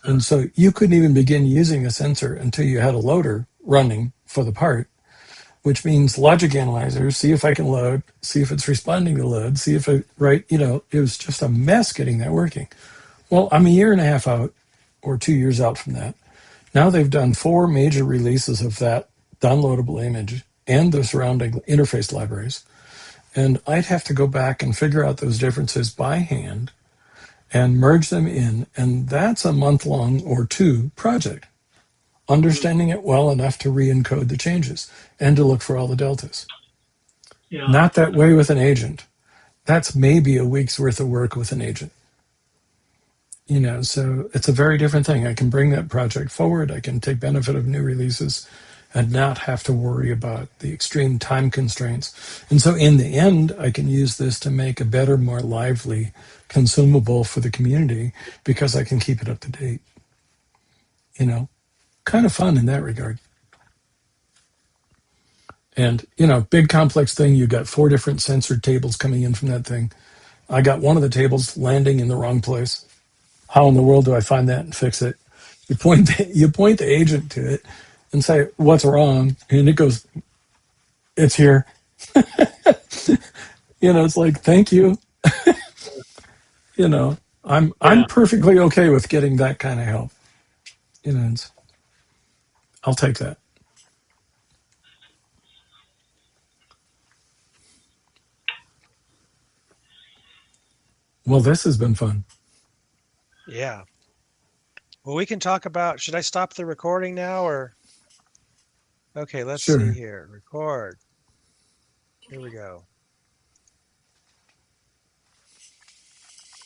And so you couldn't even begin using a sensor until you had a loader running for the part, which means logic analyzers, see if I can load, see if it's responding to load, see if it, right, it was just a mess getting that working. Well, I'm a year and a half out, or 2 years out from that. Now they've done 4 major releases of that downloadable image and the surrounding interface libraries. And I'd have to go back and figure out those differences by hand and merge them in. And that's a month-long or 2 project, understanding it well enough to re-encode the changes and to look for all the deltas. Yeah. Not that way with an agent. That's maybe a week's worth of work with an agent. So it's a very different thing. I can bring that project forward. I can take benefit of new releases and not have to worry about the extreme time constraints. And so in the end, I can use this to make a better, more lively consumable for the community because I can keep it up to date. Kind of fun in that regard. And, big complex thing, you got 4 different sensor tables coming in from that thing. I got one of the tables landing in the wrong place. How in the world do I find that and fix it? You point the agent to it and say, what's wrong? And it goes, it's here. It's like, thank you. I'm perfectly okay with getting that kind of help. I'll take that. Well, this has been fun. Yeah. Well, we can talk about, should I stop the recording now or? Okay, let's Sure. see here. Record. Here we go.